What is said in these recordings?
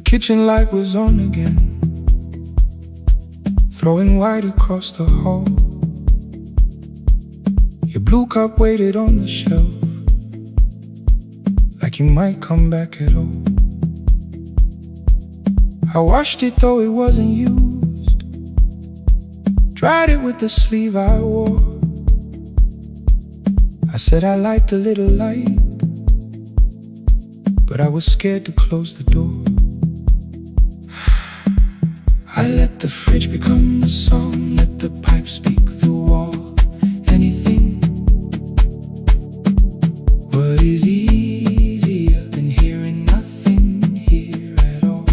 kitchen light was on again, throwing white across the hall. Your blue cup waited on the shelf, like you might come back at all. I washed it though it wasn't used, dried it with the sleeve I wore. I said I liked a little light, but I was scared to close the door. I let the fridge become the song, let the pipe speak through wall. Anything. What is easier than hearing nothing here at all?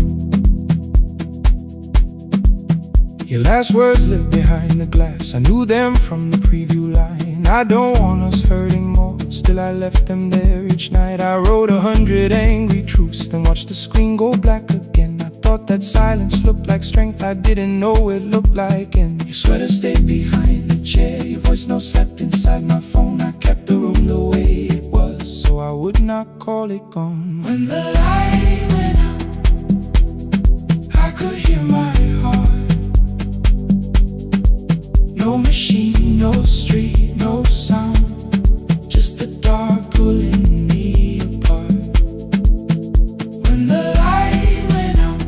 Your last words lived behind the glass, I knew them from the preview line. I don't want us hurting more, still I left them there each night. I wrote 100 angry truths, then watched the screen go black again. I thought that silence looked like strength, I didn't know it looked like end. Your sweater stayed behind the chair, your voice note slept inside my phone. I kept the room the way it was, so I would not call it gone. When the light went out, I could hear my heart. No machine, no street, no sound, just the dark pulling me apart. When the light went out,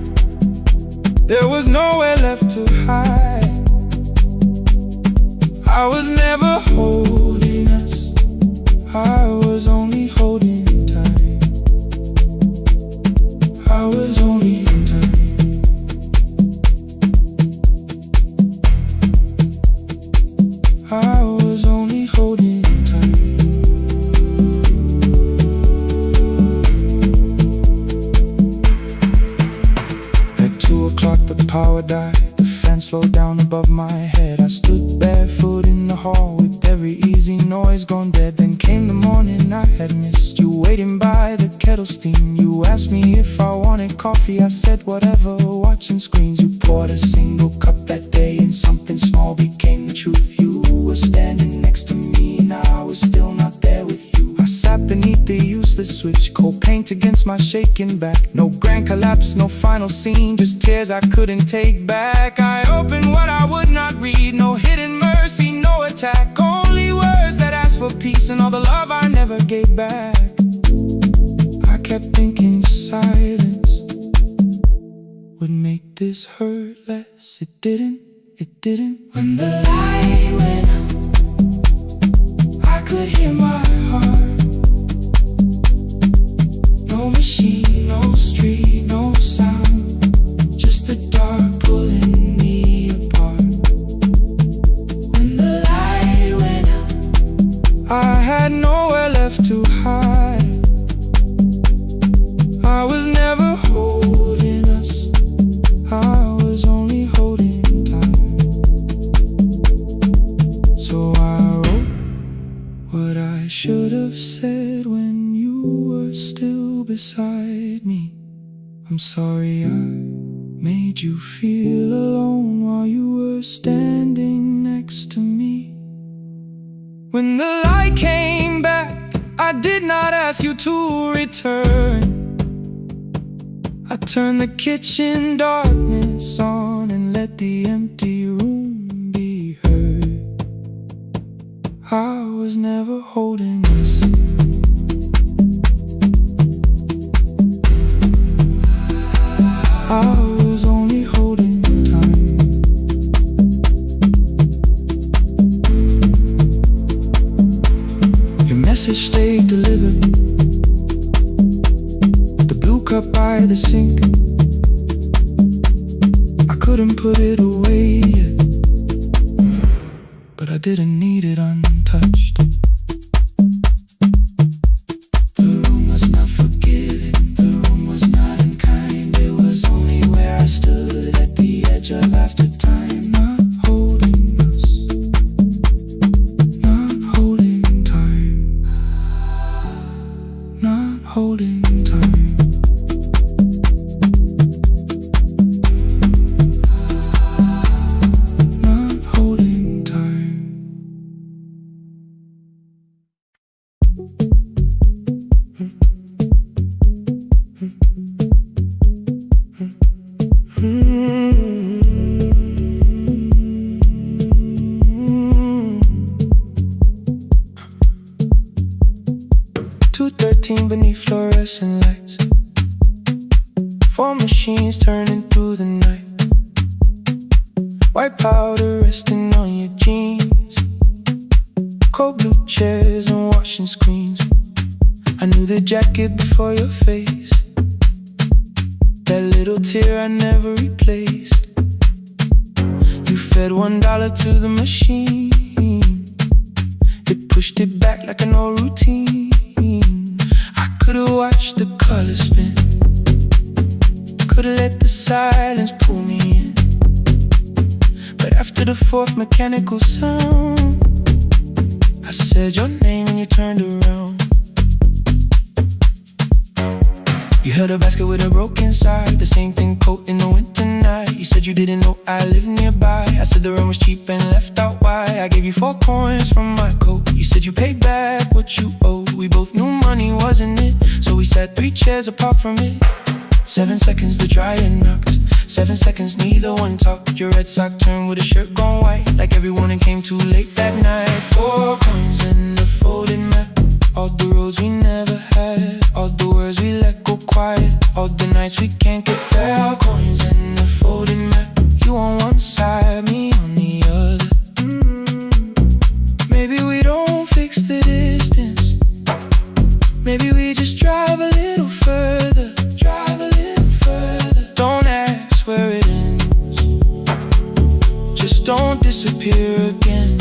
there was nowhere left to hide. I was never holding us, I was only holding time. I was only time. I was only holding time. At 2 o'clock the power died, the fan slowed down above my head. I stood barefoot in the hall with every easy noise gone dead. Then came the morning I had missed, you waiting by the kettle steam. You asked me if I wanted coffee, I said whatever, watching screens. You poured a single cup that day and something small became the truth. You were standing next to me, now I was still not there with you. I sat beneath the useless switch, cold paint against my shaking back. No grand collapse, no final scene, just tears I couldn't take back. I opened what I would not read, no hidden mercy, no attack, only words that asked for peace and all the love I never gave back. I kept thinking silence would make this hurt less. It didn't, it didn't. When the light went out, I could hear my heart. No machine, no street, no sound, just the dark pulling me apart. When the light went out, I had nowhere left to hide. I was never holding us, I was only holding time. So I wrote what I should have said when you were still beside me. I'm sorry I made you feel alone while you were standing next to me. When the light came back, I did not ask you to return. I turned the kitchen darkness on and let the empty room be heard. I was never holding us, I was only holding time. Your message stayed delivered, the blue cup by the sink. I couldn't put it away yet, but I didn't need it untouched. The room was not forgiving, the room was not unkind. It was only where I stood at the edge of after time. Not holding us, not holding time, not holding time. Not holding time. 2:13 beneath fluorescent lights. 4 machines turning through the night. White powder resting on your jeans. Cold blue chairs and washing screens. I knew the jacket before your face. That little tear I never replaced. You fed $1 to the machine. It pushed it back like an old routine. I could've watched the colors spin. Could've let the silence pull me in. But after the 4th mechanical sound, I said your name and you turned around. You held a basket with a broken side, the same thing coat in the winter night. You said you didn't know I lived nearby. I said the rent was cheap and left out why. I gave you 4 coins from my coat. You said you paid back what you owed. We both knew money wasn't it, so we sat 3 chairs apart from it. 7 seconds the dryer knocked. 7 seconds neither one talked. Your red sock turned with a shirt gone white, like everyone and came too late that night. 4 coins and a folded map. All the roads we never had, all the words we let go quiet, all the nights we can't get fair. Coins and a folded map. You on one side, me on the other. Maybe we don't fix the distance. Maybe we just drive a little further. Drive a little further. Don't ask where it ends. Just don't disappear again.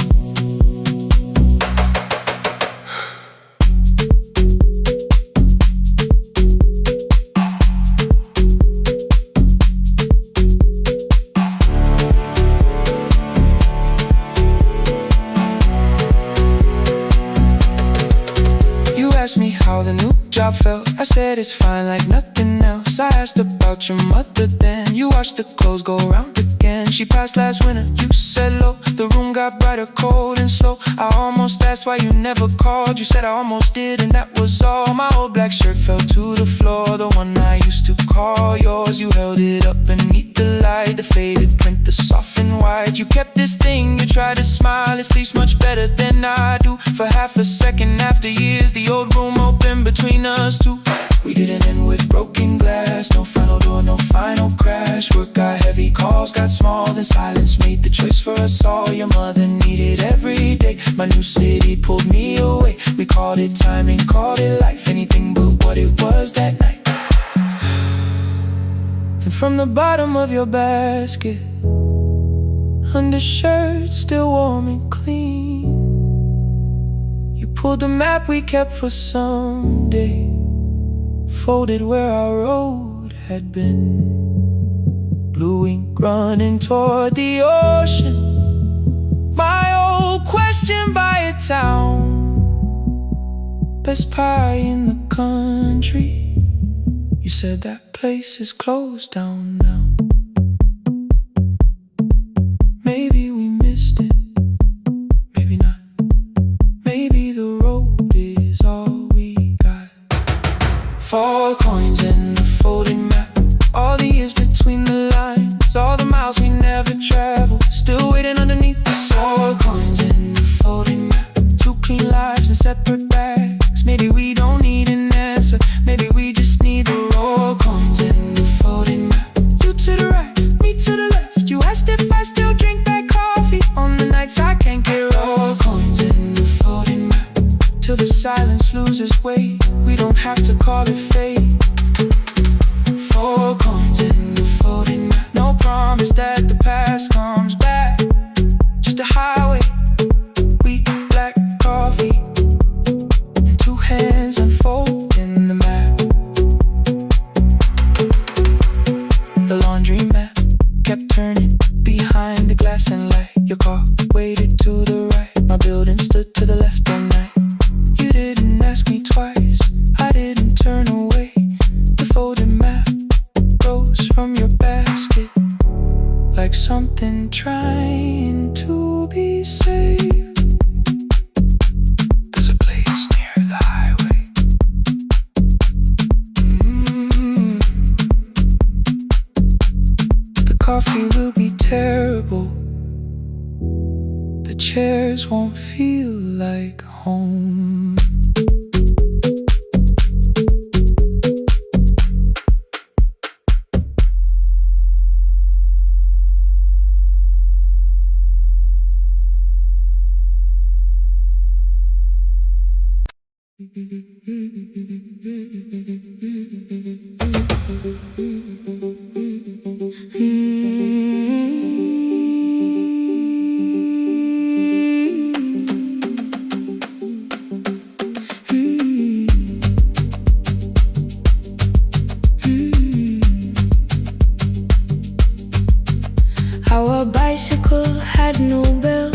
Asked me how the new job felt. I said it's fine like nothing else. I asked about your mother then. You watched the clothes go round again. She passed last winter, you said low. The room got brighter, cold and slow. I almost asked why you never called. You said I almost did and that was all. My old black shirt fell to the floor, the one I used to call yours. You held it up beneath the light, the faded print, the soft and white. You kept this thing, you tried to smile. It sleeps much better than I do. For half a second after years, the old room open between us two. We didn't end with broken glass. No final door, no final crash. Work got heavy, calls got small. Then silence made the choice for us all. Your mother needed every day. My new city pulled me away. We called it timing, called it life. Anything but what it was that night. And from the bottom of your basket, undershirt still warm and clean, you pulled the map we kept for someday, folded where our road had been. Blue ink running toward the ocean. My old question by a town. Best pie in the country. You said that place is closed down now. Maybe we missed it, maybe not. Maybe the road is all we got. 4 coins and a folded map. All the years between the lines, all the miles we never traveled, still waiting underneath the 4 coins and a folded map. 2 clean lives in separate bags. Maybe we don't need an answer. Maybe we just need the raw coins and the folded map. You to the right, me to the left. You asked if I still drink that coffee on the nights I can't get raw coins and the folded map. Till the silence loses weight, we don't have to call it fate. 4 coins and the folded map. No promise that the past comes back. Just a highway, wheat, black coffee, and 2 hands unfolding the map. The laundry mat kept turning behind the glass and light. Your car waited to the right. My building stood to the left all night. You didn't ask me twice, I didn't turn away. The folded map rose from your basket like something trying to be saved. There's a place near the highway. The coffee will be terrible. The chairs won't feel like home. Our bicycle had no bell,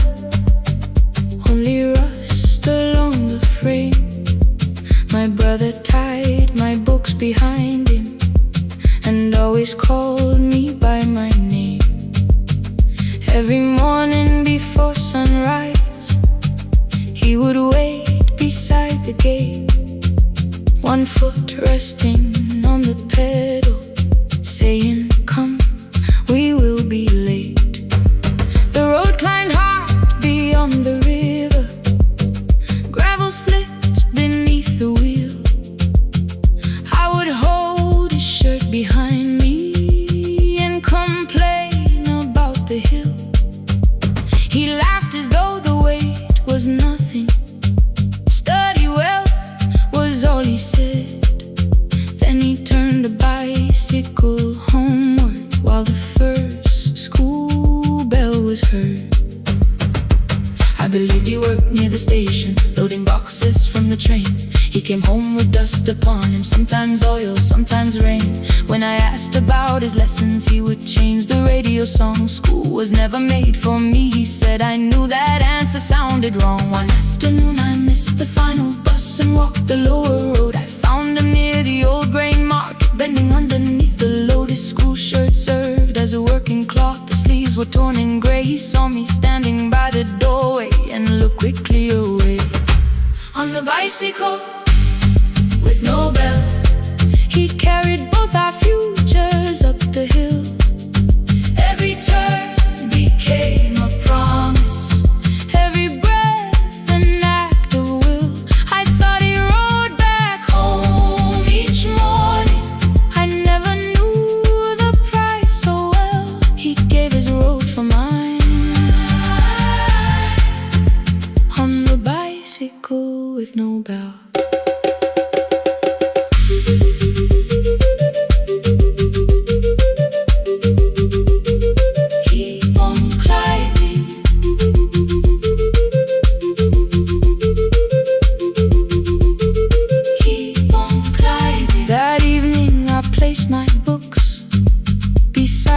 only rust along the frame. My brother tied my books behind him and always called me by my name. Every morning before sunrise, he would wait beside the gate, one foot resting on the pedal, saying, "Come, we will be late." The road climbed hard beyond the river, gravel slipped beneath the wheel. I would hold his shirt behind me and complain about the hill. He laughed as though the weight was nothing. "Study well," was all he said. Then he turned the bicycle homeward while the first school bell was heard. I believed he worked near the station, loading boxes from the train. He came home with dust upon him, sometimes oil, sometimes rain. When I asked about his lessons, he would change the radio song. "School was never made for me," he said. I knew that answer sounded wrong. One afternoon I missed the final bus and walked the lower road. I found him near the old grain market, bending underneath the load. His school shirt served as a working cloth, the sleeves were torn and gray. He saw me standing by the doorway and looked quickly away. On the bicycle with no bell, he carried both our futures up the hill. Every turn became a promise, every breath an act of will. I thought he rode back home each morning. I never knew the price so well. He gave his road for mine. On the bicycle with no bell.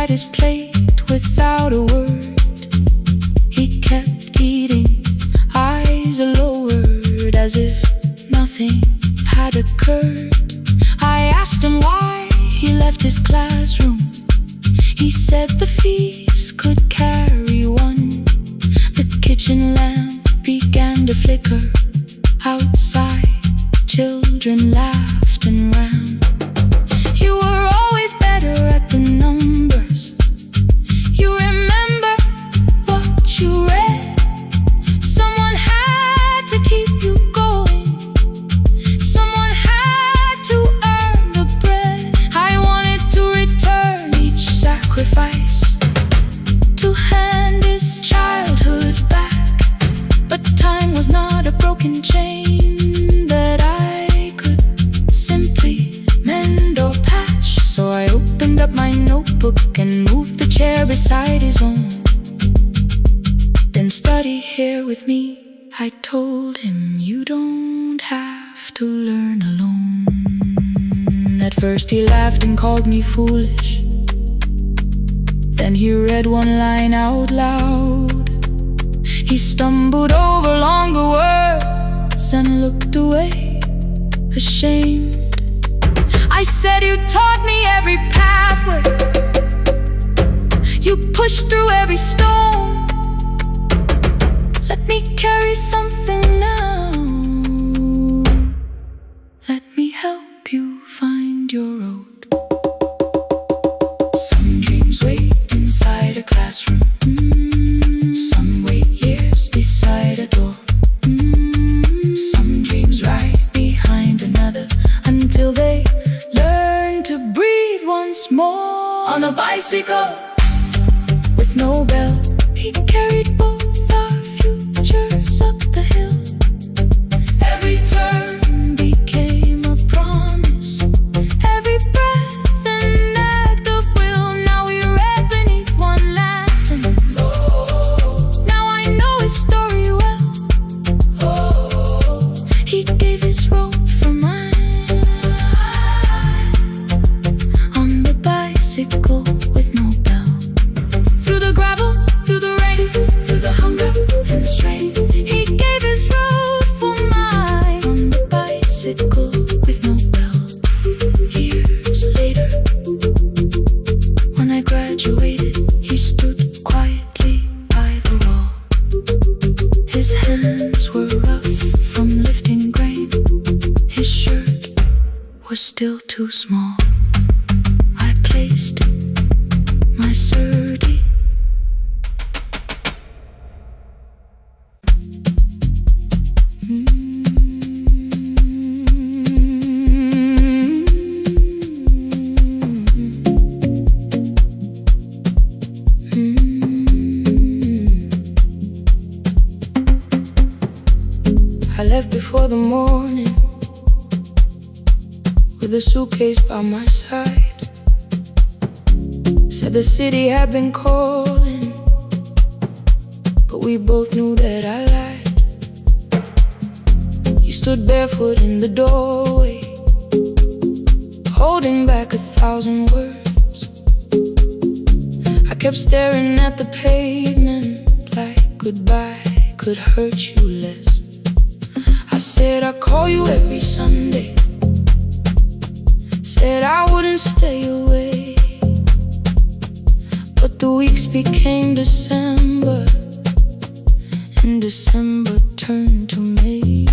His plate without a word, he kept eating, eyes lowered, as if nothing had occurred. I asked him why he left his classroom. He said the fees could carry one. The kitchen lamp began to flicker. Outside, children laughed and ran. You were always better at the numbers. You remember what you read. Someone had to keep you going. Someone had to earn the bread. I wanted to return each sacrifice, to hand his childhood back. But time was not a broken chain that I could simply mend or patch. So I opened up my notebook and moved the chair beside his own. Then study here with me, I told him. You don't have to learn alone. At first he laughed and called me foolish. Then he read one line out loud. He stumbled over longer words and looked away, ashamed. I said, "You taught me every pathway, you pushed through every stone. Let me carry something now. Let me help you find your road." Some dreams wait inside a classroom. Some wait years beside a door. Some dreams right behind another until they learn to breathe once more. On a bicycle with no bell, he carried both our futures up the hill. Every turn became with no bell. Years later, when I graduated, he stood quietly by the wall. His hands were rough from lifting grain. His shirt was still too small. I placed my surdy I left before the morning with a suitcase by my side. Said the city had been calling, but we both knew that I lied. You stood barefoot in the doorway, holding back 1,000 words. I kept staring at the pavement like goodbye could hurt you less. I said I'd call you every Sunday, said I wouldn't stay away. But the weeks became December, and December turned to May.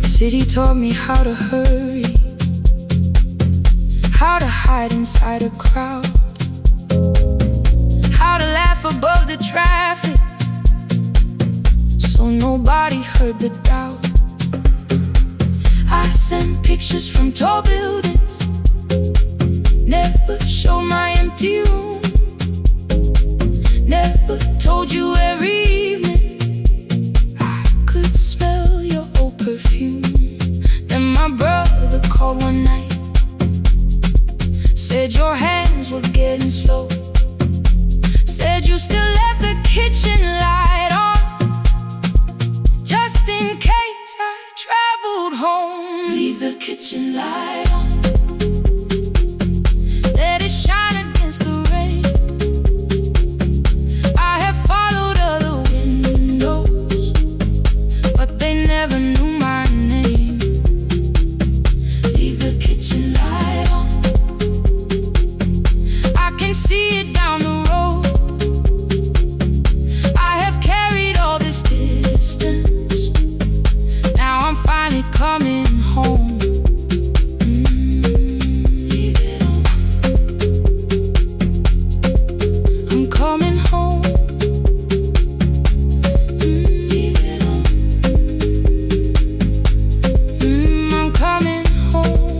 The city taught me how to hurry, how to hide inside a crowd, how to laugh above the traffic so nobody heard the doubt. I sent pictures from tall buildings, never showed my empty room, never told you every evening I could smell your old perfume. Then my brother called one night, said your hands were getting slow, said you still left the kitchen light on, just in case I traveled home. Leave the kitchen light on, let it shine against the rain. I have followed other windows, but they never knew my name. Leave the kitchen light on, I can see it down the road. I have carried all this distance, now I'm finally coming home. Leave it on, I'm coming home. Leave it on, I'm coming home.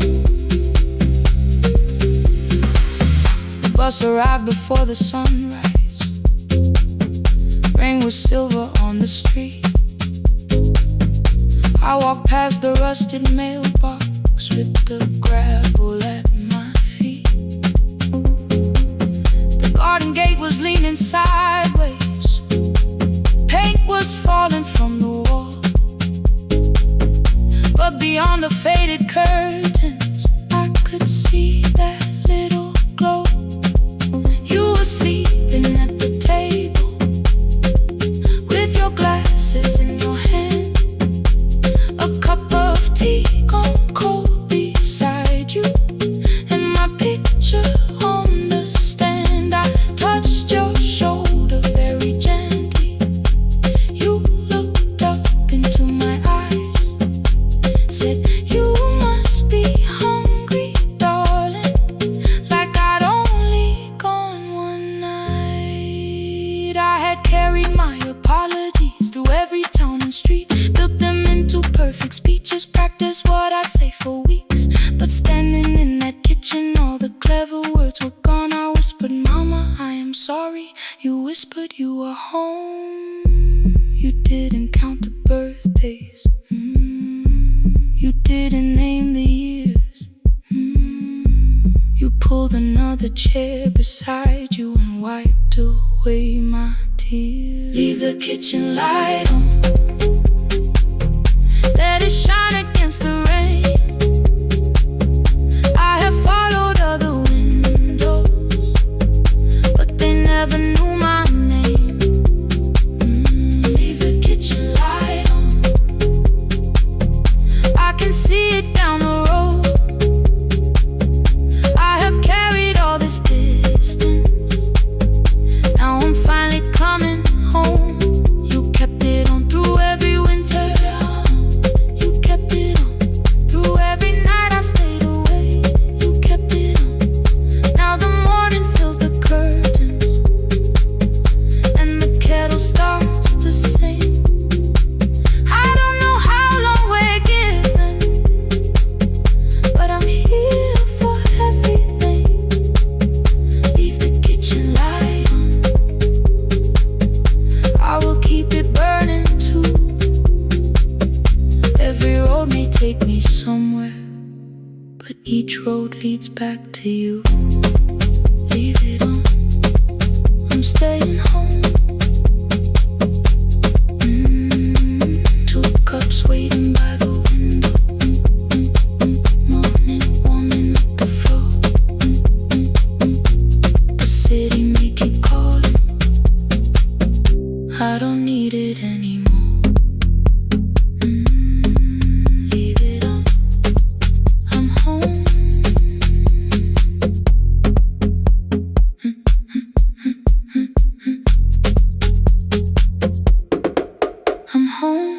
The bus arrived before the sunrise. Rain was silver on the street. I walked past the rusted mailbox with the gravel at my feet. The garden gate was leaning sideways, paint was falling from the wall, but beyond the faded curtains I could see that little glow. You were sleeping at the table with your glasses in your hand, a cup of tea gone cold beside you, and my picture on the stand. I touched your shoulder very gently. You looked up into my eyes, said you must be hungry, darling, like I'd only gone one night. I had carried my apologies through every town and street, built them into perfect speeches, practiced what I'd say for weeks. But standing in that kitchen, all the clever words were gone. I whispered, Mama, I am sorry. You whispered you were home. You didn't count the birthdays, you didn't name the years. You pulled another chair beside you and wiped away my tears. Leave the kitchen light on, let it shine against the rain. I have followed other windows, but they never knew my name. Leave the kitchen light on. I can see it down the road. I have carried all this distance. Now I'm finally coming home. You kept it on through every winter. You kept it on through every night I stayed away. You kept it on. Now the morning fills the curtains and the kettle starts to sing. I don't know how long we're given, but I'm here for everything. Leave the kitchen light on. I will keep it burning too. Every road may take me somewhere, but each road leads back to you. Leave it on. I'm staying home. Two cups waiting by the window. Morning warming up the floor. The city may keep calling. I don't need it anymore. Leave it on. I'm home. I'm home.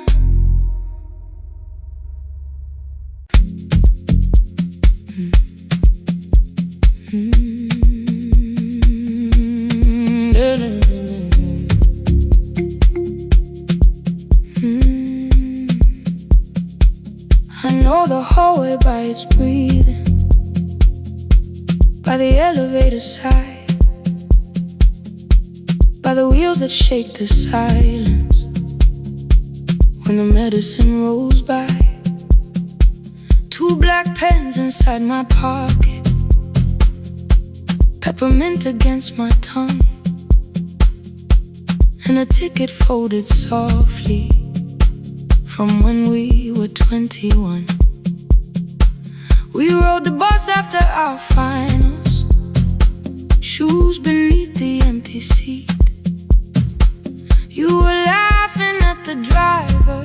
I know the hallway by its breathing, by the elevator side, by the wheels that shake the silence when the medicine rolls by. Two black pens inside my pocket, peppermint against my tongue, and a ticket folded softly from when we were 21. We rode the bus after our finals, shoes beneath the empty seat. You were laughing at the driver,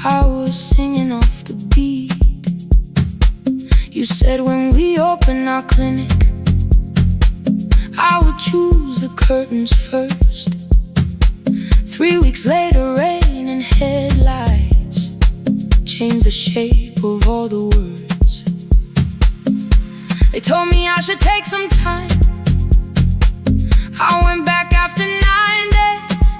I was singing off the beat. You said when we open our clinic, I would choose the curtains first. 3 weeks later, rain and headlights changed the shape of all the words. They told me I should take some time. I went back after 9 days.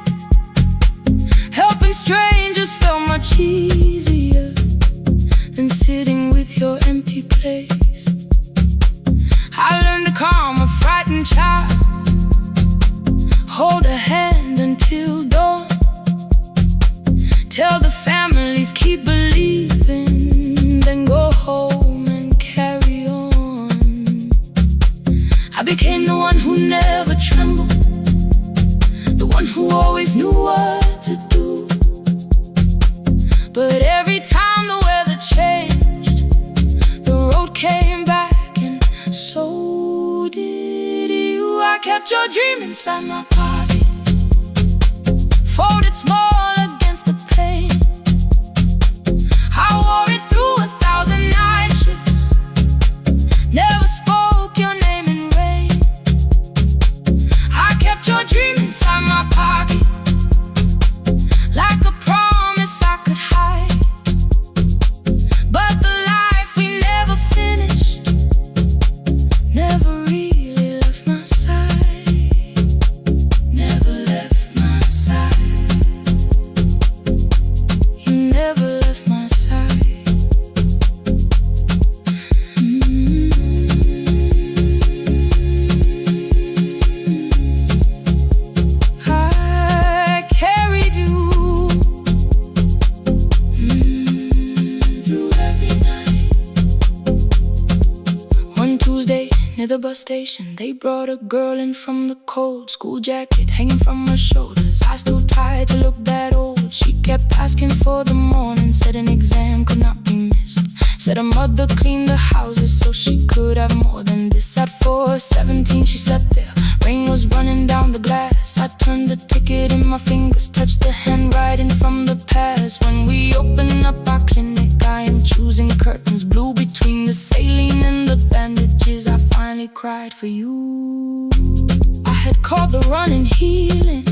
Helping strangers felt much easier than sitting with your empty place. I learned to calm a frightened child, hold a hand until dawn, tell the families keep believing, then go home and carry on. I became the one who never trembled, the one who always knew what to do. But every time the weather changed, the road came back, and so did you. I kept your dream inside my pocket, folded small against the pain. I wore it through 1,000 night shifts, never spoke your name in rain. I kept your dream inside my pocket, like a promise I could hide. But the life we never finished never really left my side. Never left my side. You never left my side. I carried you through every night. One Tuesday near the bus station, they brought a girl in from the cold, school jacket hanging from her shoulders, eyes too tired to look that old. She kept asking for the morning, said an exam could not be missed, said her mother cleaned the houses so she could have more than this. At 4:17 she slept there, rain was had called the running healing,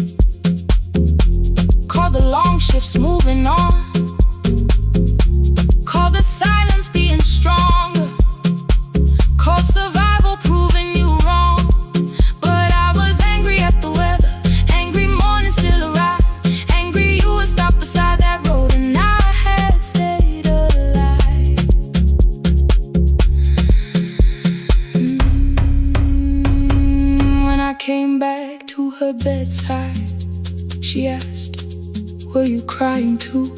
called the long shifts moving on, called the silence being stronger, called survival proving you wrong. But I was angry at the weather, angry morning still arrived, angry you were stopped beside that road and I had stayed alive. When I came back to her bedside, she asked, were you crying too?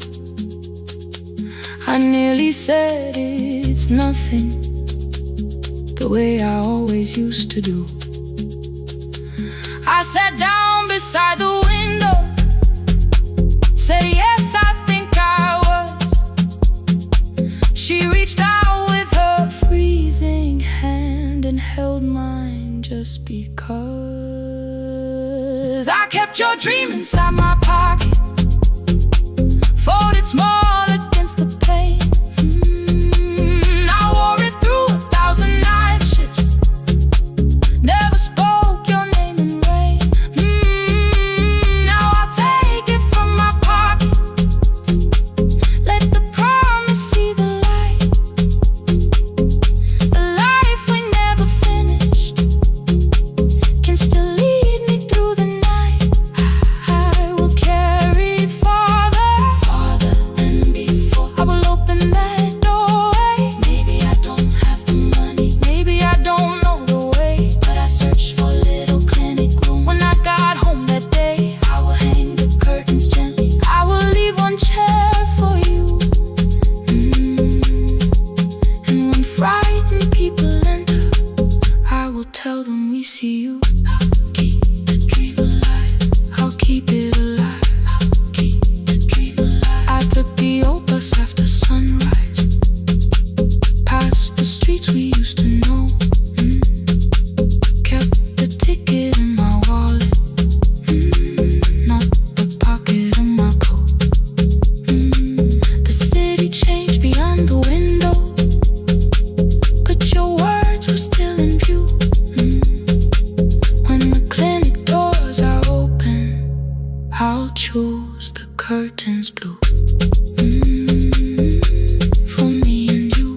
I nearly said it's nothing, the way I always used to do. I sat down beside the window, said yes, I think I was. She reached out with her freezing hand and held mine just because. I kept your dream inside my pocket, folded small against the pain. I wore it through 1,000 night shifts, never spoke your name in rain. Now I'll take it from my pocket, let the promise see the light. The life we never finished can still lead me through the night. I will carry it farther than before. I will open that doorway. Maybe I don't have the money, maybe I don't know the way, but I searched for a little clinic room. When I got home that day, I will hang the curtains gently, I will leave one chair for you. And when frightened people enter, I will tell them we see you. I'll keep the dream alive, I'll keep it alive, I'll keep the dream alive. I took the old bus after sunrise, past the streets we used to know. Kept the ticket in my wallet, not the pocket of my coat. The city changed beyond the window, but your words were still in view. When the clinic doors are open, I'll choose the curtains blue. For me and you.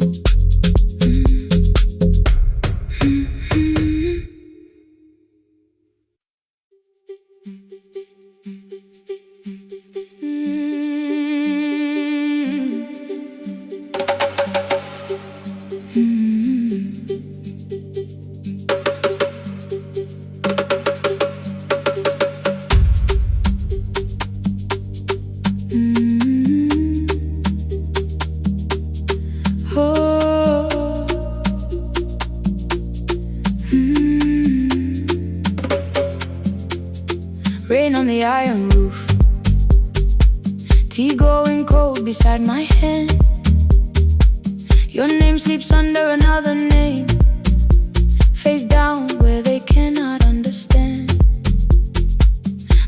Rain on the iron roof, tea going cold beside my hand. Your name sleeps under another name, face down where they cannot understand.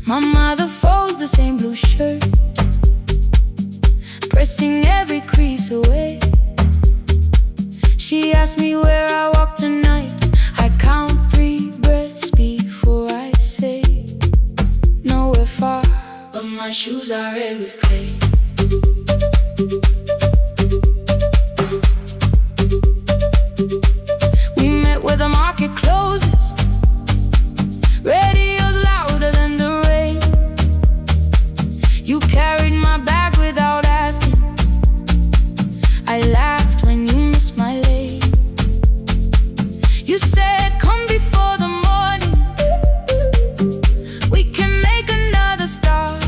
My mother folds the same blue shirt, pressing every crease away. She asks me where I walk tonight. I count 3 breaths before I say nowhere far, but my shoes are red with clay. We met where the market closes, radio's louder than the rain. You carried my bag without asking, I laughed when you missed my lane. You said come before the morning, we can make another start.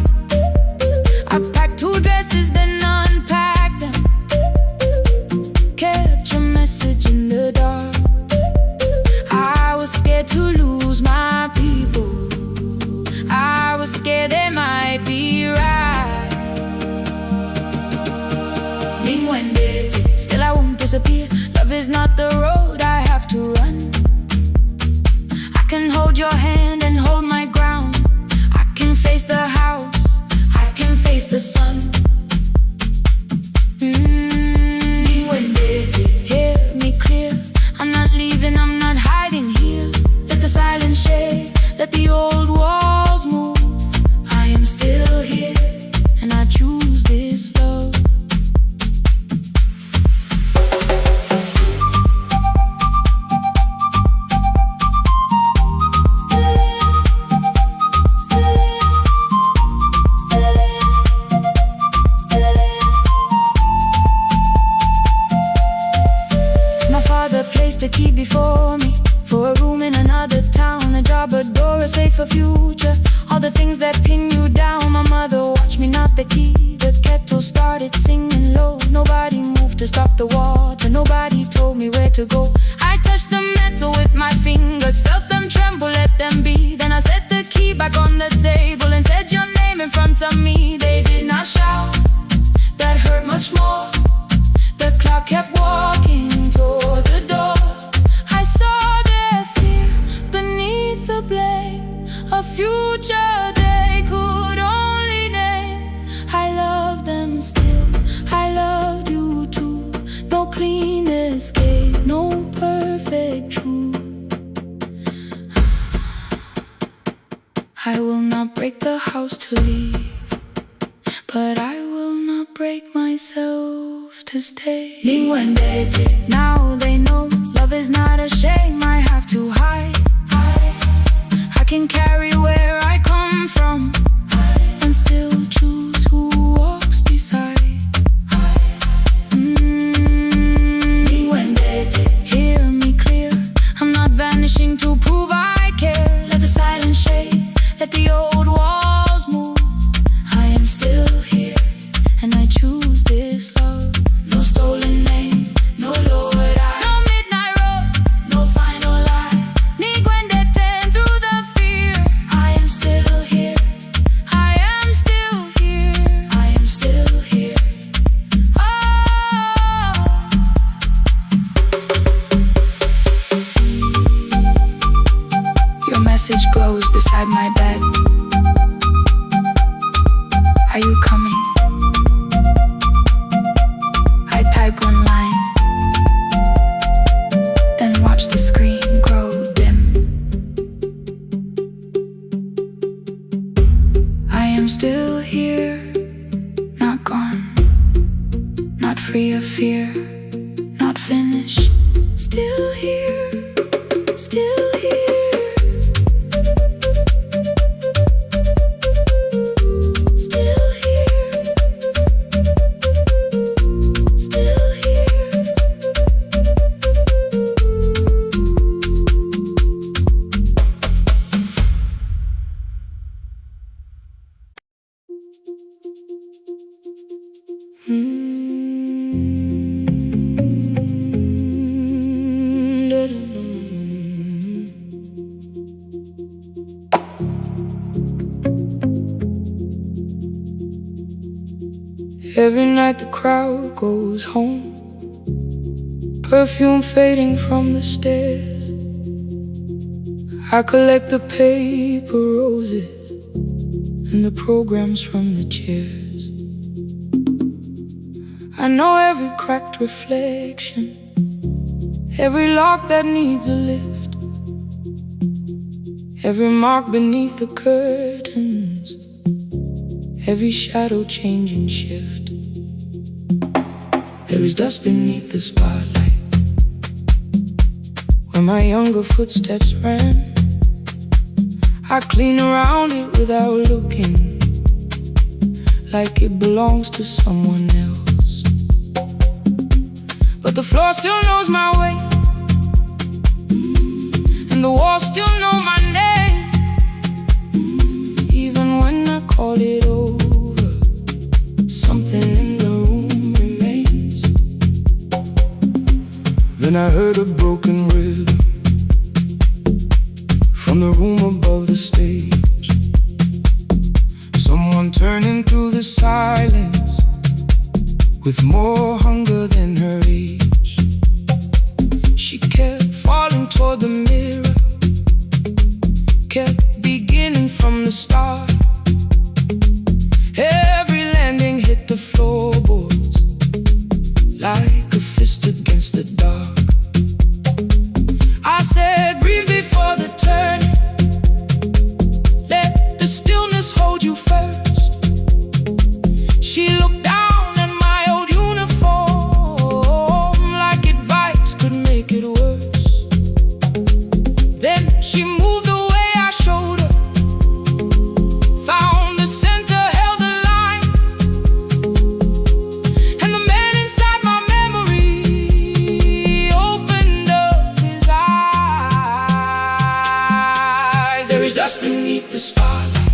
I packed 2 dresses then unpacked them, kept your message in the dark. I was scared to lose my people, I was scared they might be right. Still I won't disappear, love is not the road I have to run. I can hold your hand and hold my ground, I can face the house, I can face the sun. Hear me clear, I'm not leaving, I'm not hiding here. Let the silence shade, let the old walls move. I am still here, and I choose this love. The key before me for a room in another town, a job, a door, a safer future. All the things that pin you down. My mother watched me knock the key. The kettle started singing low. Nobody moved to stop the water. Nobody told me where to go. I touched the metal with my fingers, felt them tremble, let them be. Then I set the key back on the table and said your name in front of me. They did not shout, that hurt much more. The clock kept walking toward the door. I saw their fear beneath the blame, a future they could only name. I love them still, I loved you too. No clean escape, no perfect truth. I will not break the house to leave, but I will not break myself to stay. Now they know love is not a shame I have to hide. I can carry where I come from and still choose who walks beside. Hear me clear, I'm not vanishing to prove I care. Let the silence shade, let the old walls move. I am still here, and I choose this love. No stolen name, no lowered eye, no midnight road, no final lie. Ni ten through the fear. I am still here, I am still here, I am still here. Oh. Your message glows beside my bed. Are you coming? I type one line, then watch the screen grow dim. I am still here, not gone, not free of fear, not finished. Still here, still here. Every night the crowd goes home, perfume fading from the stairs. I collect the paper roses and the programs from the chairs. I know every cracked reflection, every lock that needs a lift, every mark beneath the curtains, every shadow change and shift. There is dust beneath the spotlight where my younger footsteps ran. I clean around it without looking, like it belongs to someone else. But the floor still knows my way, and the walls still know my name. Even when I call it over, something in the room remains. Then I heard a broken rhythm from the room above the stage. Someone turning through the silence with more hunger than her age. She kept falling toward the mirror, kept beginning from the start. Every landing hit the floorboards like a fist against the dark. I said, breathe before the turning. is dust beneath the spotlight,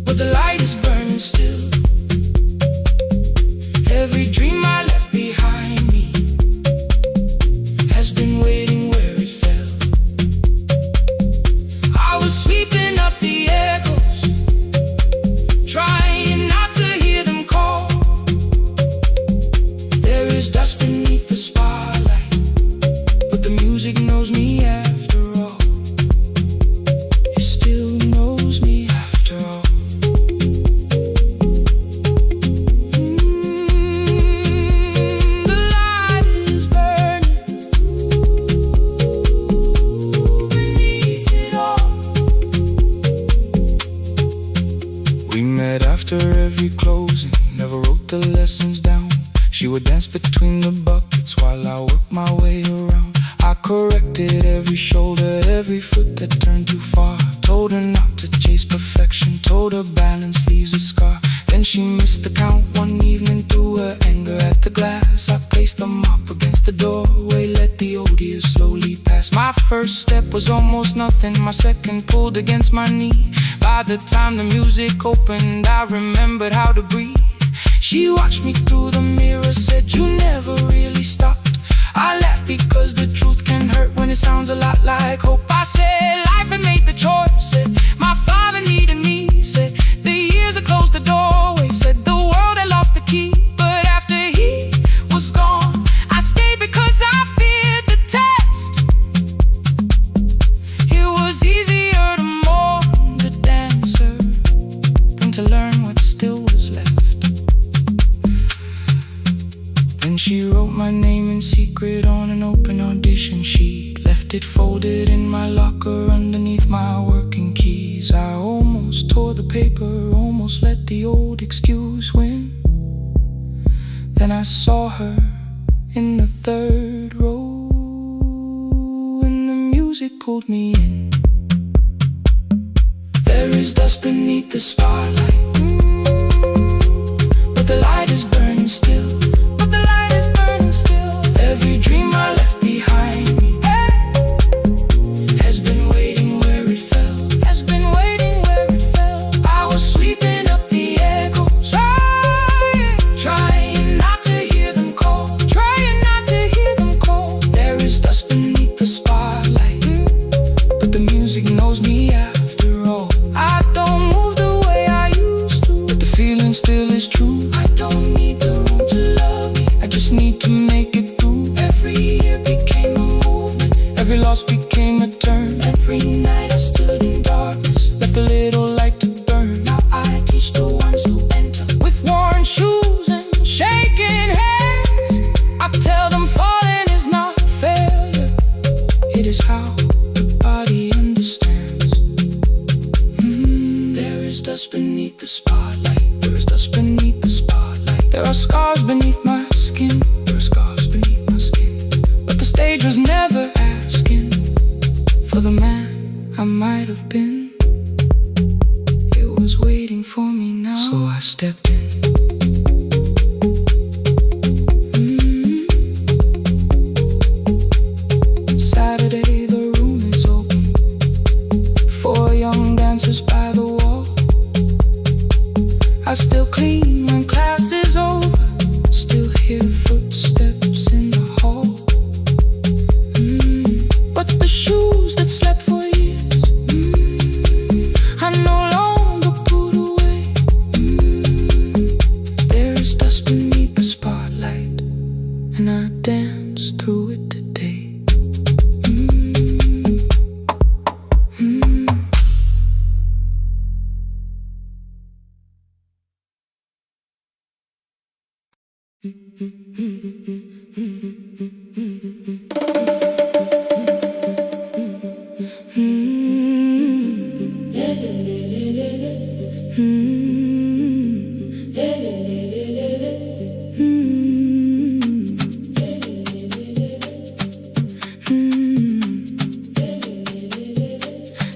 but the light is burning still. Every dream I left behind me has been waiting where it fell. I was sweeping up the echoes, trying not to hear them call. There is dust beneath the spotlight, but the music knows me after all. It still knows me after all. The light is burning beneath it all. We met after every closing, never wrote the lessons down. She would dance between the buckets while I worked my way around. I corrected every shoulder, every foot that turned too far. Told her not to chase perfection, told her balance leaves a scar. Then she missed the count one evening, threw her anger at the glass. I placed the mop against the doorway, let the old years slowly pass. My first step was almost nothing, my second pulled against my knee. By the time the music opened, I remembered how to breathe. She watched me through the mirror, said, "You never really stopped." I laughed because the truth can hurt when it sounds a lot like hope. I said life had made the choice, said my father needed me, said the years had closed the doorway, said the world had lost the key. But after he was gone, I stayed because I feared the test. It was easier to mourn the dancer than to learn what still was left. Then she wrote my name in secret on an open audition sheet, left it folded in my locker underneath my working keys. I almost tore the paper, almost let the old excuse win. Then I saw her in the third row, and the music pulled me in. There is dust beneath the spotlight, but the light is burning still. Every dream I left behind me has been waiting where it fell, has been waiting where it fell. I was sweeping up the echoes, trying not to hear them call, trying not to hear them call. There is dust beneath the spotlight, but the music knows me after all. I don't move the way I used to, but the feeling still is true. I don't need the room to love me, I just need to make it through. Every year became a movement, every loss became a turn. Every night I stood in darkness, left a little light to burn. Now I teach the ones who enter with worn shoes and shaking hands. I tell them falling is not failure, it is how the body understands. There is dust beneath the spotlight, there is dust beneath the spotlight. There are scars beneath my skin, there are scars beneath my skin. But the stage was never asking for the man I might have been. It was waiting for me now, so I stepped in. Saturday, the room is open, 4 young dancers by the wall. I still clean when class is over, still hear footsteps in the hall. But the shoes that slept for years, I no longer put away. There is dust beneath the spotlight, and I dance through it today.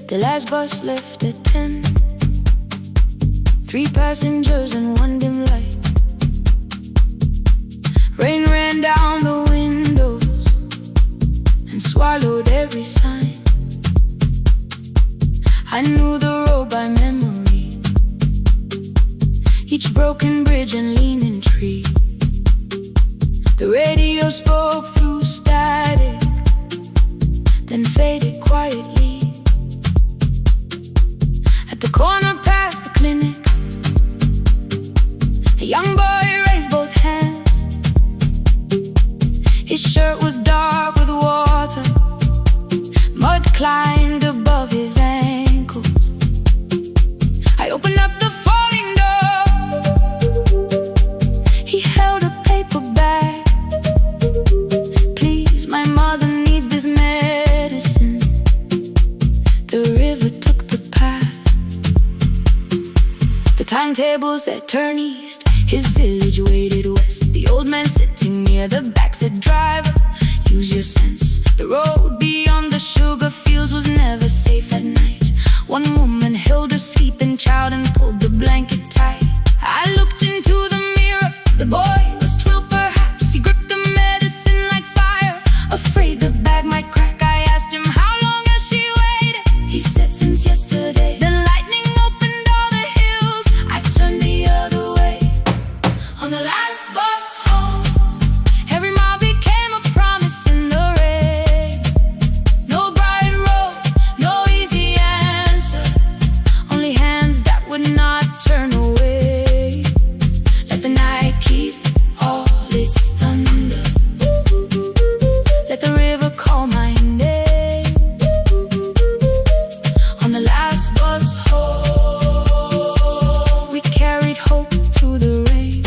The last bus left at 10. 3 passengers and 1 dim light. Rain ran down the windows and swallowed every sign. I knew the road by memory, each broken bridge and leaning tree. The radio spoke through static, then faded quietly. At the corner past the clinic, a young boy raised both hands. His shirt was dark with water, mud climbed above his ankles. I opened up the folding door. He held a paper bag. Please, my mother needs this medicine. The river took the path. The timetable said turn east. His village waited west. The old man sitting near the back said, driver, use your sense. The road beyond the sugar fields was never safe at night. One woman held her sleeping child and pulled the blanket tight. I looked into the mirror. The boy was 12 perhaps. He gripped the medicine like fire, afraid the bag might crack. I asked him, how long has she waited? He said, since yesterday. Then lightning opened all the hills. I turned the other way. On the last bus home, every mile became a promise in the rain. No bright road, no easy answer, only hands that would not turn away. Let the night keep all its thunder, let the river call my name. On the last bus home, we carried hope through the rain.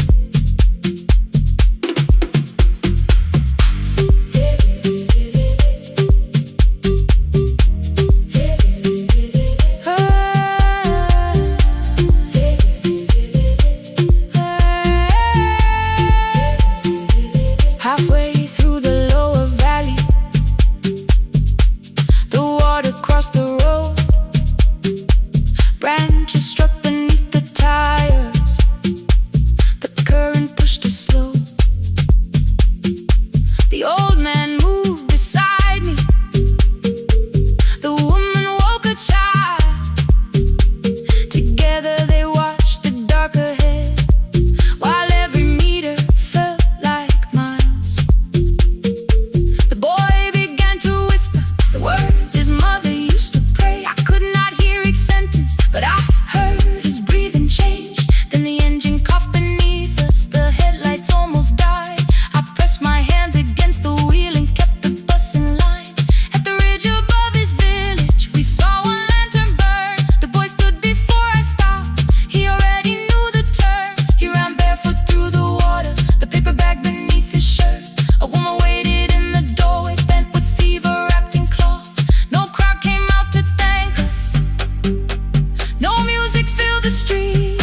Halfway through the lower valley, the water crossed the road. Branches struck beneath the tires. The current pushed us slow. The old man moved beside me. The woman woke a child. Together they watched the dark ahead, while every meter felt like miles. The boy began to whisper the words his mother used to pray. I could not hear each sentence, but I heard his breathing change. Then the engine coughed beneath us. The headlights almost died. I pressed my hands against the wheel and kept the bus in line. At the ridge above his village, we saw one lantern burn. The boy stood before I stopped. He already knew the turn. He ran barefoot through the water, the paper bag beneath his shirt. A woman waited in the doorway, bent with fever, wrapped in cloth. No crowd came out to thank us. No music filled the street.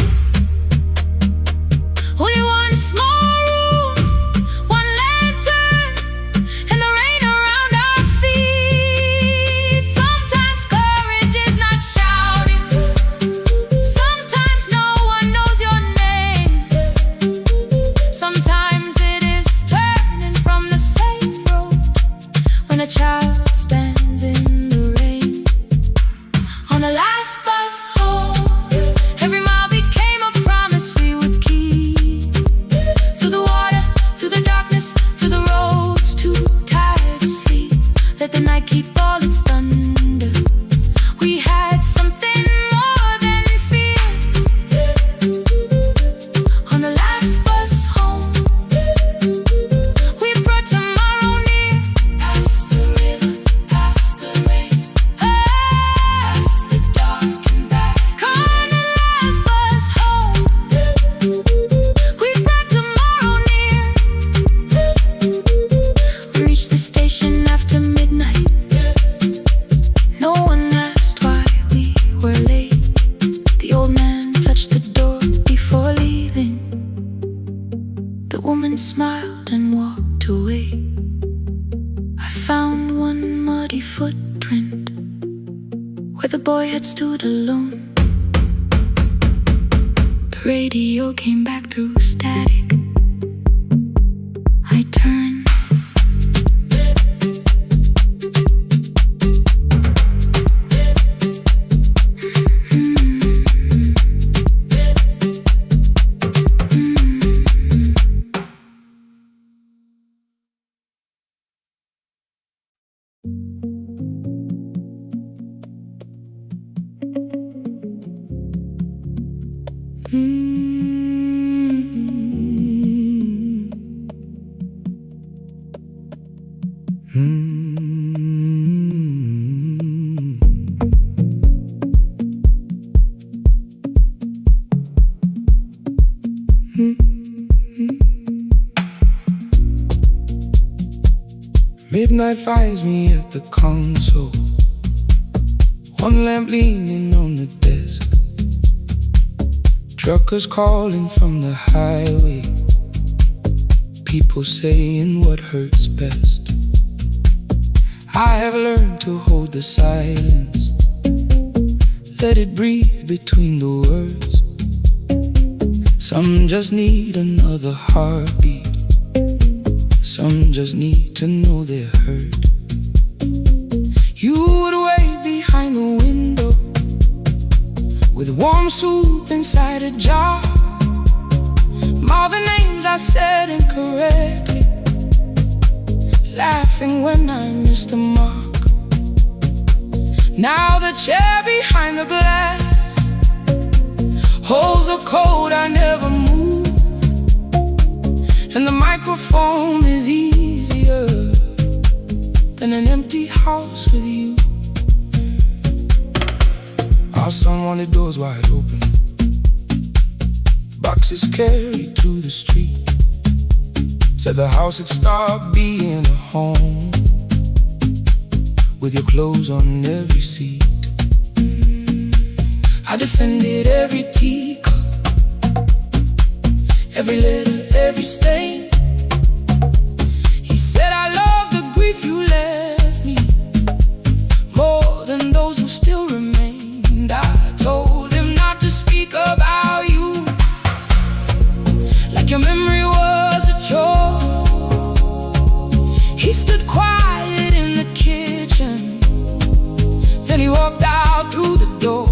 Only one small room, one lantern, and the rain around our feet. Sometimes courage is not shouting. Sometimes no one knows your name. Sometimes it is turning from the safe road when a child stands in the rain. On the last bus home, every mile became a promise we would keep. Through the water, through the darkness, through the roads too tired to sleep. Let the night keep all its thunder. We had something more than fear. On the last bus home, we brought tomorrow near. Past the river, past the rain, past the dark and back. On the last bus home, we brought tomorrow near. We reached the station after midnight. No one asked why we were late. The old man touched the door before leaving. The woman smiled and walked away. I found one muddy footprint where the boy had stood alone. The radio came back through static. I turned. Midnight finds me at the console, one lamp leaning on the desk. Truckers calling from the highway, people saying what hurts best. I have learned to hold the silence, let it breathe between the words. Some just need another heartbeat, some just need to know they're heard. You would wait behind the window with warm soup inside a jar. All the names I said incorrectly, laughing when I missed the mark. Now the chair behind the glass holds a code I never moved, and the microphone is easier than an empty house with you. Our son wanted doors wide open, boxes carried to the street. Said the house had stopped being a home, with your clothes on every seat. I defended every teacup, every letter, every stain. He said I love the grief you left me more than those who still remained. I told him not to speak about you like your memory was a chore. He stood quiet in the kitchen, then he walked out through the door.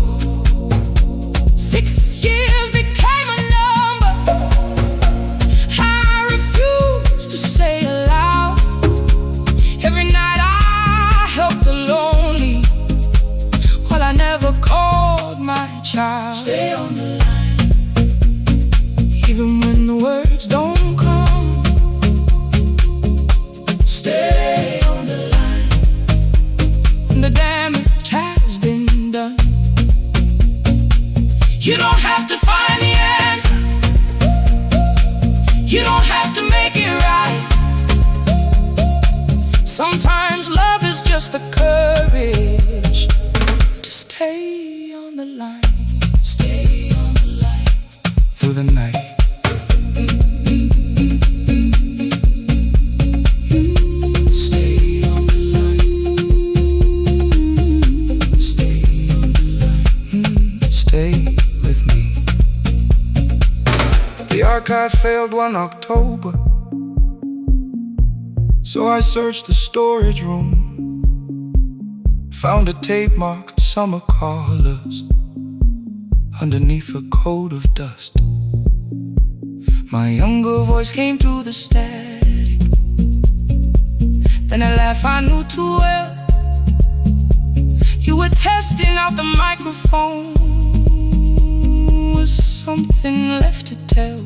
6 years became a number I refused to say aloud. Every night I helped the lonely, while I never called my child. Stay on the line, even when the words don't come. Stay on the line, when the damage has been done. You don't have to find the answer, you don't have to make it right. Sometimes love is just the courage to stay on the line. Stay on the line through the night. Stay on the line. Stay on the line. Stay with me. The archive failed one October, so I searched the storage room, found a tape marked summer callers underneath a coat of dust. My younger voice came through the static, then a laugh I knew too well. You were testing out the microphone, was something left to tell?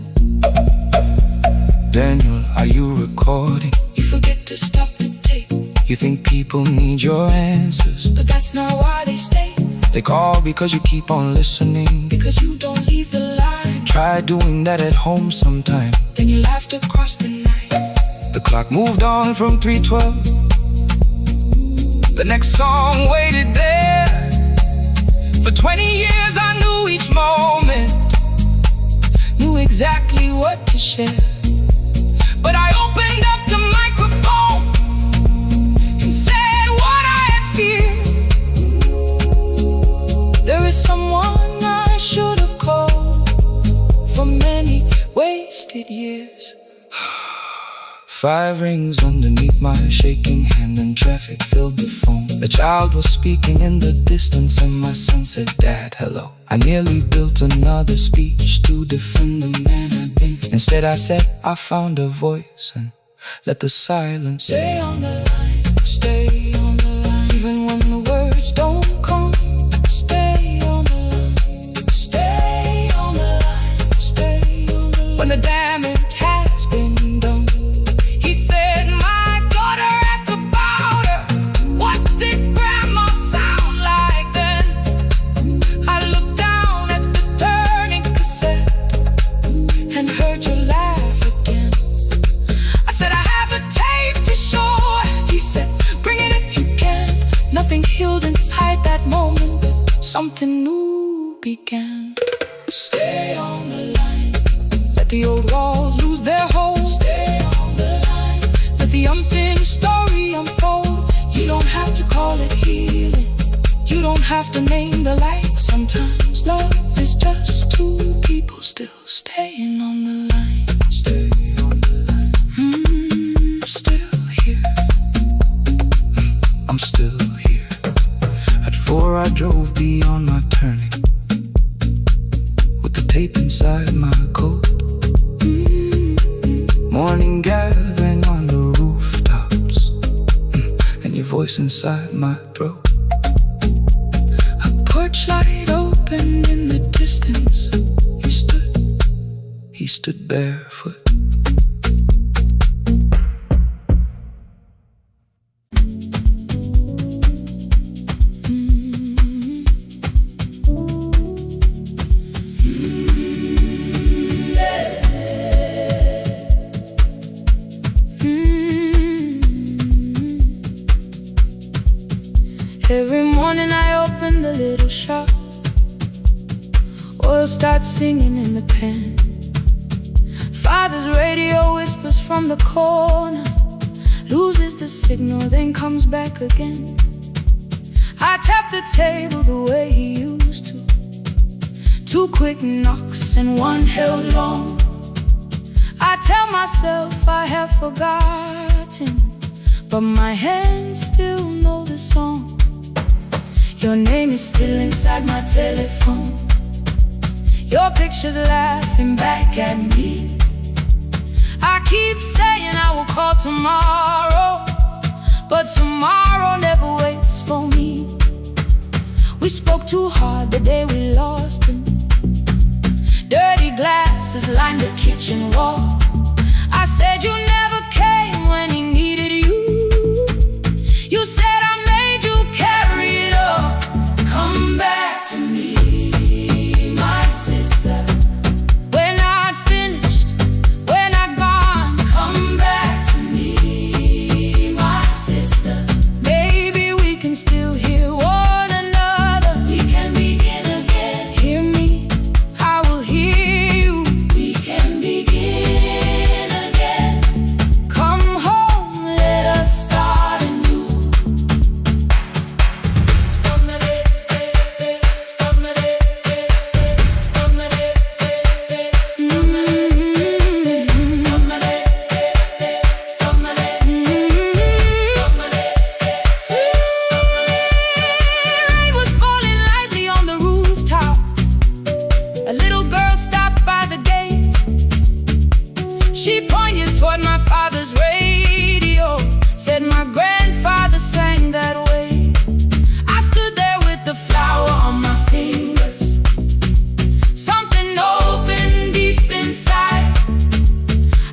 Daniel, are you recording? You forget to stop the tape. You think people need your answers, but that's not why they stay. They call because you keep on listening, because you don't leave the line. Try doing that at home sometime, then you laughed across the night. The clock moved on from 3:12. The next song waited there. For 20 years I knew each moment, knew exactly what to share. But I opened up the microphone and said what I had feared. There is someone I should have called for many wasted years. 5 rings underneath my shaking hand, and traffic filled the phone. A child was speaking in the distance, and my son said, "Dad, hello." I nearly built another speech to defend the man I'd been. Instead I said, I found a voice, and let the silence stay on the line. Stay on the line, even when the words don't come. Stay on the line. Stay on the line. something new began. Stay on the line, let the old walls lose their hold. Stay on the line, let the unfinished story unfold. You don't have to call it healing, you don't have to name the light. Sometimes love is just two people still staying on the line. Stay on the line. Still here. I'm still here. At 4 I drove beyond my turning, with the tape inside my coat. Morning gathering on the rooftops, and your voice inside my throat. A porch light opened in the distance. He stood barefoot. Every morning I open the little shop, oil starts singing in the pan. Father's radio whispers from the corner, loses the signal, then comes back again. I tap the table the way he used to, 2 quick knocks and 1 held long. I tell myself I have forgotten, but my hands still know the song. Your name is still inside my telephone, your picture's laughing back at me. I keep saying I will call tomorrow, but tomorrow never waits for me. We spoke too hard the day we lost him. Dirty glasses lined the kitchen wall. I said you never came when he needed you. You said I made you carry it all. Come back to me, my sister. We're not finished, we're not gone. Come back to me, my sister. Baby, we can still hear one another. We can begin again. Hear me, I will hear you. We can begin again. Come home, let us start anew. Rain was falling lightly on the rooftop. A little girl stopped by the gate. She pointed toward my father's radio, said my grandfather sang that way. I stood there with the flower on my fingers. Something opened deep inside.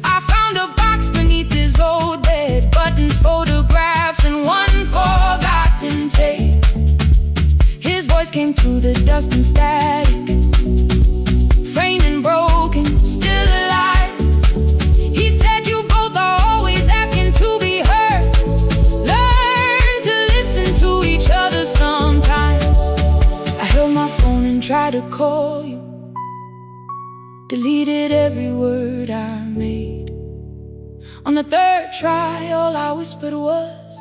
I found a box beneath his old bed, buttons, photographs, and 1 forgotten tape. His voice came through the dust and static, framed and broken, still alive. He said you both are always asking to be heard. Learn to listen to each other sometimes. I held my phone and tried to call you, deleted every word I made. On the 3rd try, all I whispered was,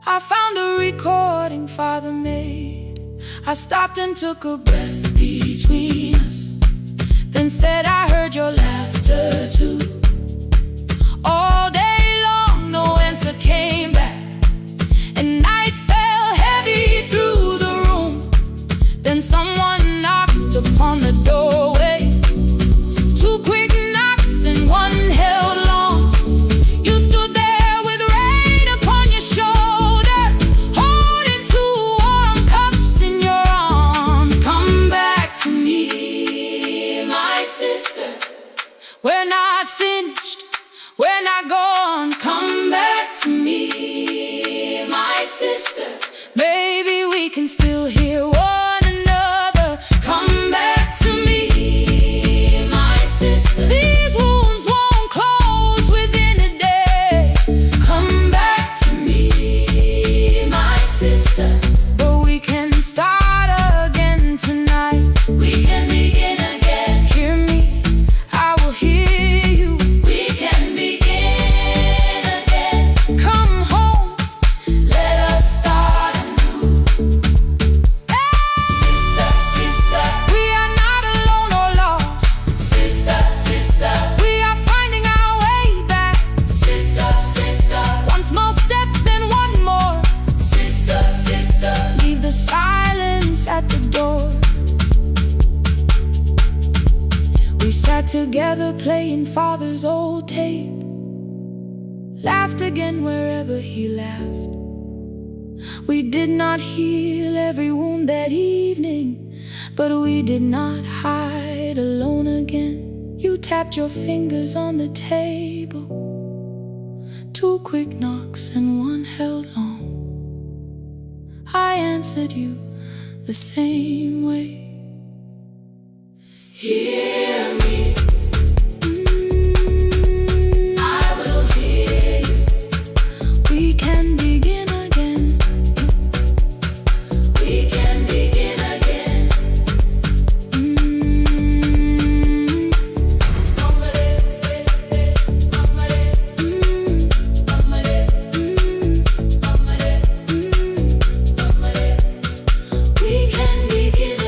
I found the recording Father made. I stopped and took a breath between us, then said I heard your laughter too. All day long no answer came back, and night fell heavy through the room. Then someone knocked upon the doorway, 2 quick knocks and 1 held long. You stood there with rain upon your shoulder, holding 2 warm cups in your arms. Come back to me, my sister. We're not finished, we're not gone. Come back to me, my sister. Baby, we can still hear one another. Come back to me, my sister. These wounds won't close within a day. Come back to me, my sister. But we can start at the door. We sat together playing father's old tape, laughed again wherever he laughed. We did not heal every wound that evening, but we did not hide alone again. You tapped your fingers on the table, 2 quick knocks and 1 held long. I answered you the same way. Hear me. I will hear you. We can begin again. We can begin again. We can begin again.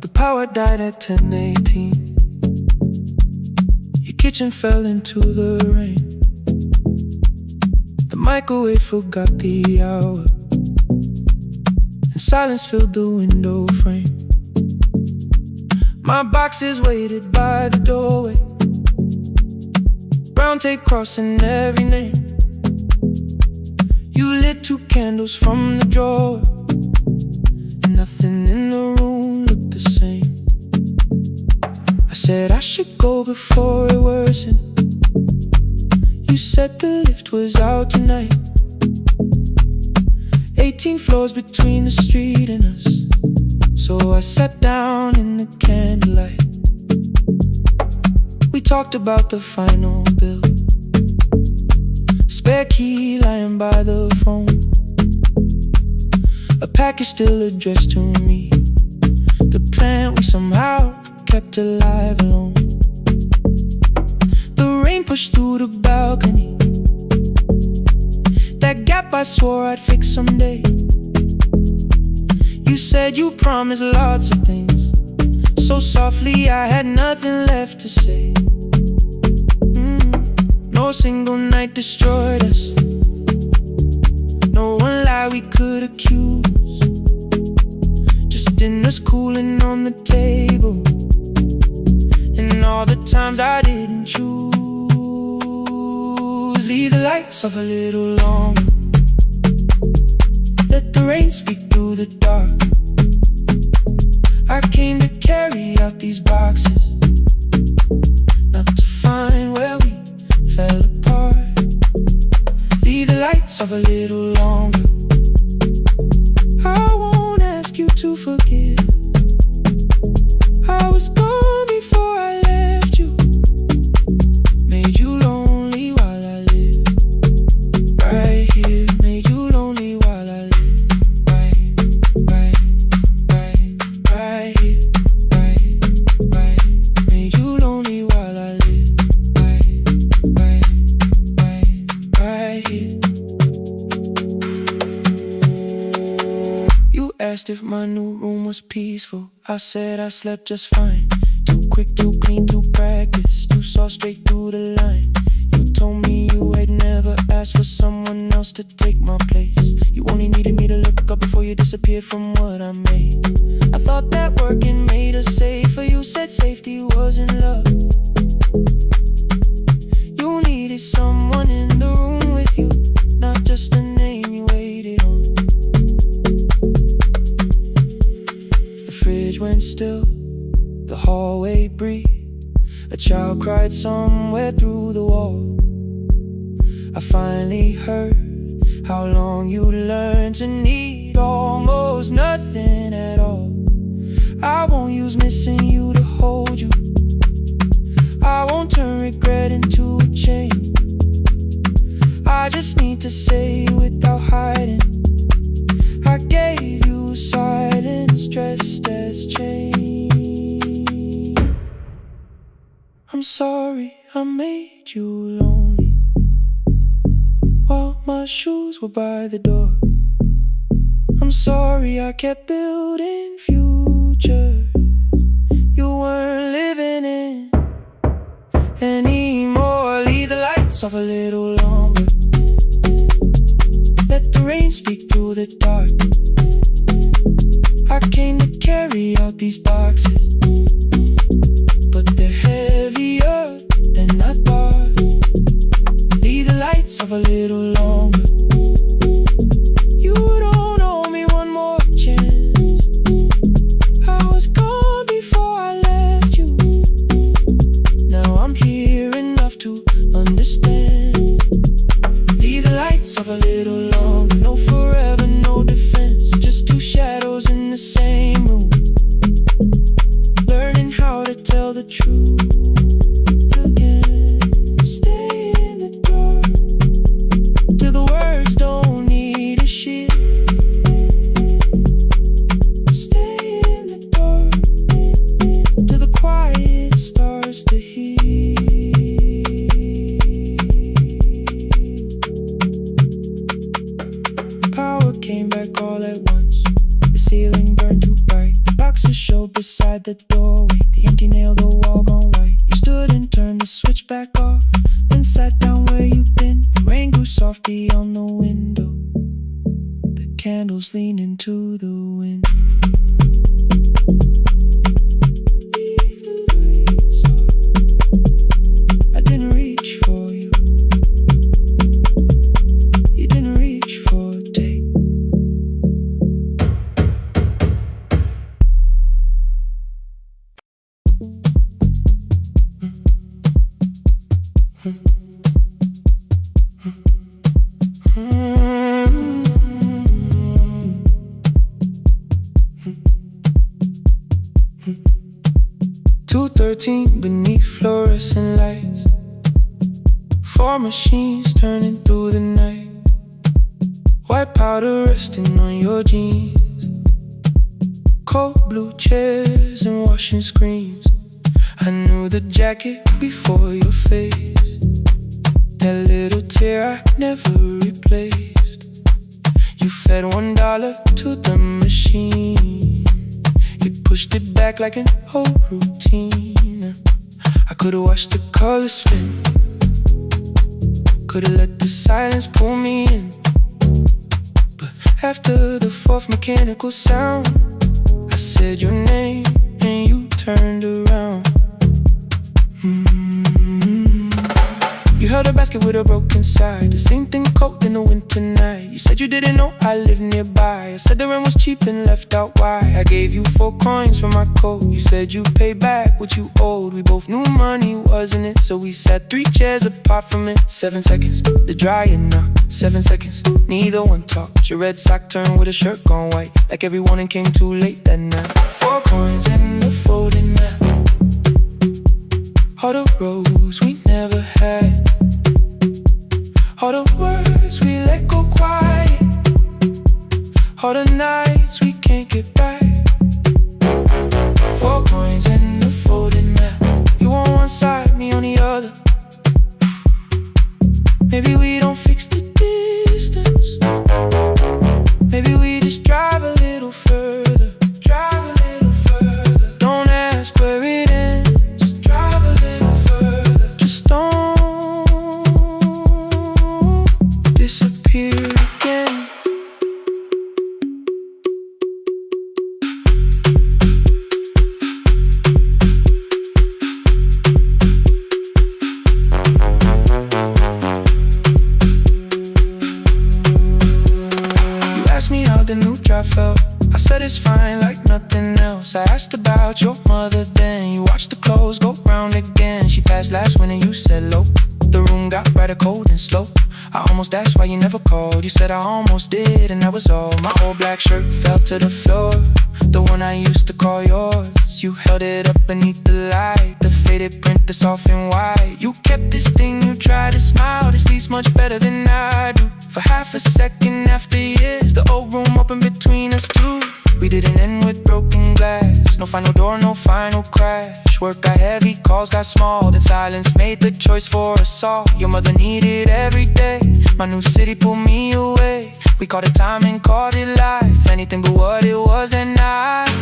The power died at 10:18. Your kitchen fell into the rain. The microwave forgot the hour, and silence filled the window frame. My boxes waited by the doorway, brown tape crossing every name. You lit 2 candles from the drawer, and nothing in the room looked the same. I said I should go before it worsened. You said the lift was out tonight. 18 floors between the street and us, so I sat down in the candlelight. We talked about the final bill, spare key lying by the phone, a package still addressed to me, the plant we somehow kept alive alone. The rain pushed through the balcony, that gap I swore I'd fix someday. You said you promised lots of things, so softly I had nothing left to say. No single night destroyed us, no one lie we could accuse, just dinners cooling on the table, and all the times I didn't choose. Leave the lights off a little longer, let the rain speak through the dark. I came to carry out these boxes, not to find where we fell apart. Leave the lights off a little longer. I won't ask you to forgive. I was gone before I left you, made you lonely while I lived right here, made you lonely while I lived right here, right, made you lonely while I lived right here. You asked if my new room was peaceful. I said I slept just fine. Too quick, too clean, too practiced. You saw straight through the line. You told me you had never asked for someone else to take my place. You only needed me to look up before you disappeared from what I made. I thought that working made us safer. You said safety wasn't love. You needed someone in the room with you, not just a name you waited on. The fridge went still, the hallway breathed. A child cried somewhere through the wall. I finally heard how long you learned to need almost nothing at all. I won't use missing you to hold you. I won't turn regret into a chain. I just need to say without hiding, I gave you silence dressed as change. I'm sorry, I made you lonely while my shoes were by the door. I'm sorry I kept building futures you weren't living in anymore. Leave the lights off a little longer, let the rain speak through the dark. I came to carry out these boxes, but they're heavier than I thought. Leave the lights off a little longer. You don't owe me one more chance. I was gone before I left you. Now I'm here enough to understand. Leave the lights off a little longer. No forever, no defense, just two shadows in the same room, learning how to tell the truth again. Stay in the dark till the words don't need a shield. Stay in the dark till the quiet starts to heal. Power came back all at once. The ceiling burned too bright. The boxes showed beside the doorway. The empty nail, the wall gone white. You stood and turned the switch back off, then sat down where you'd been. The rain grew softly on the window, the candles leaned into the wind. Leave the lights off. I didn't reach for you. You didn't reach for a take. 2:13 beneath fluorescent lights, 4 machines turning through the night. White powder resting on your jeans, cold blue chairs and washing screens. I knew the jacket before your face, that little tear I never replaced. You fed $1 to the machine, you pushed it back like an old routine. I could've watched the colors spin, could've let the silence pull me in. But after the 4th mechanical sound, I said your name and you turned around. You held a basket with a broken side, the same thing cold in the winter night. You said you didn't know I lived nearby. I said the rent was cheap and left out why. I gave you 4 coins for my coat. You said you'd pay back what you owed. We both knew money wasn't it, so we sat 3 chairs apart from it. 7 seconds, the dryer knocked. 7 seconds, neither one talked. Your red sock turned with a shirt gone white, like every morning came too late that night. 4 coins and a folding map, all the roads we never had, all the words we let go quiet, all the nights we can't get back. 4 coins and a folding map, you on one side, me on the other. Maybe we don't fix the distance, maybe we just drive a little further. Drive a little further, don't ask where it ends. Drive a little further, just don't disappear again. You asked me how the new job felt, I said it's fine like nothing else. I asked about your mother then, you watched the clothes go round again. She passed last winter, you said low. The room got brighter, cold and slow. I almost asked why you never called. You said I almost did and that was all. My old black shirt fell to the floor, the one I used to call yours. You held it up beneath the light, the faded print, the soft and white. You kept this thing, you tried to smile. This tastes much better than I do. For half a second after years, the old room opened between us two. We didn't end with broken glass, no final door, no final crash. work got heavy, calls got small, then silence made the choice for us all. Your mother needed every day, my new city pulled me away. We called it time and called it life, anything but what it was at night.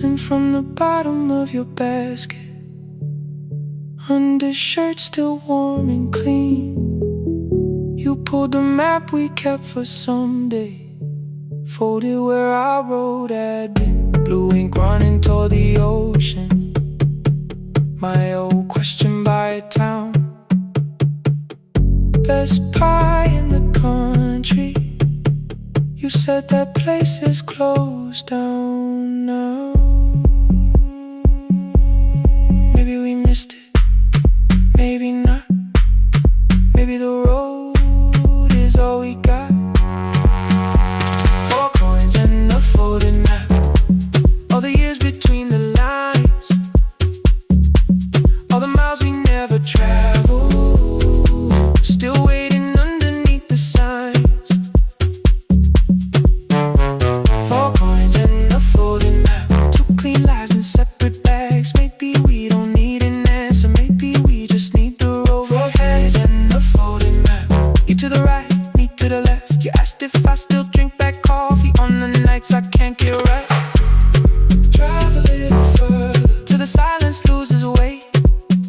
And from the bottom of your basket, undershirt still warm and clean, you pulled the map we kept for someday, folded where our road had been. Blue ink running toward the ocean, my old question by a town. Best pie in the country, you said that place is closed down now. Maybe we missed it, maybe not. Maybe the road is all we got. 4 coins and a folded map, all the years between the lines, all the miles we never traveled, still waiting underneath the signs. 4 coins and a folded map, 2 clean lives in separate bags. Maybe we don't need an answer, maybe we just need the road. 4 hands and a folded map, you to the right, me to the left. You asked if I still drink black coffee on the nights I can't get right. Drive a little further till the silence loses weight.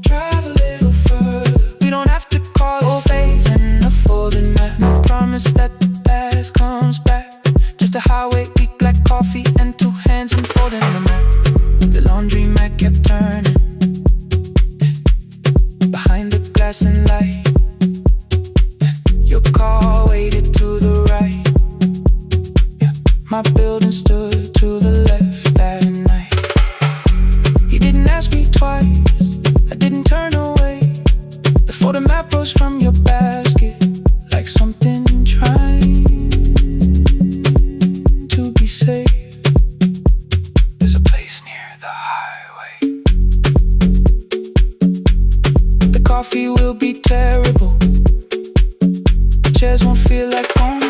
Drive a little further, we don't have to call it phase and a folded map. I promise that the past comes back, just a highway, weak black coffee and 2 hands and folding the map. The laundry mat kept turning behind the glass and light. Your car waited to the right, my building stood to the left that night. You didn't ask me twice, I didn't turn away. The photo map rose from your basket like something trying to be safe. There's a place near the highway. The coffee will be terrible, the chairs won't feel like home.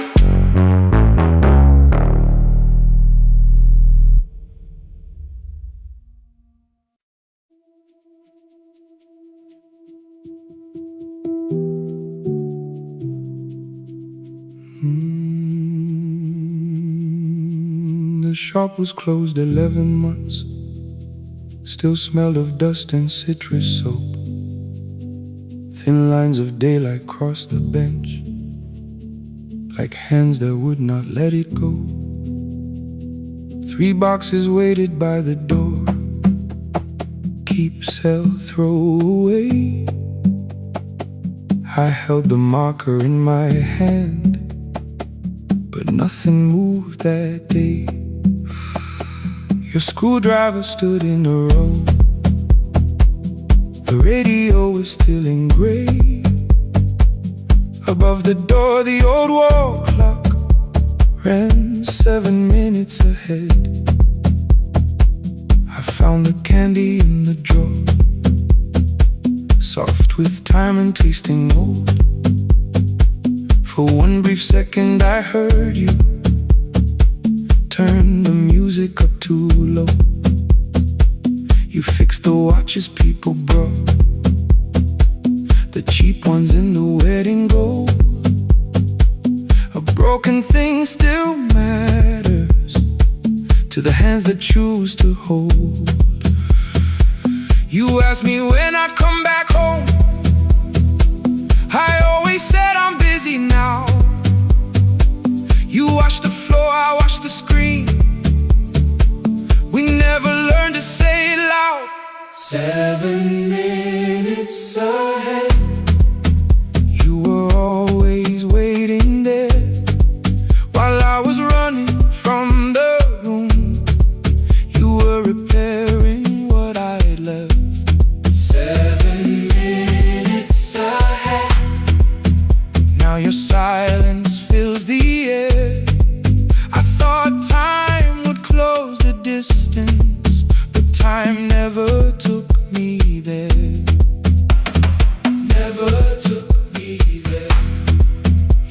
The shop was closed 11 months, still smelled of dust and citrus soap. Thin lines of daylight crossed the bench, like hands that would not let it go. 3 boxes waited by the door, keep, sell, throw away. I held the marker in my hand, but nothing moved that day. Your screwdriver stood in a row, the radio was still engraved. Above the door, the old wall clock ran 7 minutes ahead. I found the candy in the drawer, soft with time and tasting old. For one brief second I heard you turn the music up too low. You fixed the watches people brought, the cheap ones in the wedding gold. A broken thing still matters to the hands that choose to hold. You asked me when I'd come back home, I always said I'm busy now. You washed the floor, I washed the screen, we never learned to say it loud. 7 minutes ahead, you were always waiting there. While I was running from the room, you were repairing what I had left. 7 minutes ahead, now your silence fills the air. I thought time would close the distance, but time never took me there. Never took me there.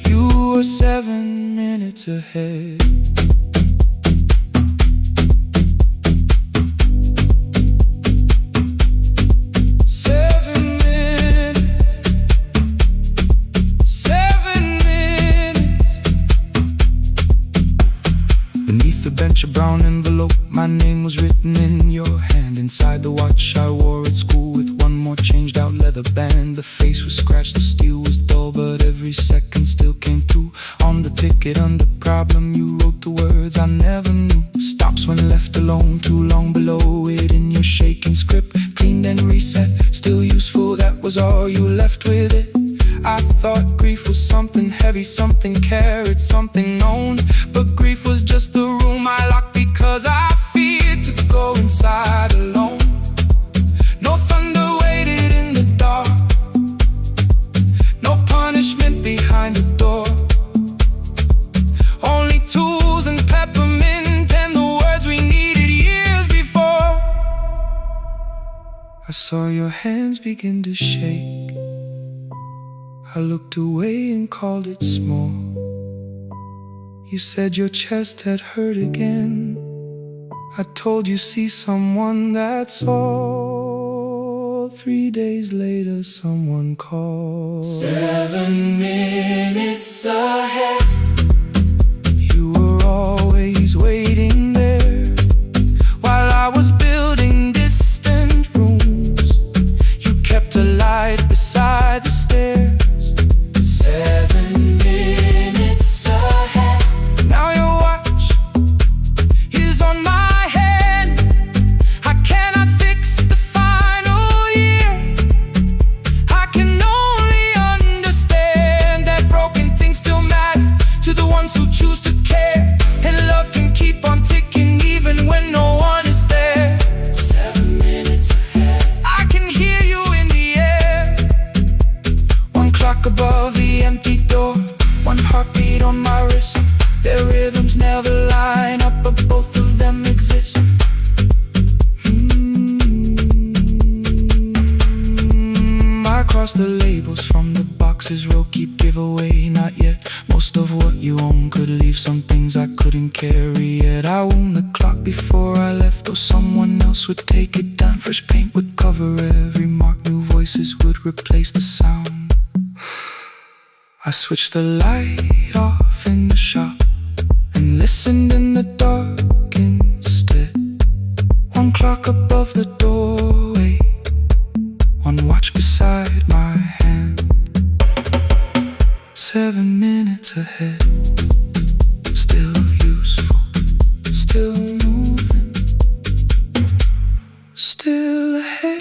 You were 7 minutes ahead. changed out leather band. The face was scratched, the steel was dull, but every second still came through. On the ticket under problem, you wrote the words I never knew. Stops when left alone, too long below it in your shaking script. Cleaned and reset, still useful, that was all you left with it. I thought grief was something heavy, something carried, something known. But grief was just the room I locked because I feared to go inside alone. No thunder waited in the dark, no punishment behind the door. Only tools and peppermint and the words we needed years before. I saw your hands begin to shake. I looked away and called it small. You said your chest had hurt again. I told you see someone, that's all. 3 days later someone called. 7 minutes ahead. You were always waiting there while I was building distant rooms. You kept a light beside the stairs. 7 minutes ahead. Now your watch is on my head. I cannot fix the final year. I can only understand that broken things still matter to the ones who choose to care. And love can keep on ticking even when no one is there. 7 minutes ahead. I can hear you in the air. One clock above the empty door, one heartbeat on my wrist. Their rhythms never line up, but both of them exist. I cross the labels from the boxes, row keep giveaway, not yet. Most of what you own could leave some things I couldn't carry yet. I wound the clock before I left, though someone else would take it down. Fresh paint would cover every mark, new voices would replace the sound. I switched the light off in the shop and listened in the dark instead. One clock above the doorway, one watch beside my hand. 7 minutes ahead. Still useful, still moving, still ahead.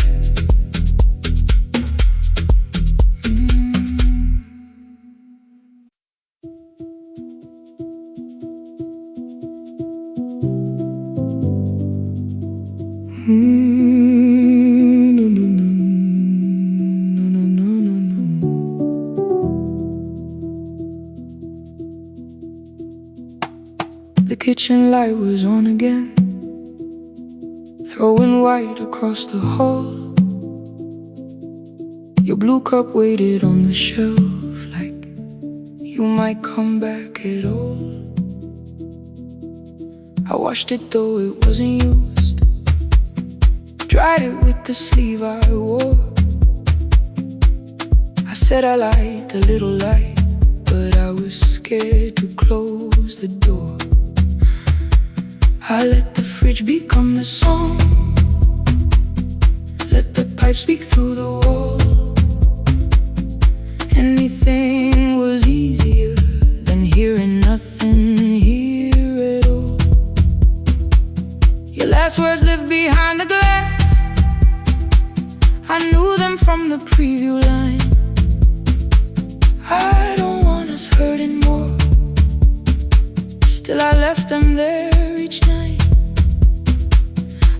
The kitchen light was on again, throwing white across the hall. Your blue cup waited on the shelf like you might come back at all. I washed it though it wasn't used, dried it with the sleeve I wore. I said I liked a little light, but I was scared to close the door. I let the fridge become the song, let the pipe speak through the wall. Anything was easier than hearing nothing here at all. Your last words lived behind the glass, I knew them from the preview line. I don't want us hurting more, still I left them there each night.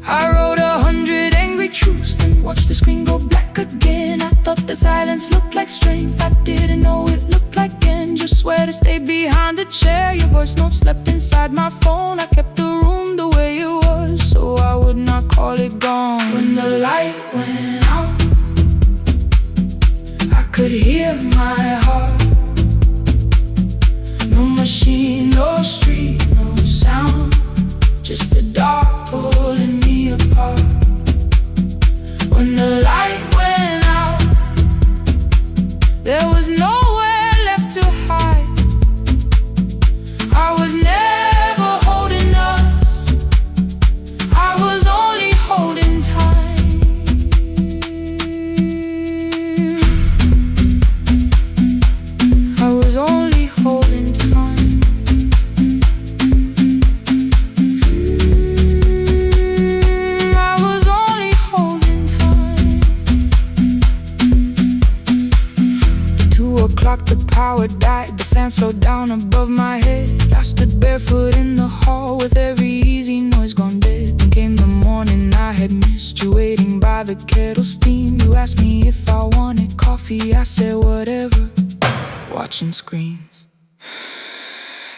I wrote 100 angry truths, then watched the screen go black again. I thought the silence looked like strength, I didn't know it looked like end. Just swear to stay behind the chair. Your voice note slept inside my phone. I kept the room the way it was, so I would not call it gone. When the light went out, I could hear my heart. No machine, no street, no sound, just the dark pulling me apart. When the light went out, there was nowhere left to hide. I was never holding us, I was only holding time. o'clock the power died, the fan slowed down above my head. I stood barefoot in the hall with every easy noise gone dead. Then came the morning I had missed you, waiting by the kettle steam. You asked me if I wanted coffee, I said whatever, watching screens.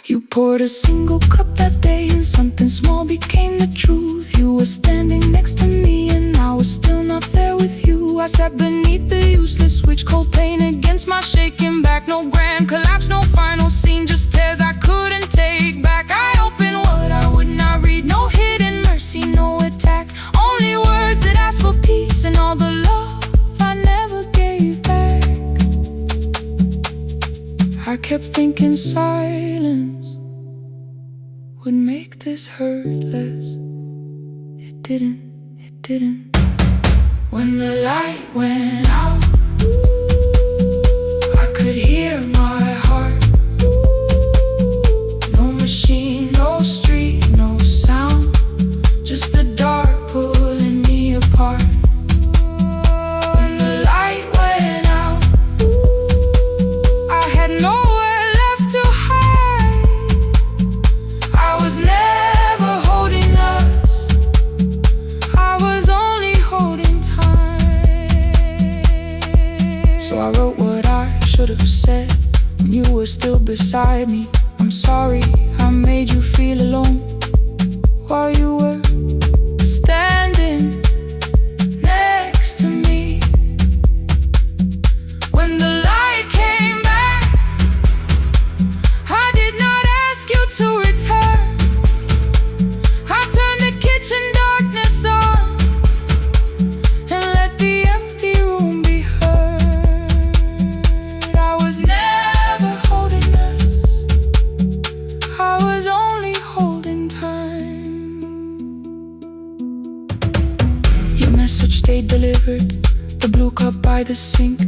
You poured a single cup that day and something small became the truth. You were standing next to me and I was still not there with you. I sat beneath the useless switch, cold pain against my shaking back. No grand collapse, no final scene, just tears I couldn't take back. I opened what I would not read, no hidden mercy, no attack. Only words that ask for peace and all the love I never gave back. I kept thinking silence would make this hurt less. It didn't. When the light went out, I could hear my heart. No machine, no street, no sound, just the dark pulling me apart. When the light went out, I had nowhere left to hide. I was never holding us, I was only holding time. So I wrote what I should have said when you were still beside me. I'm sorry I made you feel alone while you were standing next to me. When the light came back, I did not ask you to return. I turned the kitchen darkness on and let the empty room be heard. I was never holding us, I was only holding time. Your message stayed delivered, the blue cup by the sink.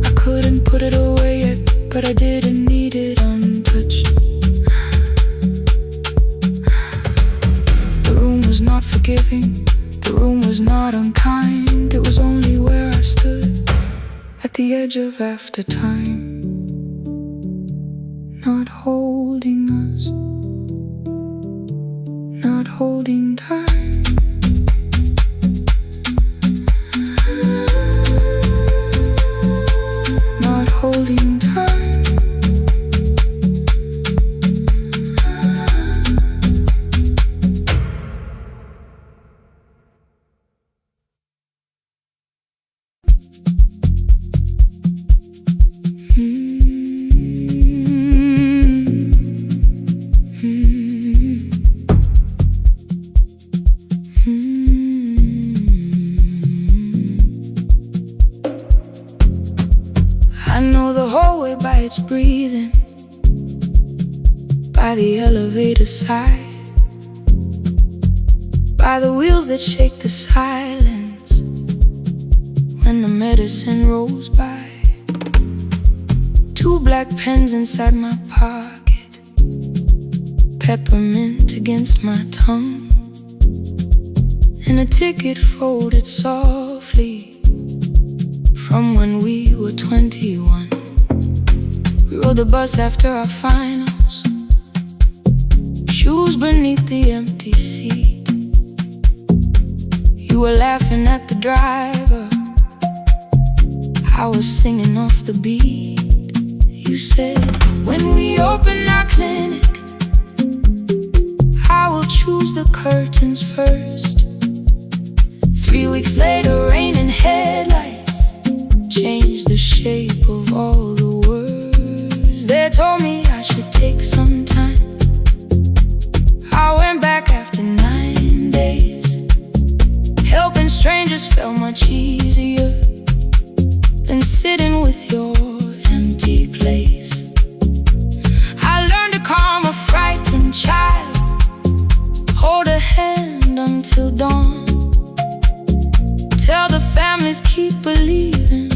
I couldn't put it away yet, but I didn't need it untouched. The room was not forgiving, the room was not unkind. It was only where I stood at the edge of after time, not holding us, not holding time. Not holding time. I know the hallway by its breathing, by the elevator side, by the wheels that shake the silence when the medicine rolls by. Two black pens inside my pocket, peppermint against my tongue, and a ticket folded softly from when we were 21. We rode the bus after our finals, shoes beneath the empty seat. You were laughing at the driver, I was singing off the beat. You said, when we open our clinic, I will choose the curtains first. 3 weeks later, rain and headlights changed the shape of all the words. They told me I should take some time. I went back after 9 days. Helping strangers felt much easier than sitting with your empty place. I learned to calm a frightened child, hold a hand until dawn, tell the families keep believing,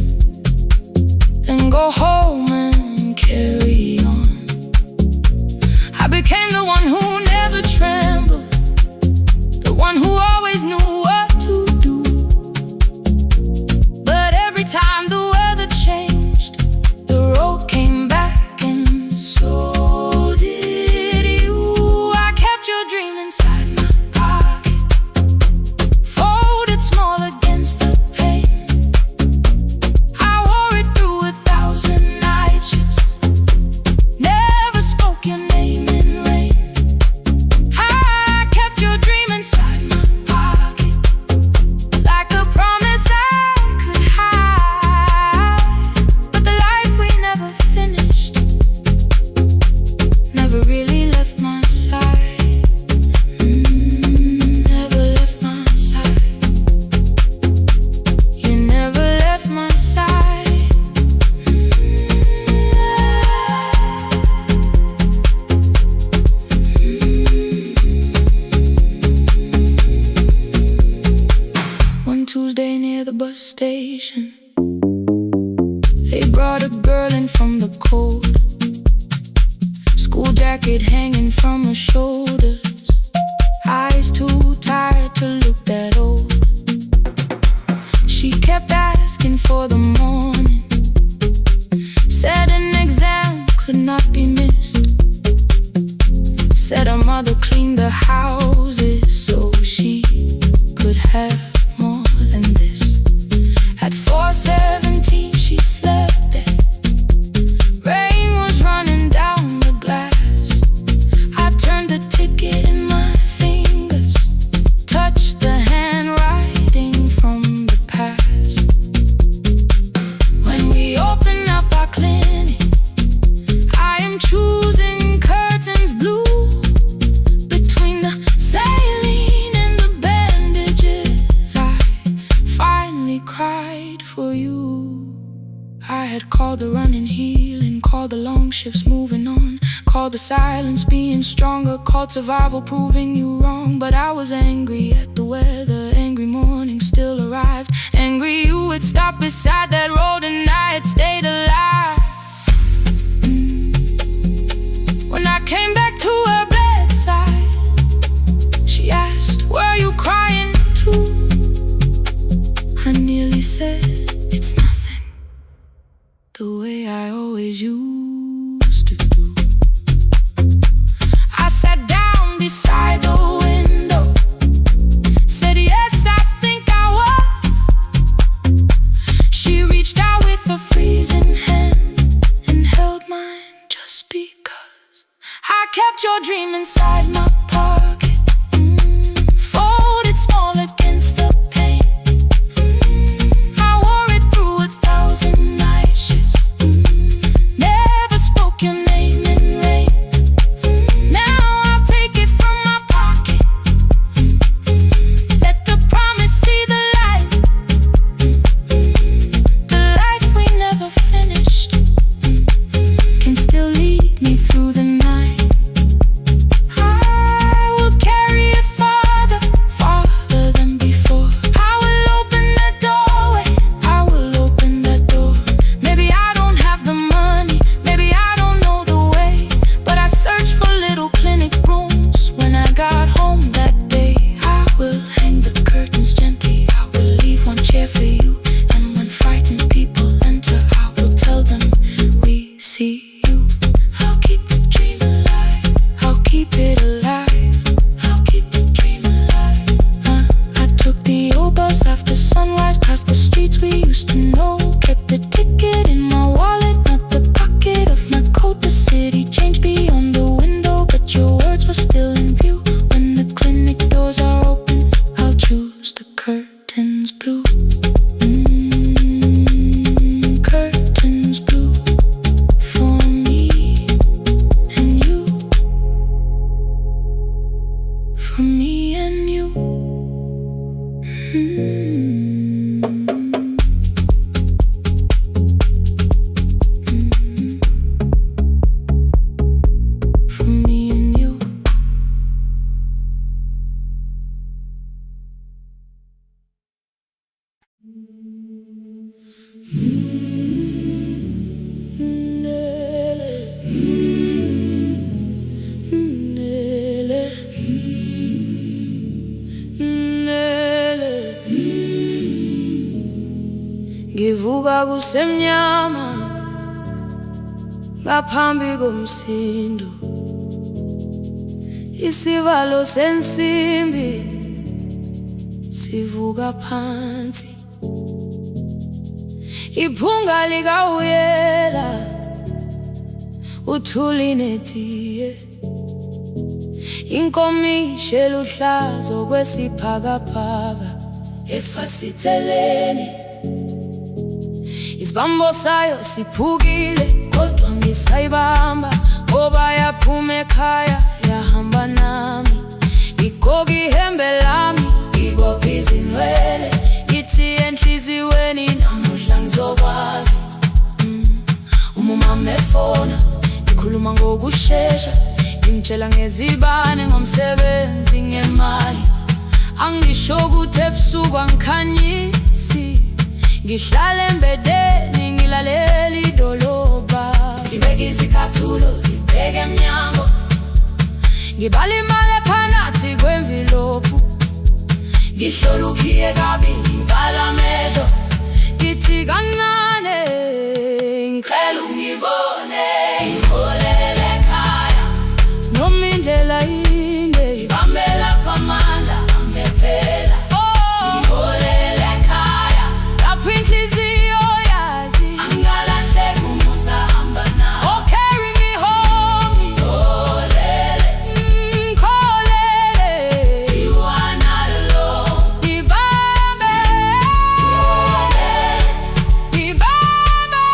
They brought a girl in from the cold, school jacket hanging from her shoulders, eyes too tired to look that old. She kept asking for the morning, said an exam could not be missed, said her mother cleaned the houses so she could have more than this. At 4:17 she slept there. Rain was running down the glass. I turned the ticket in my fingers, touched the handwriting from the past. When we open up our clinic, I am choosing curtains blue. Between the saline and the bandages, I finally cried for you. I had called the running healing, called the long shifts moving on, called the silence being stronger, called survival proving you wrong. But I was angry at the weather, angry morning still arrived, angry you had stopped beside that road and I had stayed alive. When I came back to her bedside, she asked, "Were you crying too?" I nearly said, "It's nothing," the way I always used to do. I sat down beside the window, said, "Yes, I think I was." She reached out with a freezing hand and held mine just because I kept your dream inside my pocket, folded small against the pain. I wore it through 1,000 night shifts, never spoke your name in rain. Now I'll take it from my pocket, let the promise see the light, the life we never finished can still lead me through the night. I will carry it farther, farther than before. I will open that doorway, I will open that door. Maybe I don't have the money, maybe I don't know the way, but I searched for little clinic rooms when I got home that day. I will hang the curtains gently, I will leave one chair for you, and when frightened people enter, I will tell them we see you. I'll keep the dream alive, I'll keep it alive, I'll keep the dream alive. I took the old bus after sunrise, past the streets we used to know, kept the ticket in my wallet, not the pocket of my coat. The city changed beyond the window, but your words were still in view. When the clinic doors are open, I'll choose the curtains blue. Curtains blue for me and you, for me and you. For me and you. Ngivuka kusemnyama ngaphambi komsindo, isivalo sensimbi sivuka phansi, iphunga likawuyela uthuli netiye, inkomishi eluhlaza okwesiphakapaka efasiteleni. Isibambo sayo siphukile kodwa ngisayibamba, ngoba yaphume ekhaya yahamba nami. Igoga ihembe lami, ibophe izinwele, ithi enhliziyweni namuhla ngizokwazi. Umama efona, ikhuluma ngokushesha, imtshela ngezibane, ngomsebenzi, ngemali. Angisho ukuthi ebusuku angikhanyisi, ngihlala embedeni ngilalela ngibalimale phanathi kwemvilophu, ngihlolukiye kabili ngivala amehlo, ngithi kancane ngicela ungibone, ngiholele ekhaya noma indlela inde, ibambela phamandla angephela. Ngiholele ekhaya lapho inhliziyo yazi angalahleki umusa hamba nawe. Oh, carry me home, ngiholele, ngiholele, you are not alone. Ngibambe, ngibambe,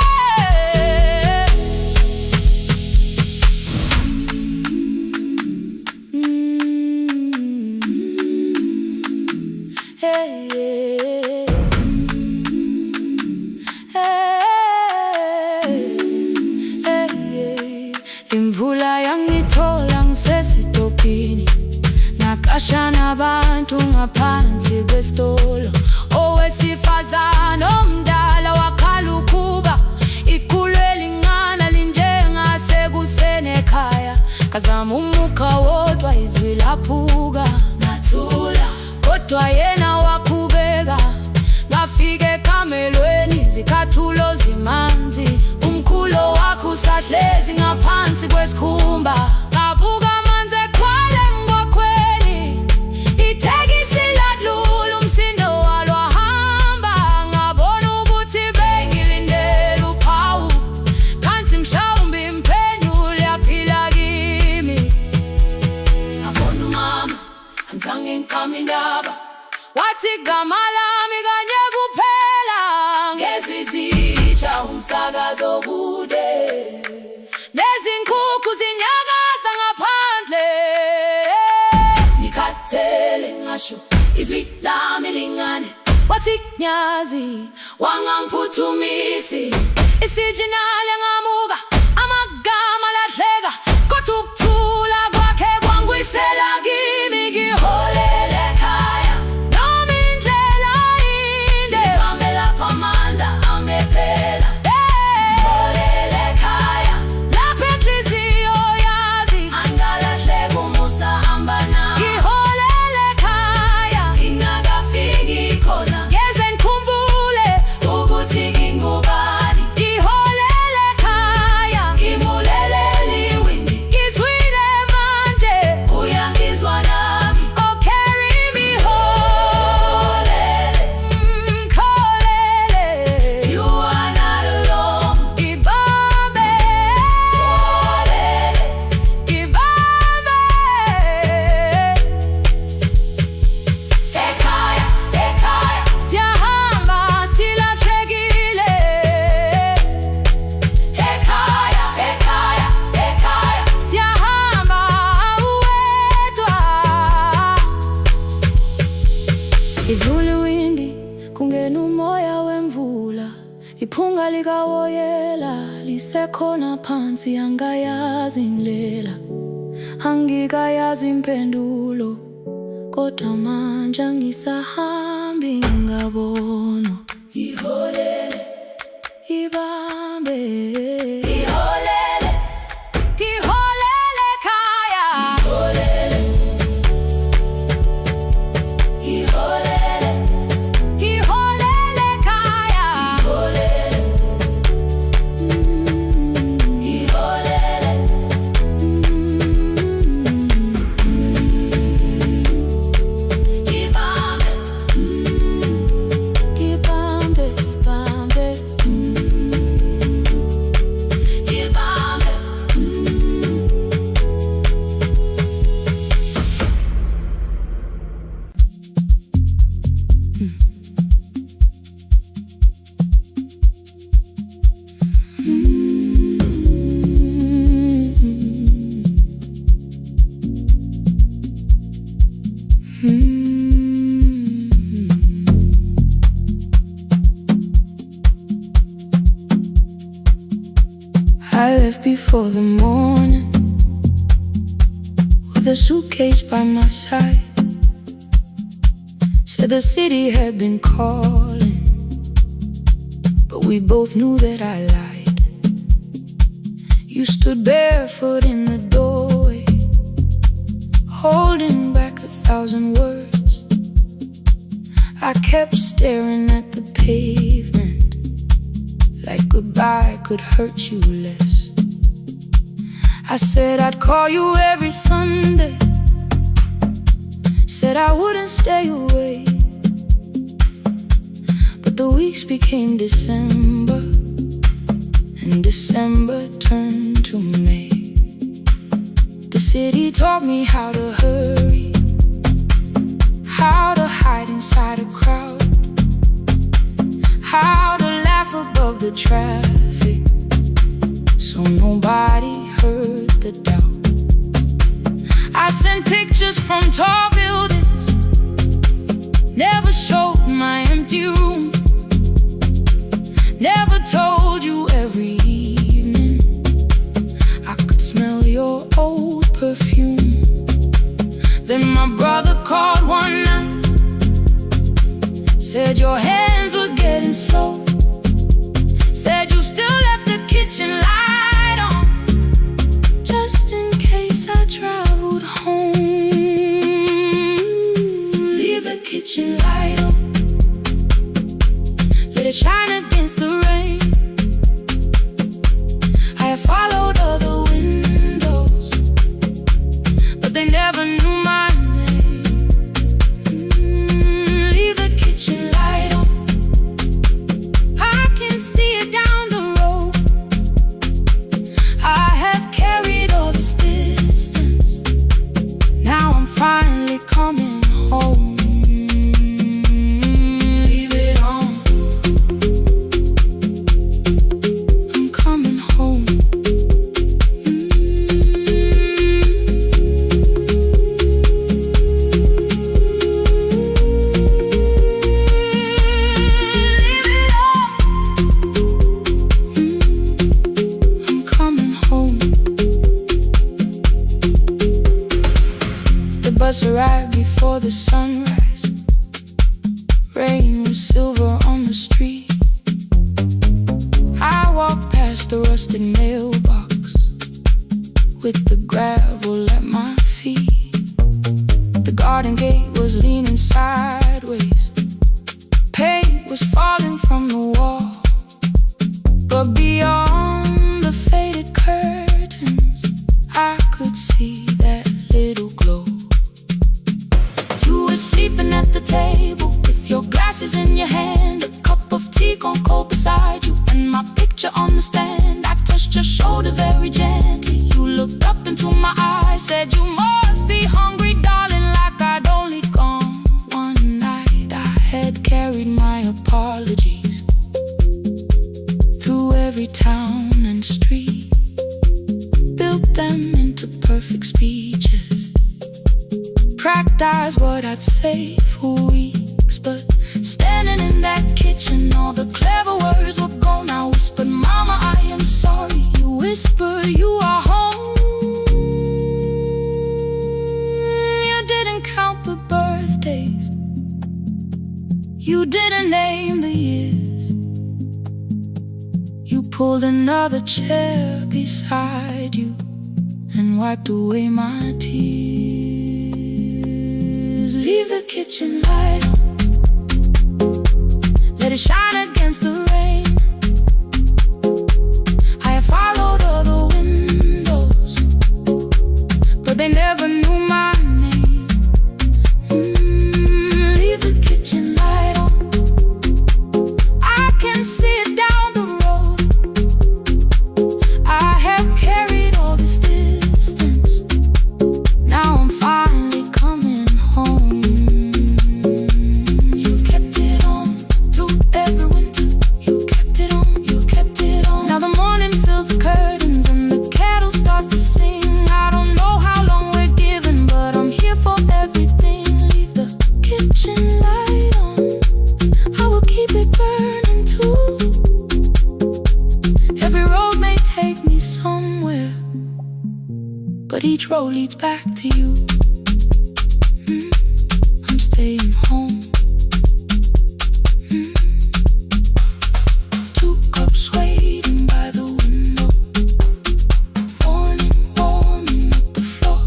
hey, hey, hey, hey. Imvula yangithola ngisesitobhini, nakasha nabantu ngaphansi kwesitolo. Owesifazane omdala wakhala ukuba ikhulu elincane linjengasekuseni ekhaya. Ngazama umukha wodwa izwi laphuka, ngathula kodwa yena waqhubeka. Ngafika ekamelweni izicathulo zimanzi, umkhulo wakhe usahlezi ngaphansi kwesikhumba. Ngabuka amanzi ekhwale emgwaqweni, itekisi ladlula umsindo walo wahamba. Ngabona ukuthi bengilindele uphawu, kanti mhlawumbe imphendula yaphila kimi. Ngabona umama angizange ngiqame indaba, wathi igama lami kanye kuphela. Ngezwi zitsha umsakazo kude, nezinkukhu zinyakaza ngaphandle. Ngikhathele ngasho izwi lami lingane, wathi nyazi wangangiphuthumisi. Isijinali ngamuka, amagama lahleka, kodwa ukuthula kwakhe kwangwisela kimi. Ngiholele ekhaya noma indlela inde, ibambela phamandla angephela. Ngiholele ekhaya lapho inhliziyo yazi angalahleki umusa hamba nawe. Ngiholele ekhaya ingakafiki khona, ngeze ngikhumbule ukuthi ngingubani. Ngiholele ekhaya ngibulelele iwindi, ngizwile manje uyangizwa nami. Oh, carry me home, ngikholele, you are not alone. Ibambe, ibambe, ekhaya, ekhaya siyahamba silahlekile. Ekhaya, ekhaya, ekhaya siyahamba uwedwa. Ivule iwindi kungena umoya wemvula, iphunga likawoyela lisekhona phansi. Angayazi indlela, angikayazi impendulo, kodwa manje angisahambi ngabona. Ngiholele, ibambe, ngiholele, ngiholele ekhaya. Ngiholele, ngiholele, ngiholele ekhaya. Ngiholele, ngiholele, ibambe, ibambe, ibambe, ibambe. I left before the morning with a suitcase by my side. Said the city had been calling, but we both knew that I lied. You stood barefoot in the doorway, holding back 1,000 words. I kept staring at the pavement, like goodbye could hurt you less. I said I'd call you every Sunday, said I wouldn't stay away. But the weeks became December, and December turned to May. The city taught me how to hurry, how to hide inside a crowd, how to laugh above the traffic, so nobody heard the doubt. I sent pictures from tall buildings, never showed my empty room, never told you every evening I could smell your old perfume. Then my brother called one night, said your hands were getting slow, said you still left the kitchen light on, just in case I traveled home. Leave the kitchen light on, let it shine against the rain. I have followed other windows, but they never knew my name. Leave the kitchen light on, I can see it down the road. I have carried all this distance, now I'm finally coming home. Leave it on, I'm coming home. Leave it on, I'm coming home. The bus arrived before the sunrise, rain was silver on the street. I walked past the rusted mailbox with the gravel at my feet. The garden gate was leaning sideways, paint was falling from the wall, but beyond the faded curtains I could see that little glow. You were sleeping at the table with your glasses in your hand, a cup of tea gone cold beside you, and my picture on the stand. I touched your shoulder very gently, you looked up into my eyes, said you must be hungry, darling, like I'd only gone one night. I had carried my apologies through every town and street, built them into perfect speeches, practiced what I'd say for weeks. But standing in that kitchen, all the clever words were gone. I whispered, Mama, I am sorry. You whisper, you are home. You didn't count the birthdays, you didn't name the years. You pulled another chair beside you and wiped away my tears. Leave the kitchen light on, let it shine against the rain. I have followed other windows, but they never knew my name. Leave the kitchen light on, I can see it down the road. I have carried all this distance, now I'm finally coming home. You kept it on through every winter, you kept it on, you kept it on. Now the morning fills the curtains and the kettle starts to sing. I don't know how long we're given, but I'm here for everything. Leave the kitchen light on, I will keep it burning too. Every road may take me somewhere, but each road leads back to you. I'm staying home. 2 cups waiting by the window, morning warming up the floor.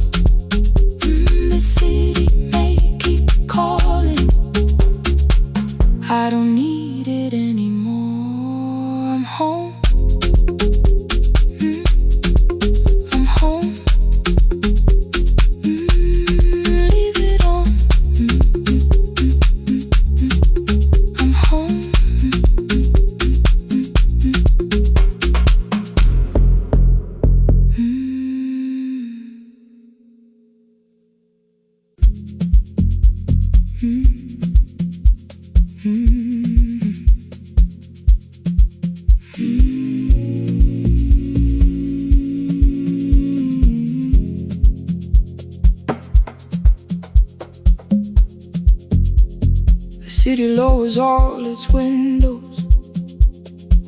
city lowers all its windows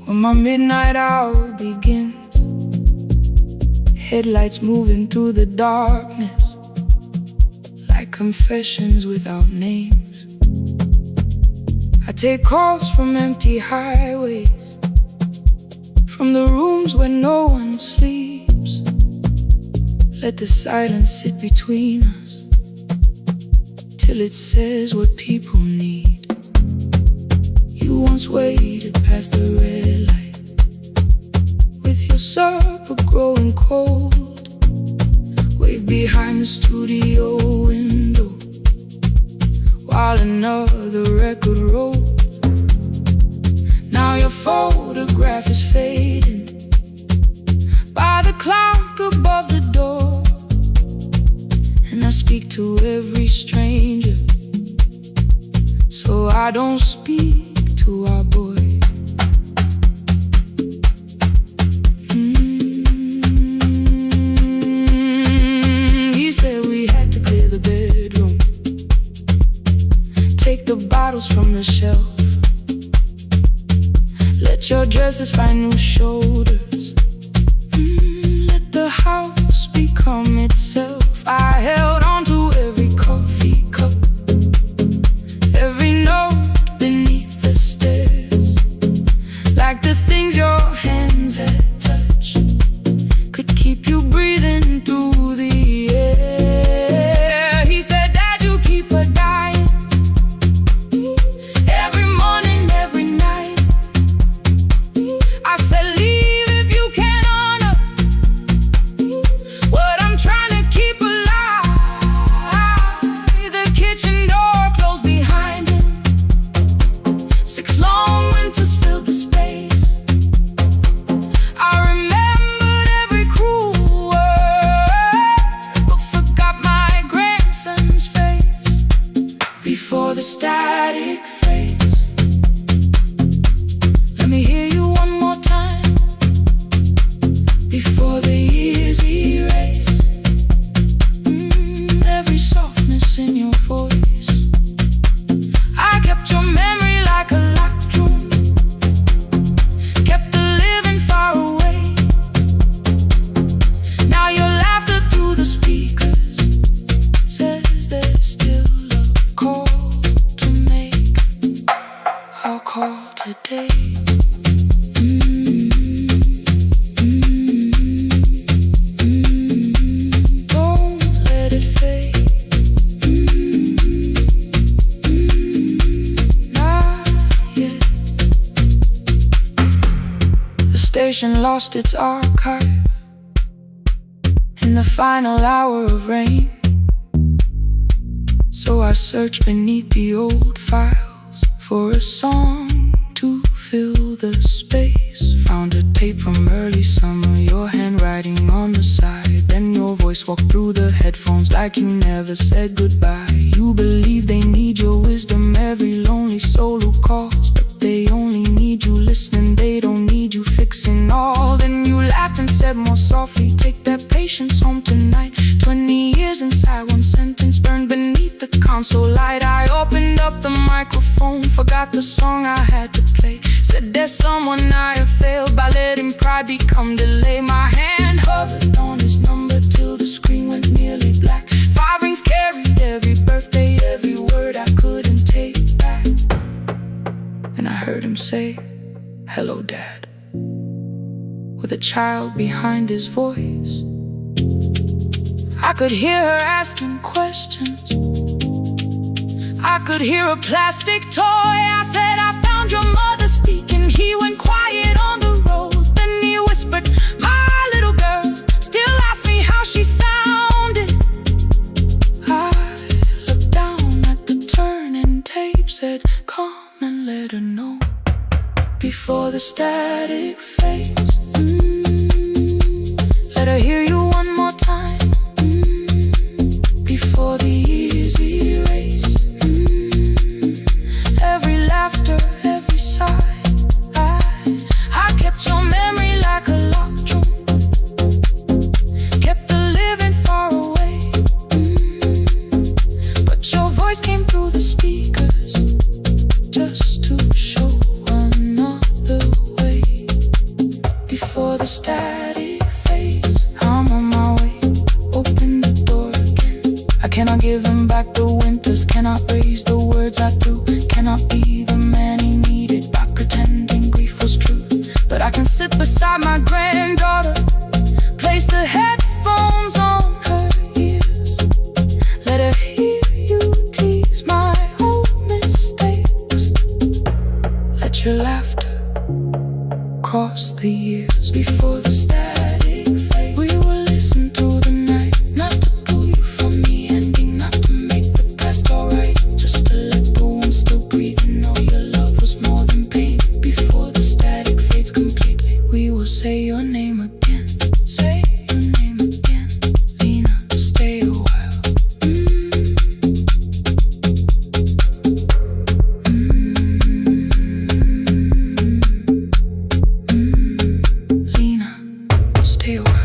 when my midnight hour begins. Headlights moving through the darkness like confessions without names. I take calls from empty highways, from the rooms where no one sleeps. Let the silence sit between us till it says what people need. You once waited past the red light with your supper growing cold. Wave behind the studio window while another record rolls. Now your photograph is fading by the clock above the door, and I speak to every stranger, so I don't speak to our boy. He said we had to clear the bedroom, take the bottles from the shelf, let your dresses find new shoulders, let the house become itself. I held on to every coffee cup, every note beneath the stairs, like the things your hands had touched could keep you breathing through the air. He said, Dad, you keep her dying every morning, every night. I said, leave if you can honor what I'm trying to keep alive. The kitchen door closed behind him, 6 long winters filled the space. I remembered every cruel word, but forgot my grandson's face. Before the static fades, let me hear you one more time. Before the years erase every softness in your voice, I kept your memory like a locked room, kept the living far away. Now your laughter through the speakers says there's still a call to make. I'll call today. Don't let it fade. Not yet. The station lost its archive in the final hour of rain, so I searched beneath the old files for a song to fill the space. Found a tape from early summer, your handwriting on the side. Then your voice walked through the headphones like you never said goodbye. You believe they need your wisdom, every lonely soul who calls, but they only need you listening, they don't need you fixing all. Then you laughed and said more softly, take that patience home tonight. 20 years inside one sentence burned beneath the console light. I opened up the microphone, forgot the song I had to play. Said there's someone I have failed by letting pride become delay. My hand hovered on his number till the screen went nearly black. 5 rings carried every birthday, every word I couldn't take back. And I heard him say, hello, Dad, with a child behind his voice. I could hear her asking questions, I could hear a plastic toy. I said, I found your mother speaking. He went quiet on the road, then he whispered, my little girl still asks me how she sounded. I looked down at the turning tape, said, come and let her know before the static fades. Let her hear you one more time. Before the years erase every laughter, every sigh. I kept your memory like a locked room, kept the living far away. But your voice came through the speakers before the static fades. I'm on my way, open the door again. I cannot give him back the winters, cannot raise the words I threw, cannot be the man he needed by pretending grief was true. But I can sit beside my granddaughter, place the headphones on her ears, let her hear you tease my old mistakes. Let your laughter cross the years before the static fade. We will listen through the night, not to pull you from the ending, not to make the past alright, just to let the one still breathe and know your love was more than pain. Before the static fades completely, we will say your name again. Say your name again. Lena, stay a while. Lena, stay a while.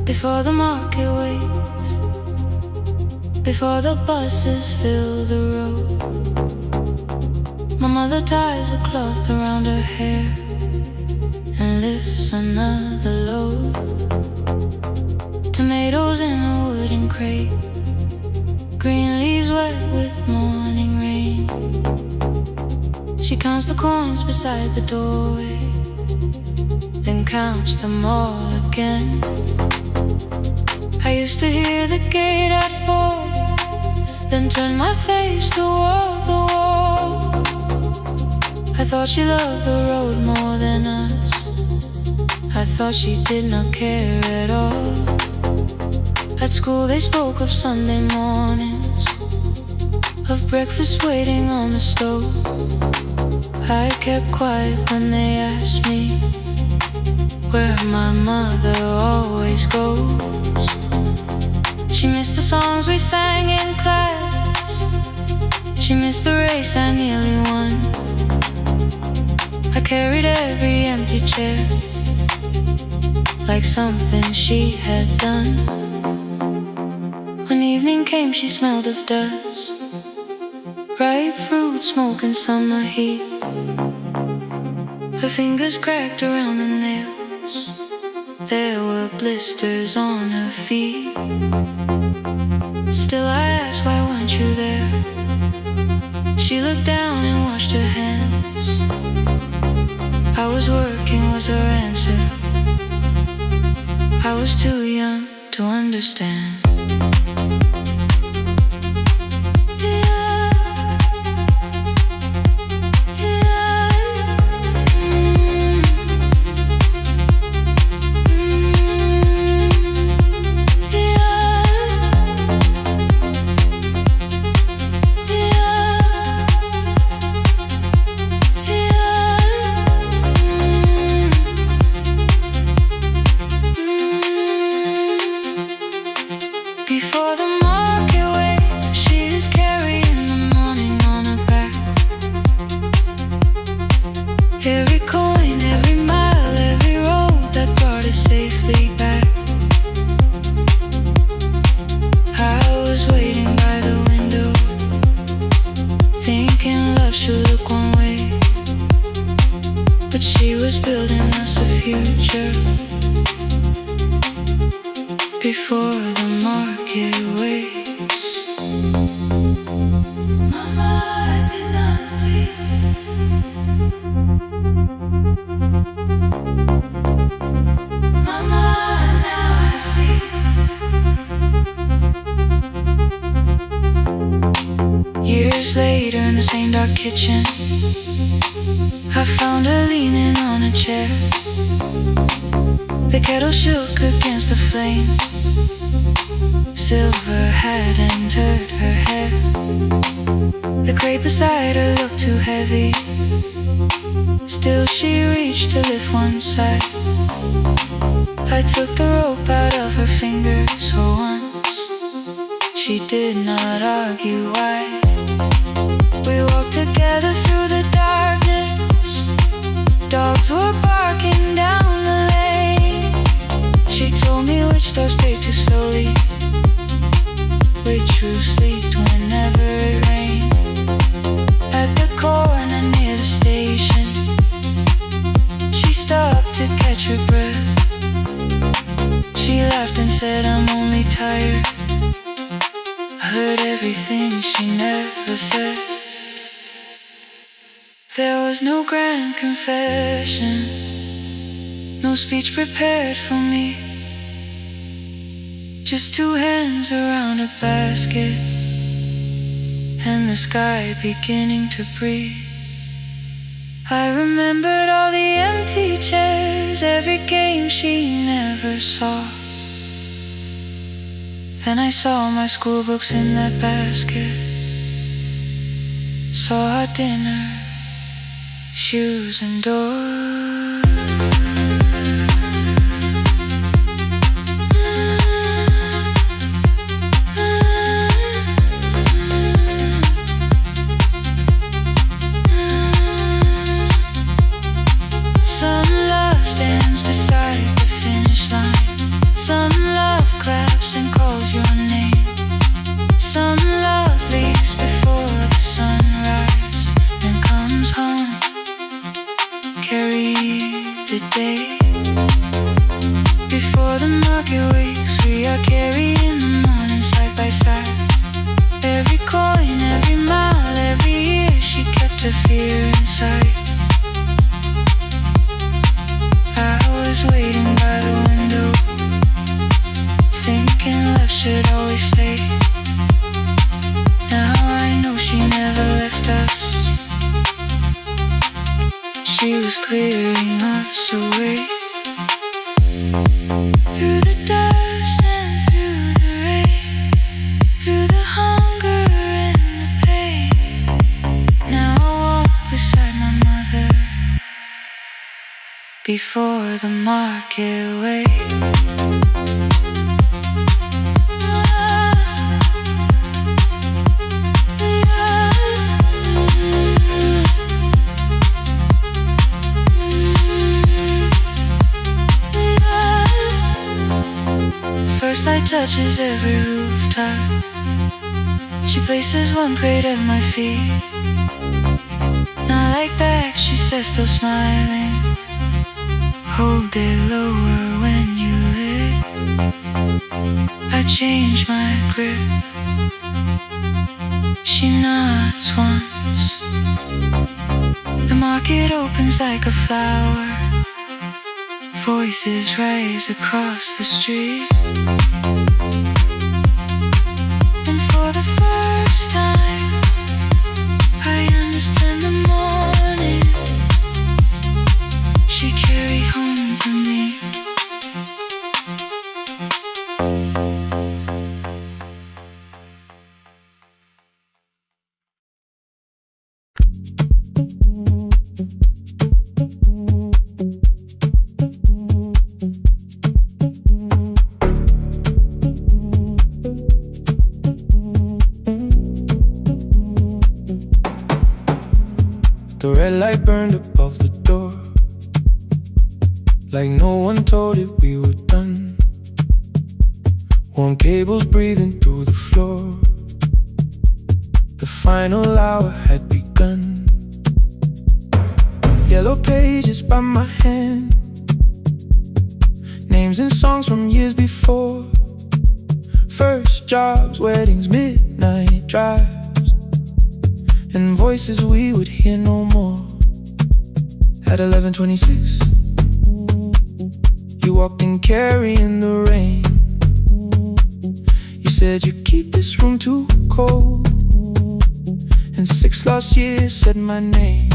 Before the market waits, before the buses fill the road, my mother ties a cloth around her hair and lifts another load. Tomatoes in a wooden crate, green leaves wet with morning rain. She counts the coins beside the doorway, then counts them all again. I used to hear the gate at 4, then turn my face toward the wall. I thought she loved the road more than us, I thought she did not care at all. At school they spoke of Sunday mornings, of breakfast waiting on the stove. I kept quiet when they asked me where my mother always goes. She missed the songs we sang in class, she missed the race I nearly won. I carried every empty chair like something she had done. When evening came she smelled of dust, ripe fruit, smoke and summer heat. Her fingers cracked around the nails, there were blisters on her feet. Still I asked, why weren't you there? She looked down and washed her hands. I was working was her answer, I was too young to understand. Before the market waits, she's carrying the morning on her back. Every coin, every mile, every road that brought us safely back. I was waiting by the window, thinking love should look one way, but she was building us a future. Before the market waits, Mama, I did not see. Mama, now I see. Years later in the same dark kitchen, I found her leaning on a chair. The kettle shook against the flame. Silver had entered her hair. The crate beside her looked too heavy. Still she reached to lift one side. I took the rope out of her fingers for once. She did not argue why. We walked together through the darkness. Dogs were barking down the lane. She told me which doors paved too slowly, which roofs leaked whenever it rained. At the corner near the station, she stopped to catch her breath. She laughed and said, I'm only tired. I heard everything she never said. There was no grand confession, no speech prepared for me. Just two hands around a basket, and the sky beginning to breathe. I remembered all the empty chairs, every game she never saw. Then I saw my school books in that basket, saw our dinner, shoes and doors. Some love stands beside the finish line. Some love claps and calls your name. Some love leaves before the sunrise and comes home. Carry the day. Before the market wakes, we are carried in the morning side by side. Every coin, every mile, every year, she kept her fear inside. I was waiting by the window, thinking love should always stay. Now I know she never left us. She was clearing us away. Through the dust and through the rain, through the hunger and the pain. Now I walk beside my mother before the market wake. First light touches every rooftop. She places one crate at my feet. Not like back, she says, still smiling. Hold it lower when you lit. I change my grip. She nods once. The market opens like a flower. Voices rise across the street. And for the first time, I understand the morning she carried home for me. The red light burned above the door, like no one told it we were done. Warm cables breathing through the floor. The final hour had begun. Yellow pages by my hand, names and songs from years before. First jobs, weddings, midnight drives, and voices we would hear no more. At 11:26, you walked in carrying the rain. You said you keep this room too cold, and 6 lost years said my name.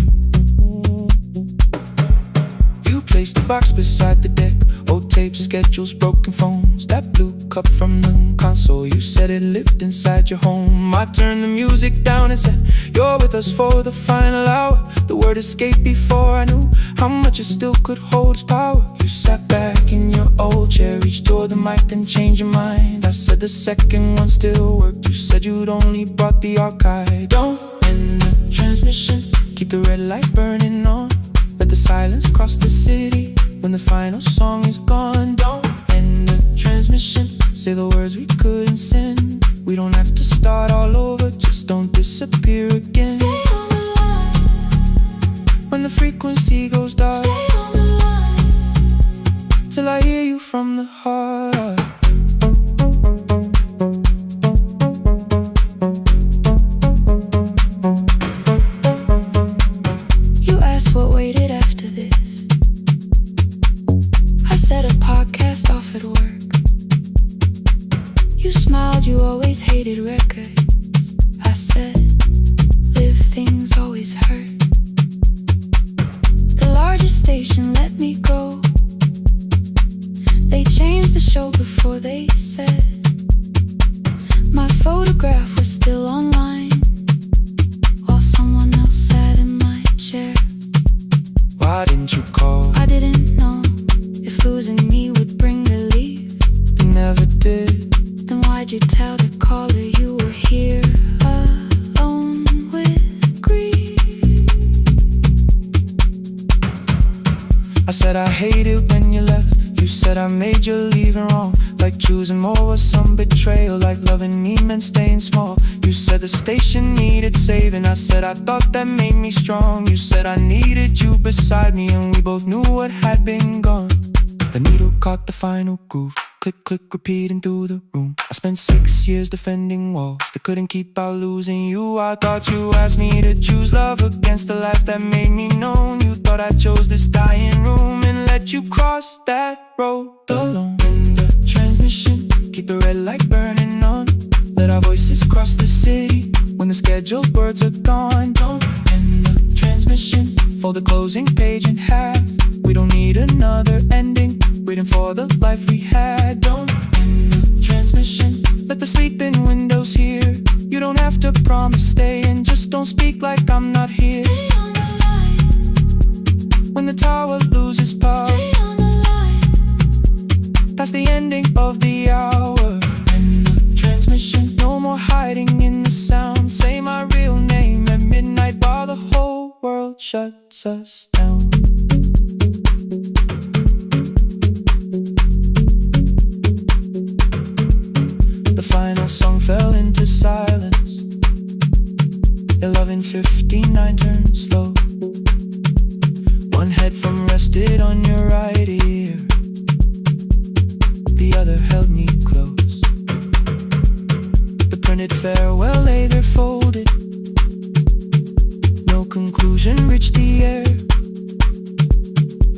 You placed a box beside the deck, old tapes schedules, broken phones. That blue cup from the console, you said it lived inside your home. I turned the music down and said, you're with us for the final hour. The word escaped before I knew how much it still could hold its power. You sat back in your old chair, reached toward the mic, then changed your mind. I said the second one still worked. You said you'd only brought the archive. Don't end the transmission, keep the red light burning on. Let the silence cross the city when the final song is gone. Don't end the transmission, say the words we couldn't send. We don't have to start all over, just don't disappear again. Stay on the line. When the frequency goes dark, Stay on the line. till I hear you from the heart. You asked what waited after this. I said a podcast off at work. You smiled, you always hated records. I said, live things always hurt. The largest station let me go. They changed the show before they said my photograph was still online, while someone else sat in my chair. Why didn't you call? I didn't know if losing me would bring relief. You never did. Then why'd you tell the caller you were here alone with grief? I said I hate it when you left. You said I made you leaving wrong, like choosing more was some betrayal, like loving me meant staying small. You said the station needed saving. I said I thought that made me strong. You said I needed you beside me, and we both knew what had been gone. The needle caught the final groove, click, click, repeating through the room. I spent 6 years defending walls that couldn't keep out losing you. I thought you asked me to choose love against the life that made me known. You thought I chose this dying room and let you cross that road alone. In the transmission, keep the red light burning on. Let our voices cross the city when the scheduled words are gone. Don't end the transmission, fold the closing page in half. We don't need another ending, waiting for the life we had. Don't end the transmission, let the sleeping windows hear. You don't have to promise staying, just don't speak like I'm not here. Stay on the line. When the tower loses power, Stay on the line. that's the ending of the hour. End the transmission, no more hiding in the sound. Say my real name at midnight while the whole world shuts us down. The final song fell into silence. 11:59 turned slow. One headphone rested on your right ear, the other held me close. The printed farewell lay there folded. No conclusion reached the air.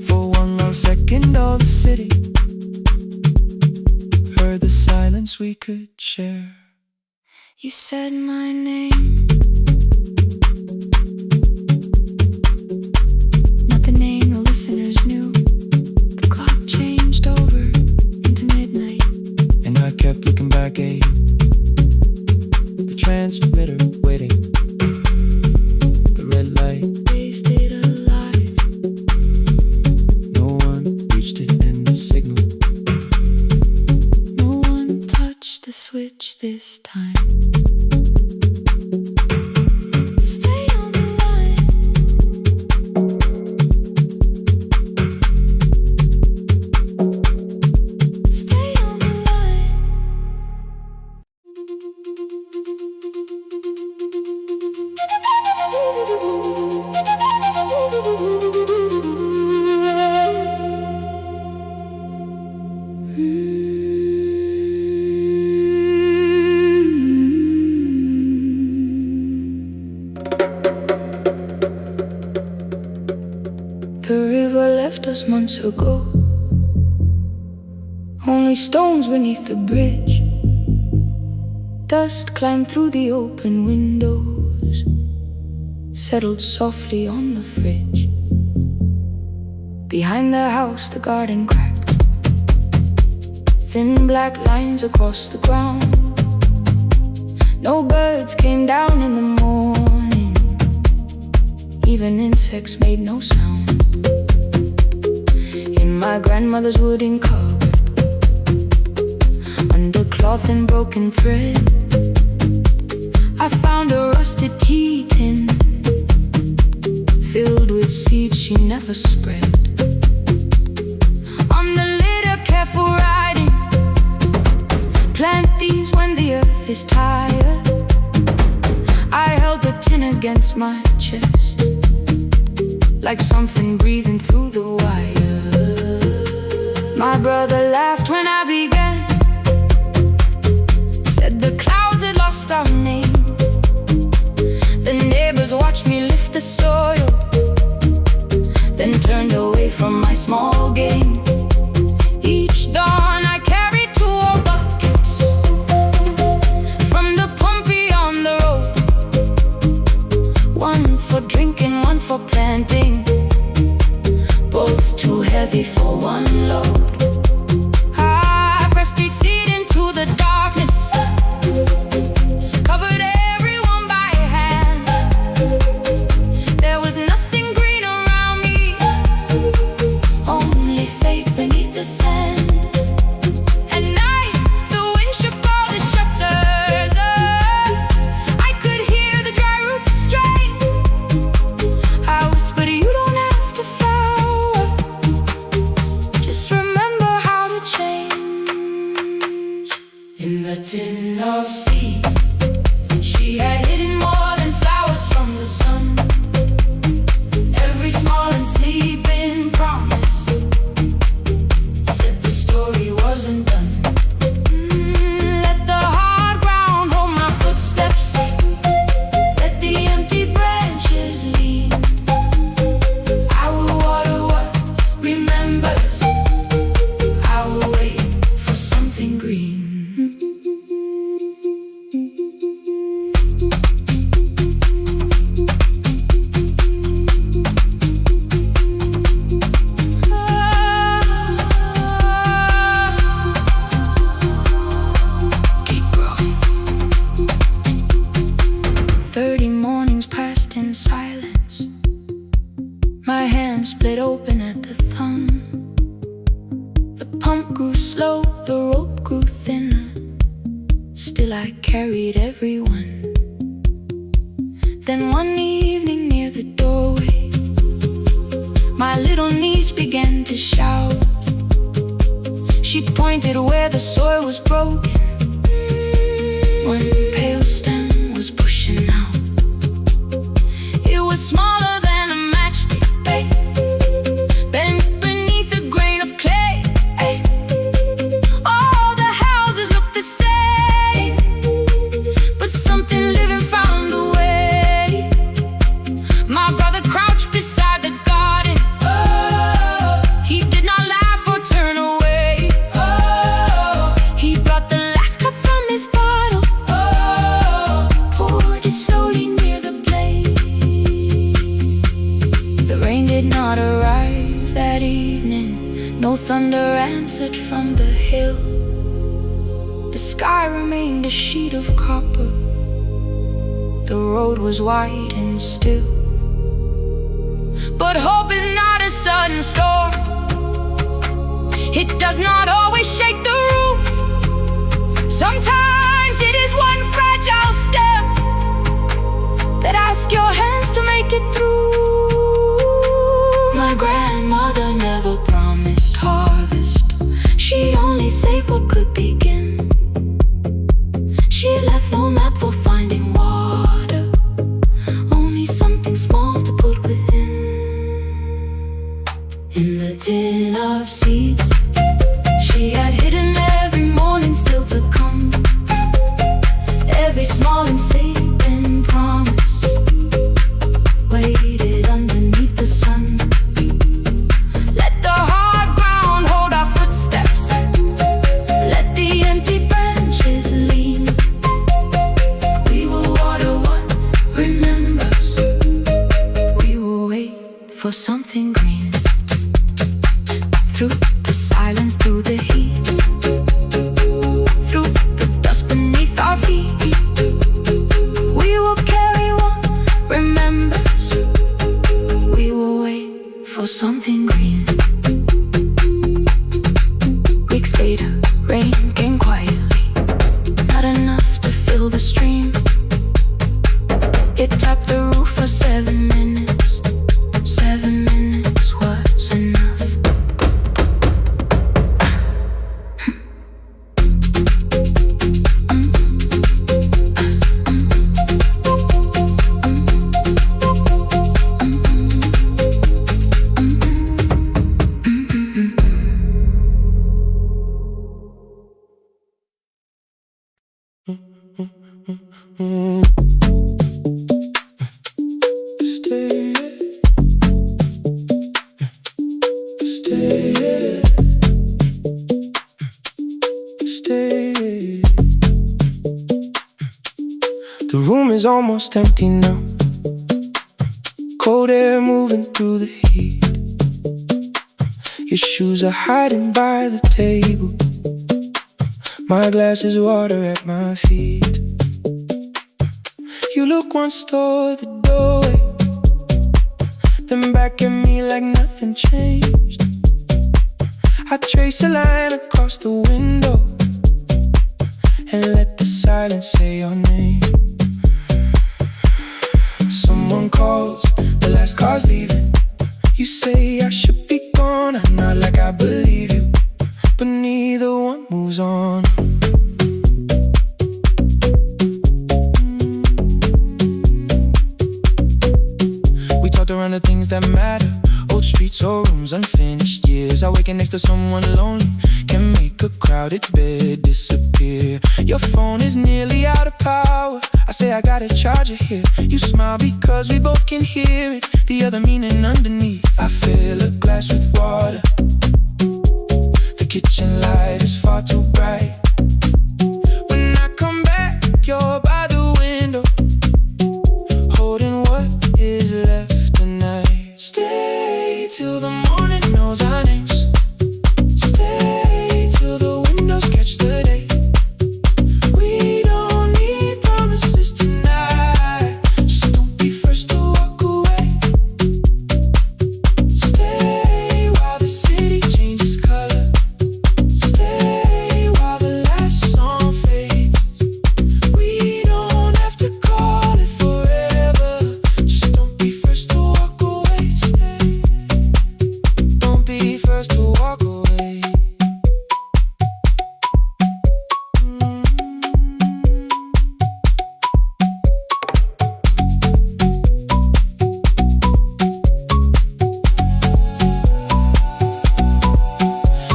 For one long second all the city heard the silence we could share. You said my name, not the name the listeners knew. The clock changed over into midnight, And I kept looking back at you, the transmitter waiting, the red light, they stayed alive. no one reached it in the signal. No one touched the switch this time. Stay on the line. Stay on the line. The river left us months ago. Only stones beneath the bridge. Dust climbed through the open windows, settled softly on the fridge. Behind the house, the garden cracked. thin black lines across the ground. No birds came down in the morning, even insects made no sound. In my grandmother's wooden cupboard, under cloth and broken thread, I found a rusted tea tin filled with seeds she never spread. On the lid a careful writing: plant these when the earth is tired. I held the tin against my chest, like something breathing through the wire. My brother laughed when I began, said the clouds had lost our name. The neighbors watched me lift the soil, then turned away from my small game. Each dawn I carried 2 old buckets from the pump beyond the road, one for drinking, one for planting, both too heavy for one load. I pressed each seed into the darkness, covered everyone by hand. There was nothing green around me, only faith beneath the sand. At night, the wind shook all the shutters. I could hear the dry roots strain. I whispered, you don't have to flower, just remember how to change. In the tin of seeds, she had hidden more than flowers from the sun. Every small and sleeping promise said the story wasn't done. Let the hard ground hold my footsteps, let the empty branches lean. I will water what remembers, I will wait for something green. Keep growing. 30 mornings passed in silence. My hand split open at the thumb. The pump grew slow, the rope grew thinner. Still I carried everyone. Then one evening near the doorway, my little niece began to shout. She pointed where the soil was broken. One pale stem was pushing out. It was smaller than a matchstick, babe, bent beneath a grain of clay. All the houses looked the same, but something living found a way. My brother crouched beside the garden. He did not laugh or turn away. He brought the last cup from his bottle, poured it slowly near the blaze. The rain did not arrive that evening, no thunder answered from the hill. The sky remained a sheet of copper, the road was wide and still. But hope is not a sudden storm, it does not always shake the roof. Sometimes it is one fragile step that asks your hands to make it through. My grandmother never promised harvest, she only saved what could begin. She left no map for finding water, only something small to put within. In the tin of seeds, she had hidden every morning still to come. Every small and sleeping promise waited underneath the sun. Let the hard ground hold our footsteps, Weeks later, rain came quietly, not enough to fill the stream. It tapped the roof for 7 minutes. 7 minutes was enough. The room is almost empty now. Cold air moving through the heat. Your shoes are hiding by the table. My glass is water at my feet. You look once toward the doorway, then back at me like nothing changed. I trace a line across the window and let the silence say your name. Someone calls, the last car's leaving. You say I should be gone, I nod like I believe you, but neither one moves on. We talked around the things that matter, old streets or rooms, unfinished years. Awaken next to someone lonely can make a crowded bed disappear. Your phone is nearly out of power. I say I got a charger here. You smile because we both can hear it, the other meaning underneath. I fill a glass with water. The kitchen light is far too bright. When I come back, you're by the window, holding what is left tonight. Stay till the morning knows our names. Stay till the windows catch the day. We don't need promises tonight. Just don't be first to walk away. Stay while the city changes color. Stay while the last song fades. We don't have to call it forever. Just don't be first to walk away. Stay. Don't be first to walk away.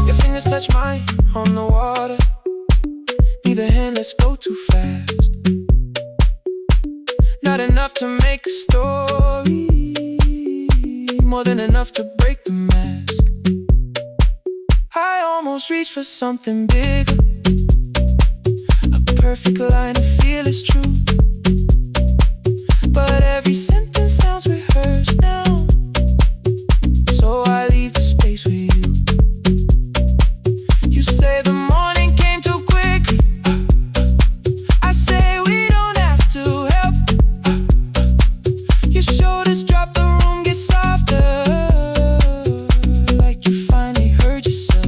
Your fingers touch mine on the water. Neither hand, let's go too fast. Not enough to make a story, more than enough to break the mask. I almost reach for something bigger, a perfect line of feel is true. But every sentence sounds rehearsed now, so I leave the space with you. You say the morning came too quickly. I say we don't have to help. Your shoulders drop, the room gets softer, like you finally heard yourself.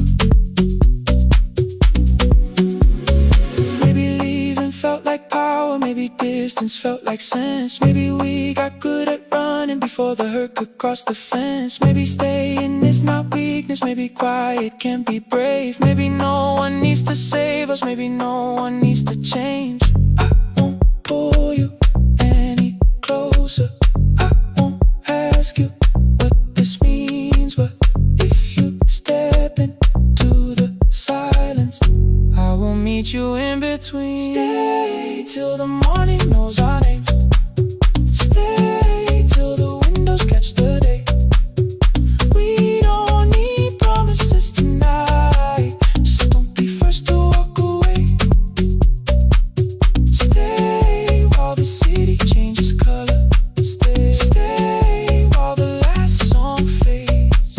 Maybe leaving felt like power, maybe distance felt like sense. Maybe we got good at running before the hurt could cross the fence. Maybe staying is not weakness, maybe quiet can be brave. Maybe no one needs to save us, maybe no one needs to change. I won't pull you any closer. I won't ask you what this means, but if you step into the silence, I will meet you in between. Stay till the morning knows our names. Stay till the windows catch the day. We don't need promises tonight. Just don't be first to walk away. Stay while the city changes color. Stay while the last song fades.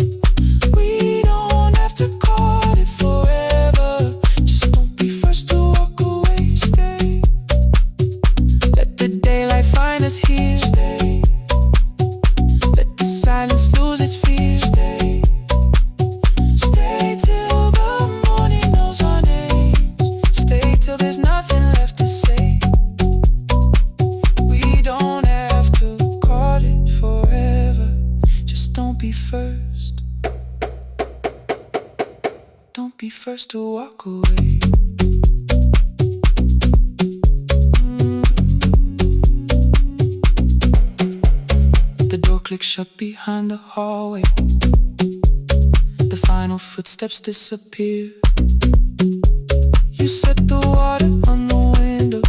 We don't have to call it forever. Just don't be first to walk away. Stay. first to walk away. The door clicks shut behind the hallway. The final footsteps disappear. You set the water on the window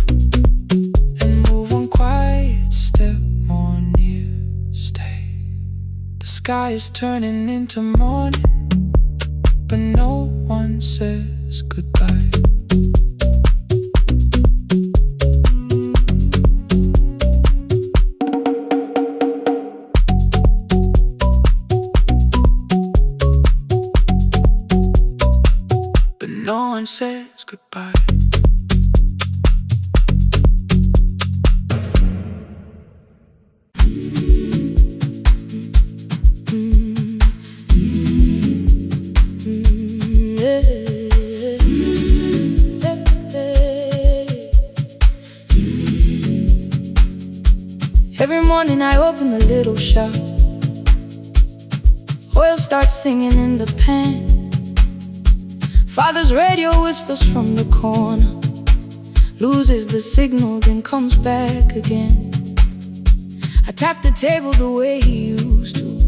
and move one quiet step more near. Stay. The sky is turning into morning, but no one says goodbye. But no one says goodbye. Every morning I open the little shop. Oil starts singing in the pan. Father's radio whispers from the corner, loses the signal, then comes back again. I tap the table the way he used to.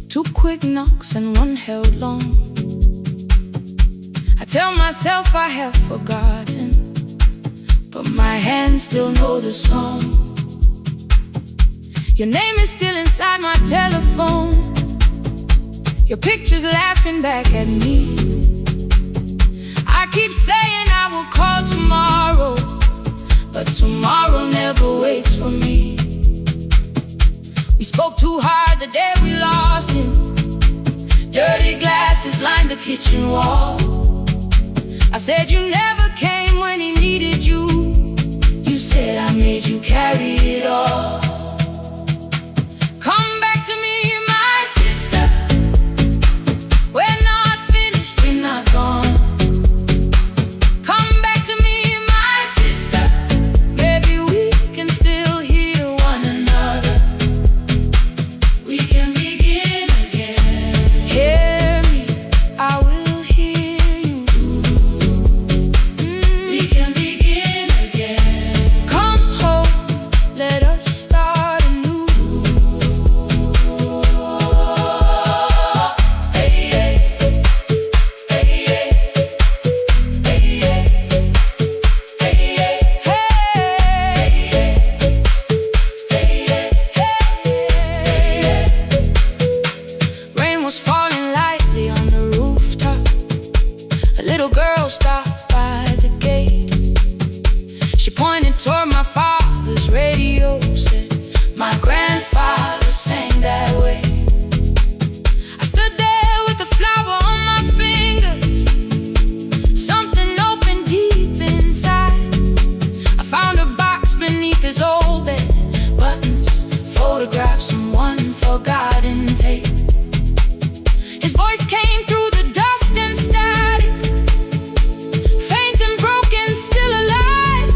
2 quick knocks and 1 held long. I tell myself I have forgotten, but my hands still know the song. Your name is still inside my telephone. Your picture's laughing back at me. I keep saying I will call tomorrow, but tomorrow never waits for me. We spoke too hard the day we lost him. Dirty glasses lined the kitchen wall. I said you never came when he needed you. You said I made you carry it all. Come back to me, my sister. We're not finished, we're not gone. Come back to me, my sister. Maybe we can still hear one another. We can begin again. Hear me, I will hear you. We can begin again. Come home, let us start anew. Hey, hey, hey, hey, hey, hey. Rain was falling lightly on the rooftop. A little girl stopped by the gate. She pointed toward my father's radio, said, my grandfather sang that way. I stood there with the flower on my fingers. Something opened deep inside. I found a box beneath his old bed. Buttons, photographs, and 1 forgotten tape. His voice came through the dust and static, faint and broken, still alive.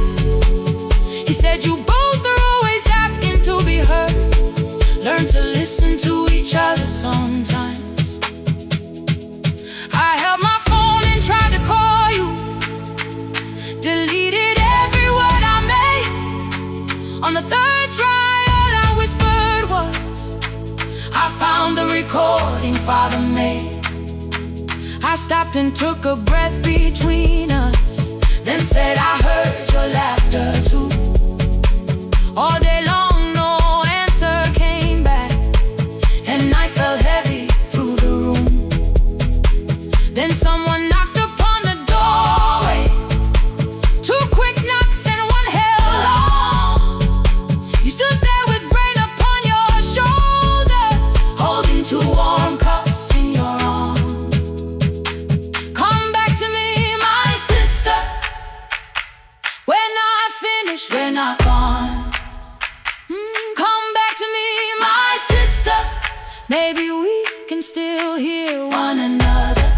He said, you both are always asking to be heard. Learn to listen to each other sometimes. I held my phone and tried to call you, deleted every word I made. On the 3rd try, all I whispered was, I found the recording Father made. I stopped and took a breath between us, then said I heard your laughter too. All day long no answer came back, and night fell heavy through the room. Then someone knocked upon the doorway. 2 quick knocks and 1 held long. You stood there with rain upon your shoulders, holding 2 warm cups in your arms. Come back to me, my sister. We're not finished, we're not gone. Come back to me, my sister. Maybe we can still hear one another.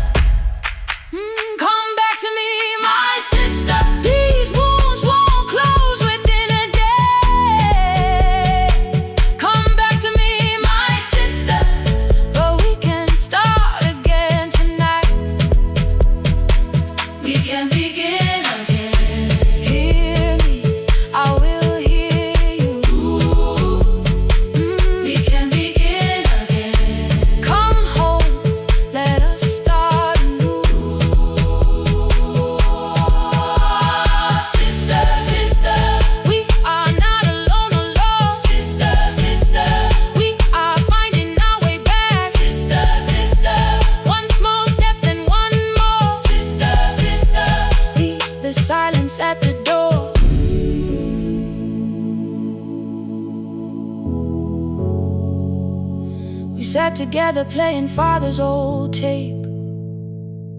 Come back to me, my sister. These wounds won't close within a day. Come back to me, my sister. But we can start again tonight. we can begin again. Hear me, I will hear you. We can begin again. Come home, let us start anew. Sister, sister, We are not alone, alone. sister, sister, We are finding our way back. sister, sister, One small step, then one more. sister, sister. Leave the silence at the door. We sat together playing father's old tape.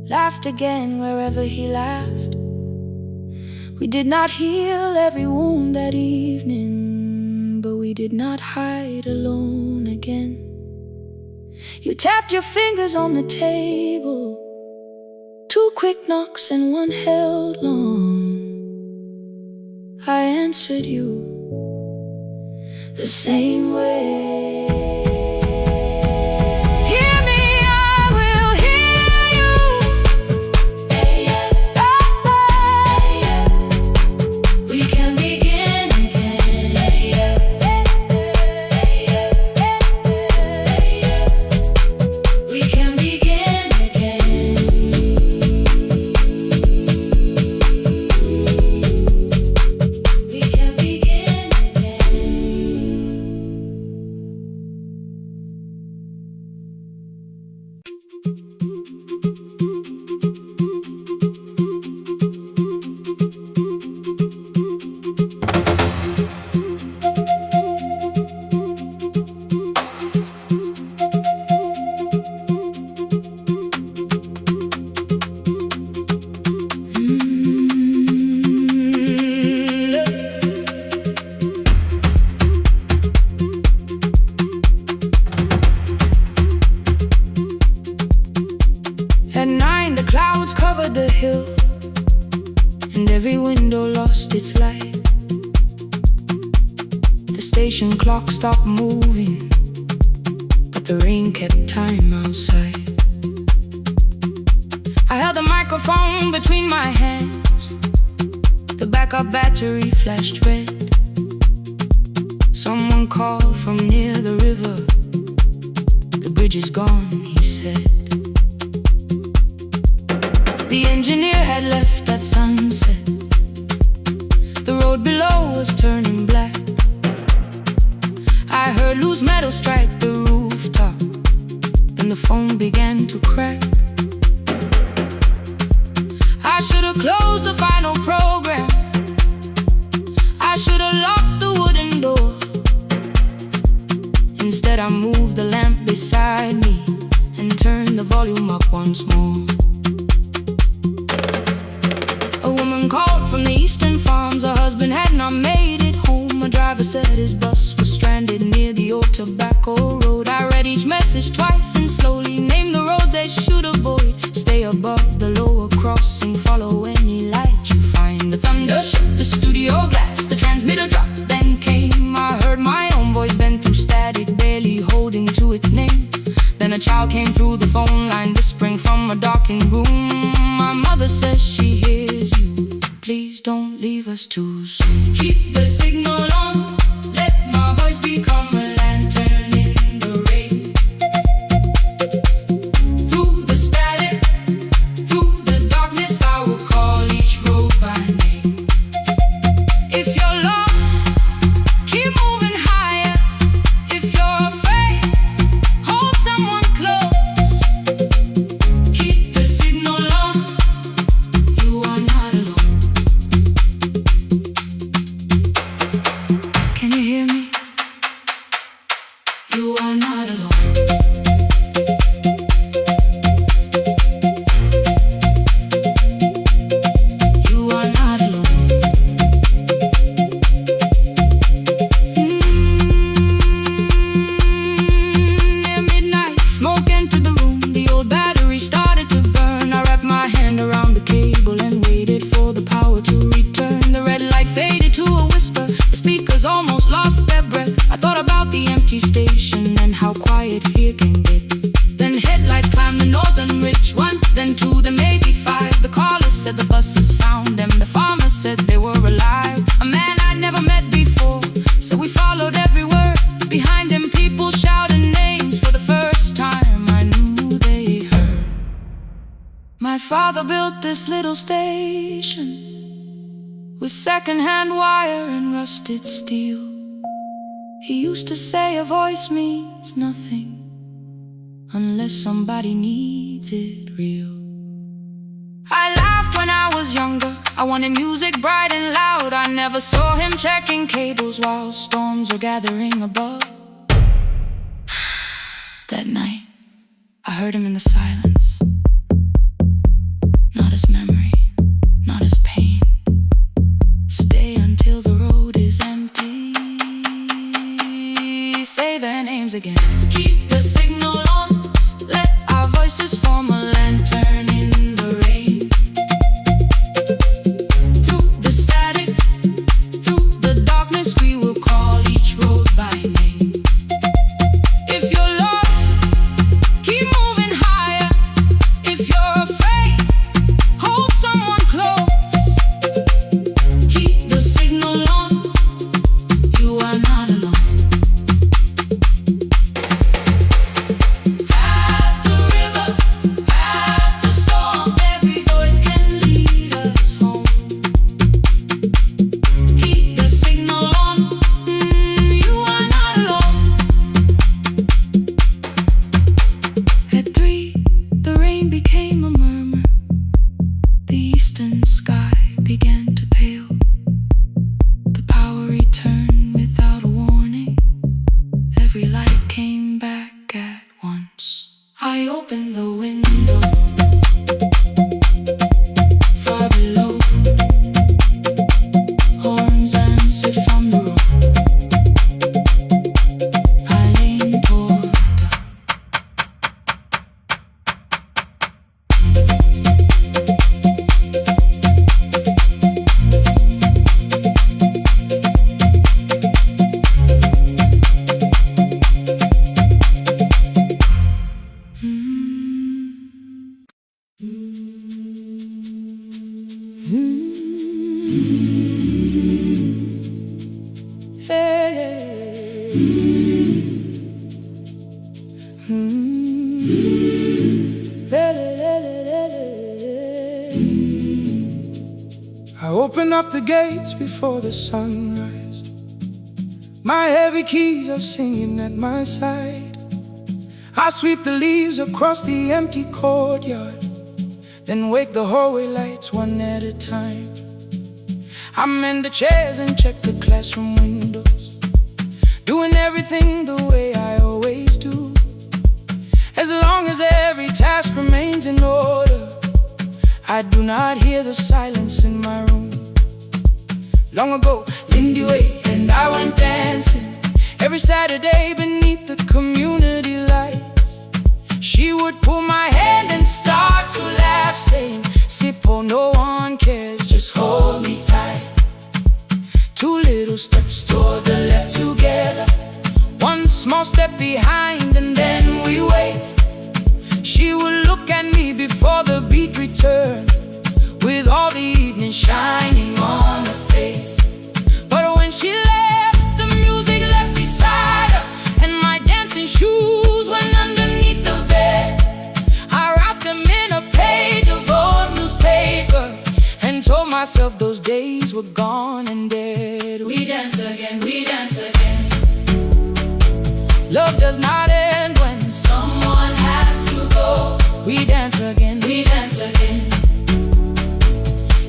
Laughed again wherever he laughed. We did not heal every wound that evening, but we did not hide alone again. You tapped your fingers on the table. 2 quick knocks and one held long. I answered you the same way. Hear me, I will hear you. We can begin again. We can begin again. We can begin again. At 9, the clouds covered the hill, and every window lost its light. The station clock stopped moving, but the rain kept time outside. I held the microphone between my hands. The backup battery flashed red. Someone called from near the river. The bridge is gone, he said. The engineer had left at sunset. The road below was turning black. I heard loose metal strike the rooftop, and the phone began to crack. I should have closed the final program. I should have locked the wooden door. Instead I moved the lamp beside me and turned the volume up once more. A woman called from the eastern farms. Her husband had not made it home. A driver said his bus was stranded near the old tobacco road. I read each message twice and slowly named the roads they should avoid. Stay above the lower crossing, follow any light you find. The thunder shook the studio glass, the transmitter dropped, then came. I heard my own voice bend through static, barely holding to its name. Then a child came through the phone line, whispering from a darkened room. My mother says she hears you. Please don't leave us too soon. Keep the signal on. Let my voice become a lantern in the rain. Through the static, through the darkness, I will call each road by name. If you're lost, keep moving higher. If you're afraid, hold someone close. Keep the signal on. You are not alone. said the buses found them. The farmer said they were alive, a man I'd never met before. So we followed every word. Behind him people shouted names. For the first time I knew they heard. My father built this little station with second-hand wire and rusted steel. He used to say a voice means nothing unless somebody needs it real. I laughed when I was younger. I wanted music bright and loud. I never saw him checking cables while storms were gathering above. That night, I heard him in the silence. Not as memory, not as pain. Stay until the road is empty. Say their names again. Keep the signal on. Let our voices form a lantern in the rain. Through the static, through the darkness, we will call each road by name. If you're lost, keep moving higher. If you're afraid, hold someone close. Keep the signal on. You are not alone. Past the river, past the storm, every voice can lead us home. Keep the signal on. You are not alone. At 3, the rain became a murmur. The eastern sky began to pale. The power returned without a warning. Every light came back at once. I opened the window. Far below, horns answered from the road. I leaned toward the I open up the gates before the sunrise. My heavy keys are singing at my side. I sweep the leaves across the empty courtyard, then wake the hallway lights one at a time. I mend the chairs and check the classroom windows, doing everything the way I always do. As long as every task remains in order, I do not hear the silence in my room. Long ago, Lindy Way and I went dancing every Saturday beneath the community lights. She would pull my hand and start to laugh, saying, "Sippo, no one cares, just hold me tight." 2 little steps toward the left together, 1 small step behind, and then we wait. She would look at me before the beat returned, with all the evening shining on her face. But when she left, the music left beside her, and my dancing shoes went underneath the bed. I wrapped them in a page of old newspaper and told myself those days were gone and dead. We dance again, we dance again. Love does not end when someone has to go. We dance again, we dance again.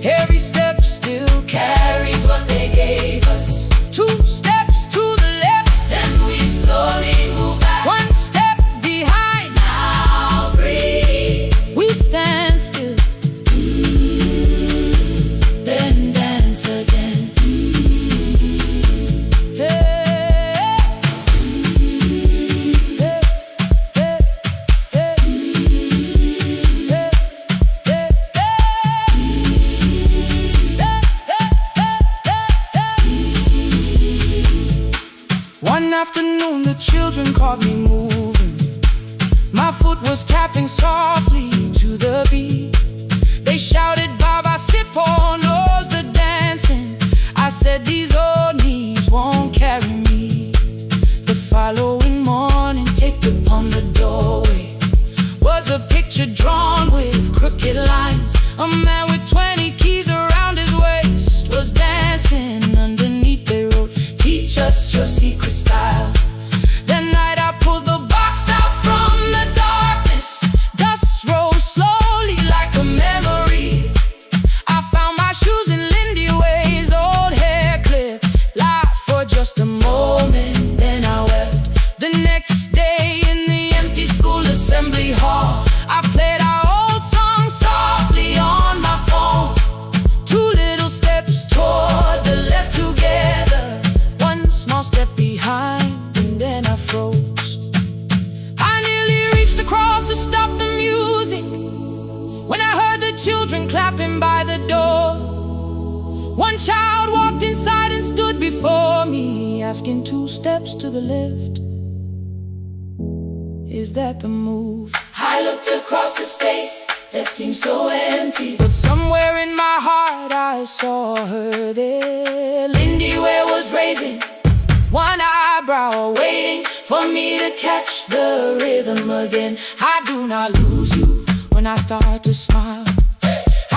Every step still carries what they gave us. 2 steps to the left, then we slowly move back. 1 step behind, now breathe. We stand still, then dance again. One afternoon the children caught me moving. My foot was tapping softly to the beat. They shouted, "Baba, A man with 20 keys around his waist was dancing. Underneath they wrote, "Teach us your secret style." That night I pulled the box out from the darkness. Dust rose slowly like a memory. I found my shoes in Lindy Way's old hair clip. Laughed for just a moment, then I wept. The next day in the empty school assembly hall, I played our old song softly on my phone. 2 little steps toward the left together, 1 small step behind, and then I froze. I nearly reached across to stop the music when I heard the children clapping by the door. One child walked inside and stood before me, asking 2 steps to the left, "Is that the move?" I looked across the space that seemed so empty, but somewhere in my heart I saw her there. Lindy Ware was raising 1 eyebrow, waiting for me to catch the rhythm again. I do not lose you when I start to smile.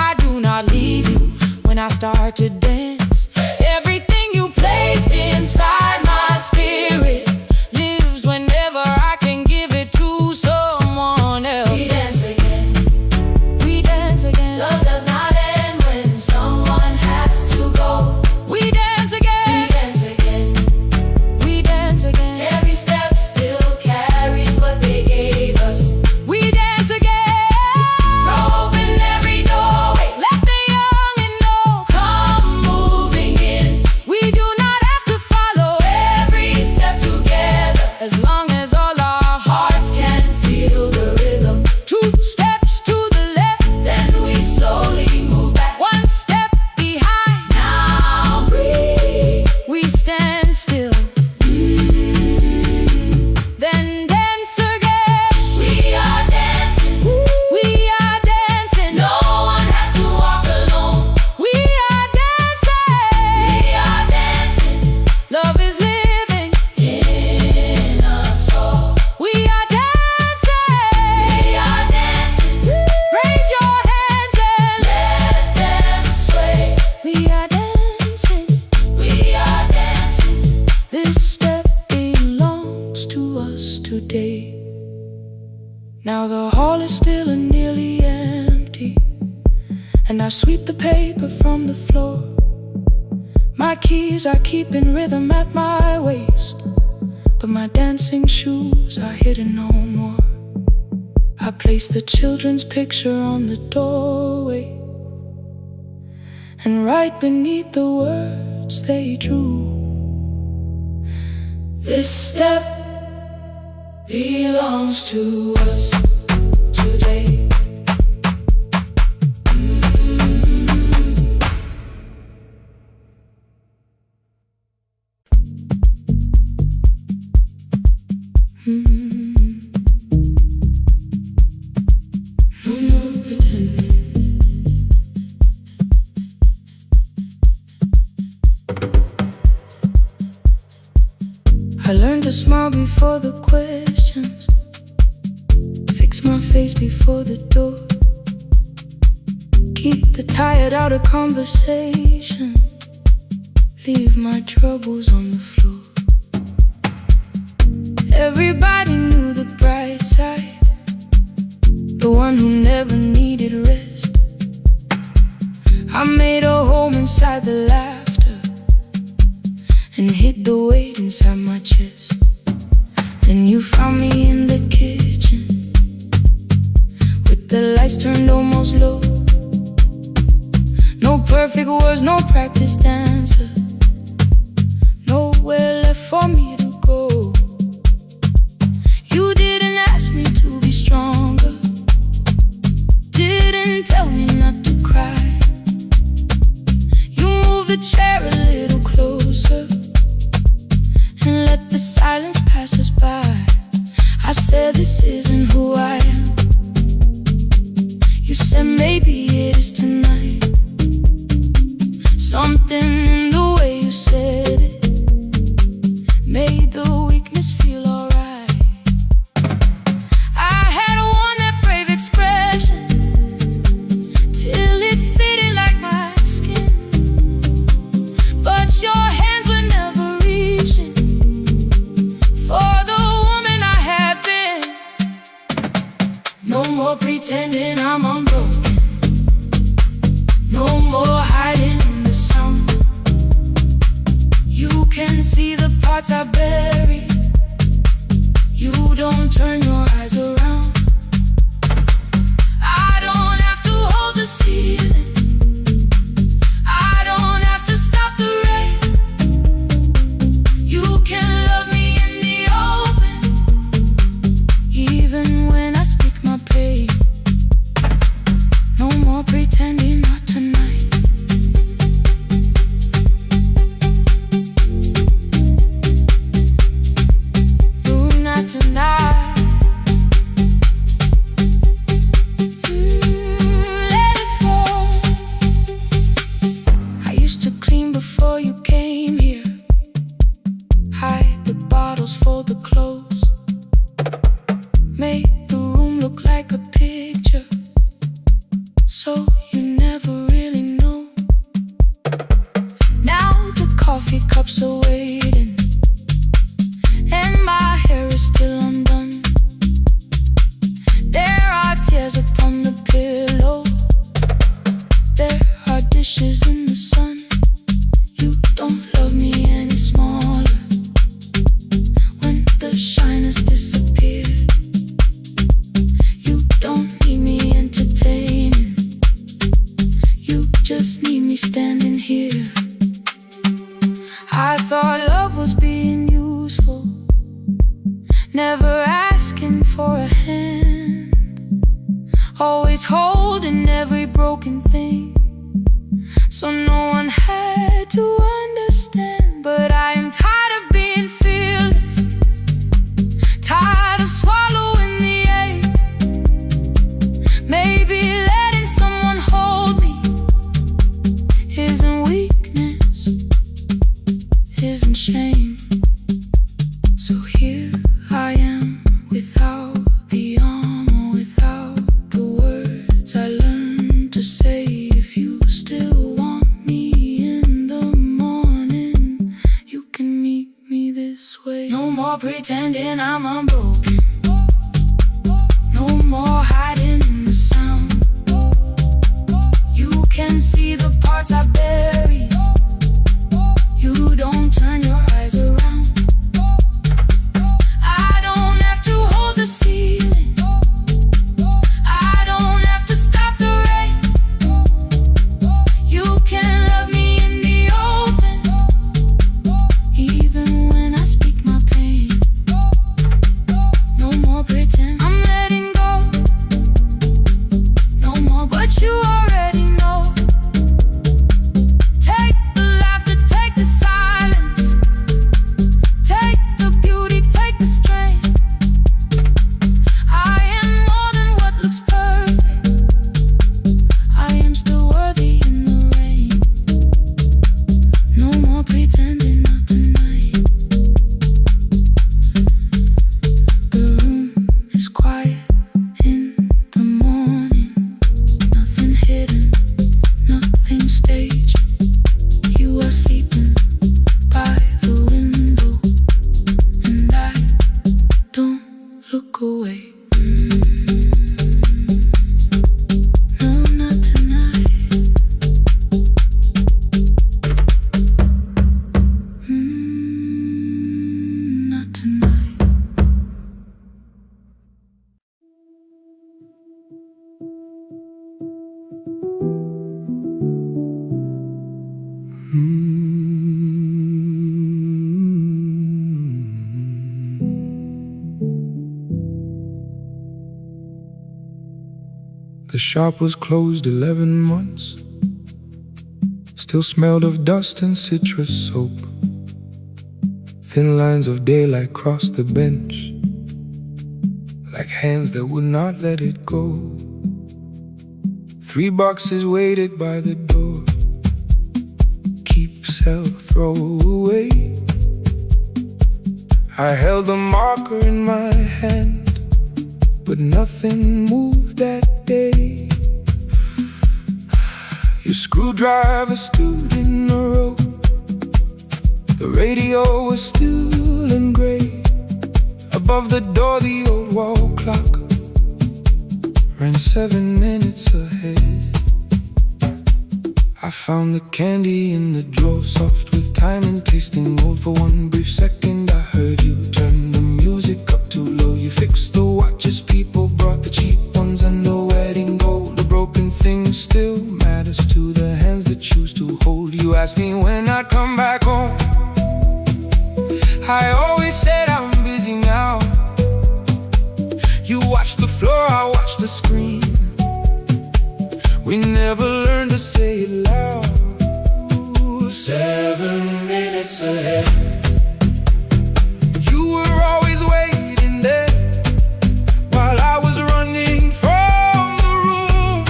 I do not leave you when I start to dance. Everything you placed inside my spirit lives whenever I can give it to someone else. We dance again. We dance again. Love does not end when someone has to go. We dance again. We dance again. We dance again. Every step still carries what they gave us. We dance again. Throw open every doorway. Let the young and old come moving in. We do not have to follow every step together, as long as all our hearts can feel the rhythm. 2 steps to the left, then we slowly move back. 1 step behind. Now breathe. We stand still. Then dance again. We are dancing. We are dancing. No one has to walk alone. We are dancing. We are dancing. Love is living in us all. We are dancing. We are dancing. Raise your hands and let them sway. We are dancing. We are dancing. This step belongs to us today. Now the hall is still and nearly empty, and I sweep the paper from the floor. My keys are keeping rhythm at my waist, but my dancing shoes are hidden no more. I place the children's picture on the doorway, and right beneath the words they drew, "This step belongs to us today." No more pretending. I learned to smile before the questions, fix my face before the door, keep the tired out of conversation, leave my troubles on the floor. Everybody knew the bright side, the one who never needed rest. I made a home inside the laughter and hid the weight inside my chest. Then you found me in the kitchen with the lights turned almost low. No perfect words, no practiced answer, nowhere left for me to go. You didn't ask me to be stronger, didn't tell me not to cry. You moved the chair a little closer and let the silence pass us by. I said, "This isn't who I am." You said, "Maybe it is tonight." Something in the way you said it made the weakness feel alright. I had one that brave expression till parts I bury. You don't turn your eyes around. I don't have to hold the ceiling. I don't have to stop the rain. You can love me in the open, even when I speak my pain. No more pretending, not tonight. No, not tonight. Let it fall. I used to clean before you came here. Hide the bottles, fold the clothes. Make the room look like a picture, so you never really know. Now the coffee cups are waiting, and my hair is still undone. There are tears upon the pillow. There are dishes in the sun. You don't love me any smaller. When the shine has disappeared, you don't need me entertaining. You just need me standing here. I thought love was being useful, never asking for a hand, always holding every broken thing, so no one had to understand. But I am tired of being fearless, tired of swallowing the ache. Maybe letting someone hold me isn't weakness, isn't shame. So here I am, without the armor, without the words I learned to say. If you still want me in the morning, you can meet me this way. No more pretending I'm unbroken. No more hiding in the sound. You can see the parts I bury. You don't turn your eyes around. I don't have to hold the ceiling. I don't have to stop the rain. You can love me in the open, even when I speak my pain. No more pretend, I'm letting go. No more, but you already know. Take the laughter, take the silence, take the beauty, take the strength. I am more than what looks perfect. I am still worthy in the rain. No more pretending, not tonight. The room is quiet in the morning. Nothing hidden, nothing staged. You are sleeping by the window, and I don't look away. No, not tonight. Not tonight. The shop was closed 11 months. Still smelled of dust and citrus soap. Thin lines of daylight crossed the bench, like hands that would not let it go. 3 boxes waited by the door. Keep, sell, throw away. I held the marker in my hand, but nothing moved that day. Your screwdriver stood in a row. The radio was still and gray. Above the door, the old wall clock ran 7 minutes ahead. I found the candy in the drawer, soft with time and tasting old. For one brief second I heard you turn the music up too low. You fixed the watches, people brought the cheap ones and the wedding gold. The broken thing still matters to the hands that choose to hold. You asked me when I'd come back home. I always said I'm busy now. You watched the floor, I watched the screen. We never learned to say it loud. 7 minutes ahead. You were always waiting there while I was running from the room.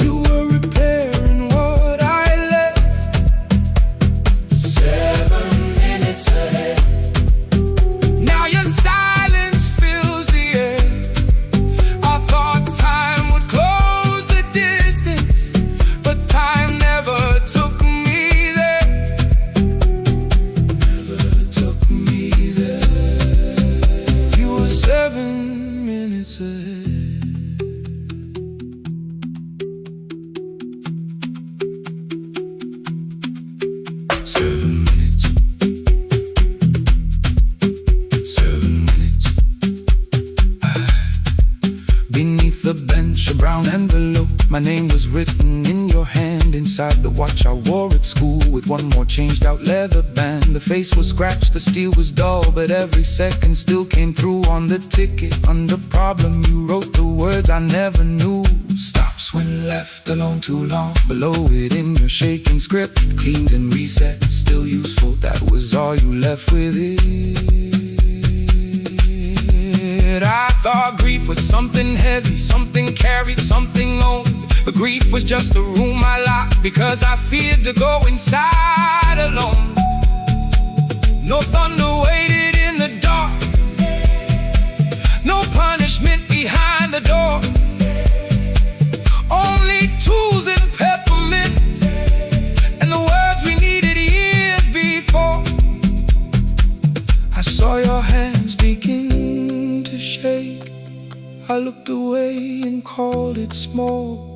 You were repairing what I left. 7 minutes ahead. Now your silence fills the air. I thought time would close the distance, but time never took me there. Never took me there. You were 7 minutes ahead. 7 minutes. 7 minutes. Beneath the bench, a brown envelope. My name was written in your hand. Inside the watch I wore at school, with one more changed out leather band. The face was scratched, the steel was dull, but every second still came through. On the ticket, under problem, you wrote the words I never knew. Stops when left alone too long. Below it in your shaking script, cleaned and reset, still useful. That was all you left with it. I thought grief was something heavy, something carried, something owned. But grief was just a room I locked because I feared to go inside alone. No thunder waited in the dark, no punishment behind the door. Only tools and peppermint, and the words we needed years before. I saw your hands begin to shake. I looked away and called it smoke.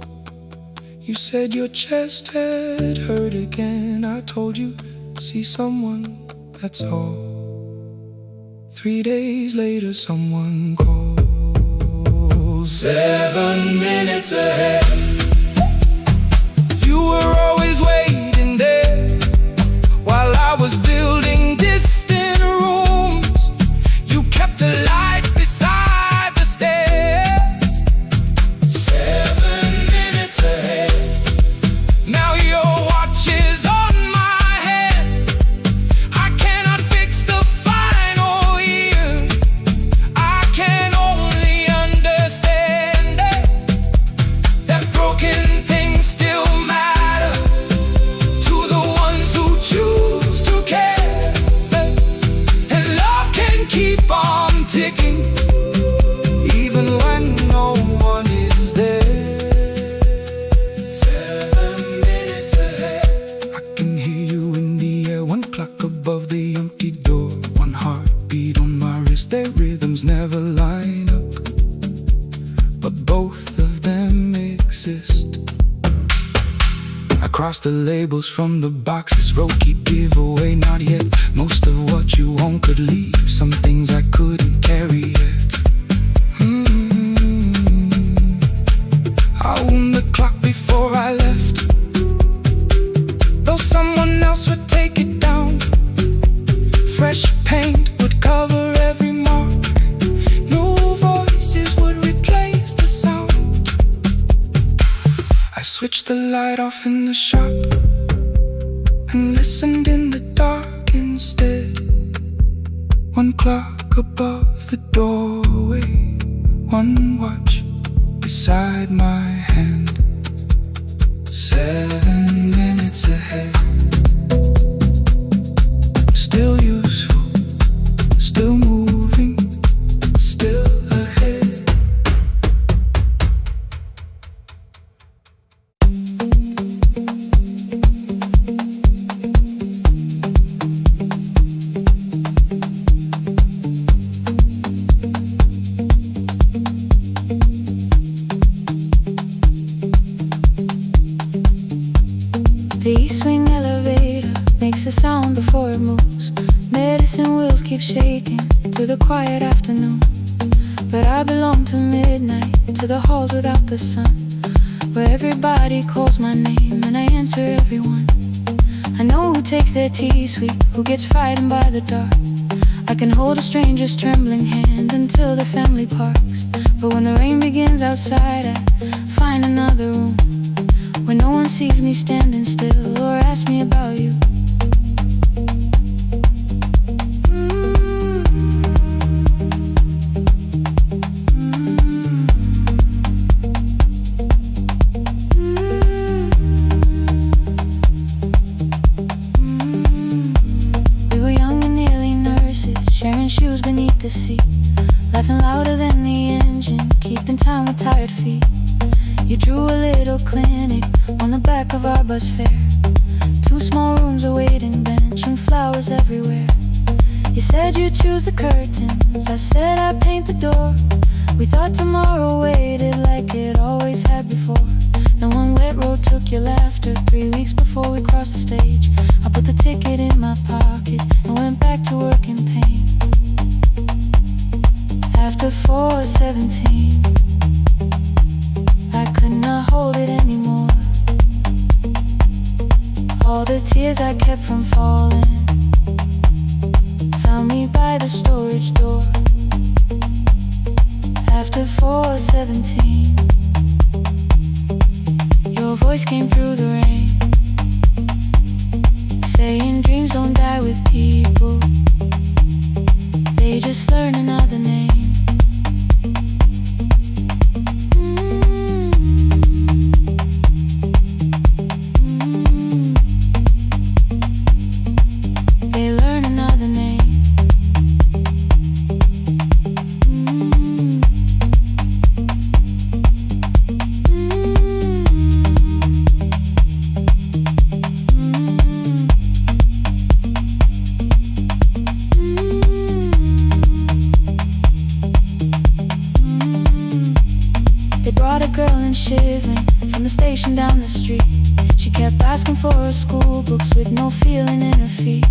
You said your chest had hurt again. I told you, see someone, that's all. 3 days later someone called. 7 minutes ahead. You were always waiting there while I was building distant rooms. You kept a light beside the stairs. 7 minutes ahead. Now your watch is on my head. I cannot fix the final year. I can only understand that broken things still matter to the ones who choose to care. And love can keep on ticking even when no one is there. 7 minutes ahead. I can hear you in the air, one clock above the empty door, one heartbeat on my wrist. Their rhythms never line up, but both of them exist. I cross the labels from the boxes, wrote keep, give away, not yet. Most of what you own could leave, some things I couldn't carry yet. I wound the clock before I left, though someone else would take it down. Fresh paint would cover every mark, new voices would replace the sound. I switched the light off in the shop and listened in the dark instead. One clock above the doorway, one watch beside my hand. 7 minutes ahead. Still useful, still moving, still ahead. Racing wheels keep shaking through the quiet afternoon. But I belong to midnight, to the halls without the sun, where everybody calls my name and I answer everyone. I know who takes their tea sweet, who gets frightened by the dark. I can hold a stranger's trembling hand until the family parks. But when the rain begins outside, I find another room where no one sees me standing still or asks me about you. Sharing shoes beneath the seat, laughing louder than the engine, keeping time with tired feet. You drew a little clinic on the back of our bus fare. 2 small rooms, a waiting bench, and flowers everywhere. You said you'd choose the curtains, I said I'd paint the door. We thought tomorrow waited like it always had before. Then one wet road took your laughter. 3 weeks before we crossed the stage, I put the ticket in my pocket and went back to work in pain. After 4:17, I could not hold it anymore. All the tears I kept from falling found me by the storage door. After 4:17, your voice came through the rain, saying dreams don't die with people, they just learn another name. They learn another name. They brought a girl in shivering from the station down the street. She kept asking for her school books with no feeling in her feet.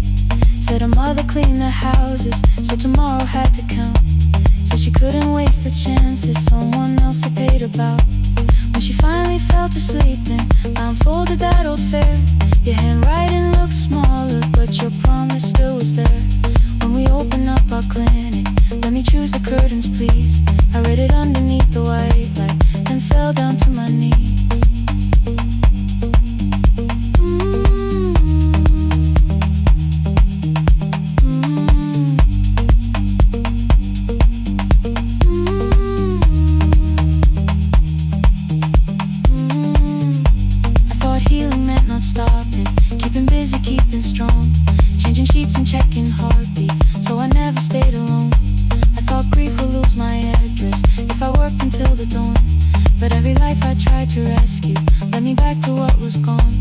Said her mother cleaned the houses, so tomorrow had to count. Said she couldn't waste the chances someone else had paid about. When she finally fell to sleep and I unfolded that old fare, your handwriting looked smaller, but your promise still was there. When we opened up our clinic, let me choose the curtains please. I read it underneath the white light and fell down to my knees. I thought healing meant not stopping, keeping busy, keeping strong, changing sheets and checking heartbeats, so I never stayed alone. I thought grief would lose my address if I worked until the dawn. But every life I tried to rescue led me back to what was gone.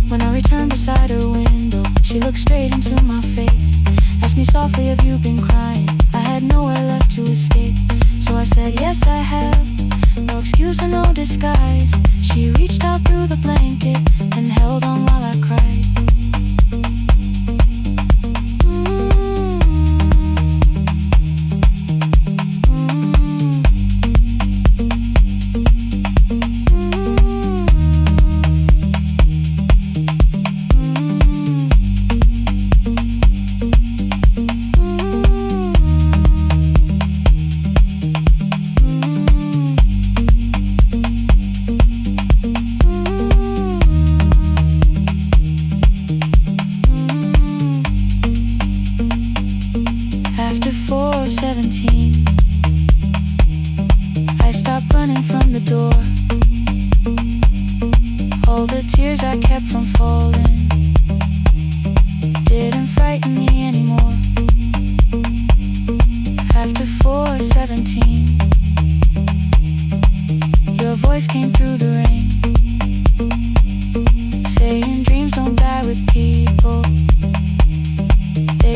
When I returned beside her window, she looked straight into my face, asked me softly, have you been crying? I had nowhere left to escape, so I said, yes I have, no excuse or no disguise. She reached out through the blanket and held on while I cried. After 4:17, I stopped running from the door. All the tears I kept from falling didn't frighten me anymore. After 4:17, your voice came through the rain, saying dreams don't die with people, they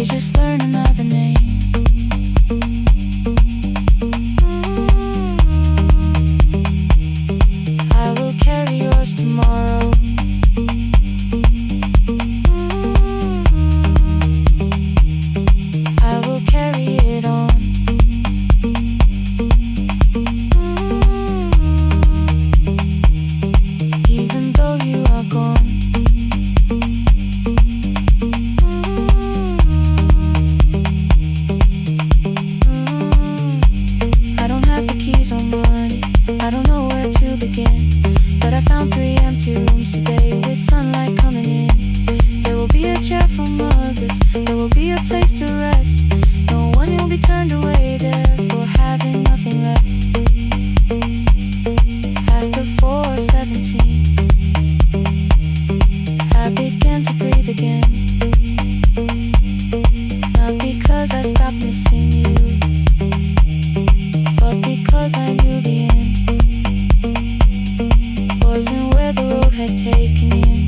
taking me in.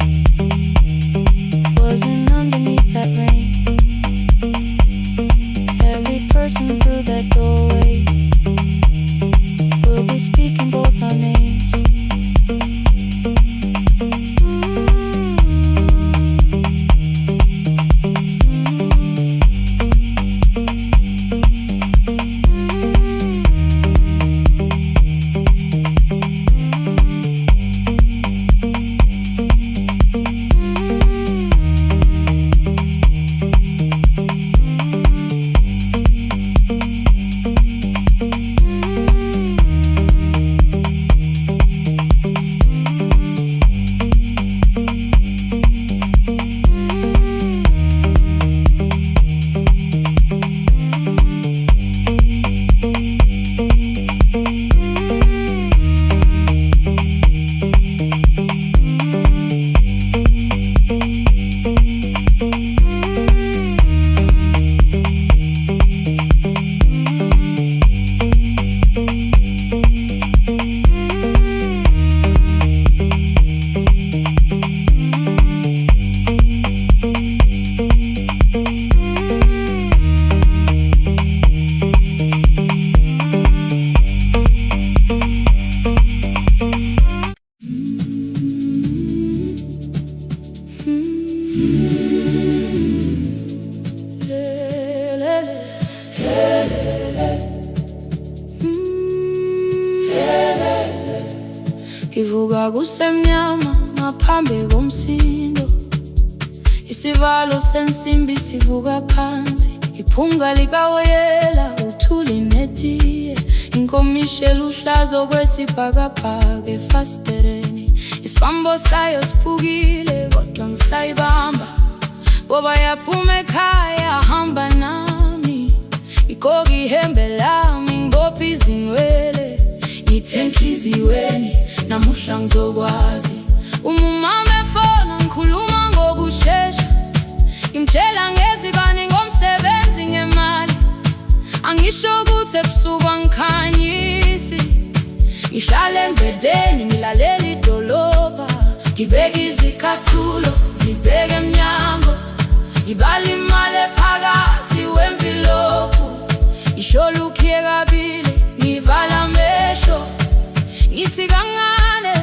Wasn't underneath that rain. Every person through that doorway will be speaking both our names. Ngivuka kusemnyama ngaphambi komsindo, isivalo sensimbi sivuka phansi, iphunga likawoyela uthuli netiye, inkomishi eluhlaza okwesibhakabhaka efasitereni, isibambo sayo siphukile kodwa ngisayibamba, ngoba yaphuma ekhaya hamba nami, igqoka ihembe lami ngibophe izinwele, ngithe enhliziyweni namuhla ngizokwazi. Umama efona ngikhuluma ngokushesha, ngimtshela ngezibani ngomsebenzi ngemali, angisho ukuthi ebusuku angikhanyisi, ngihlala embedeni ngilalela idolobha, ngibeka izicathulo zibheke emnyango, ngibala imali ephakathi wemvilophu, ngisho lukhiye kabili ngivala amehlo, ngithi kancane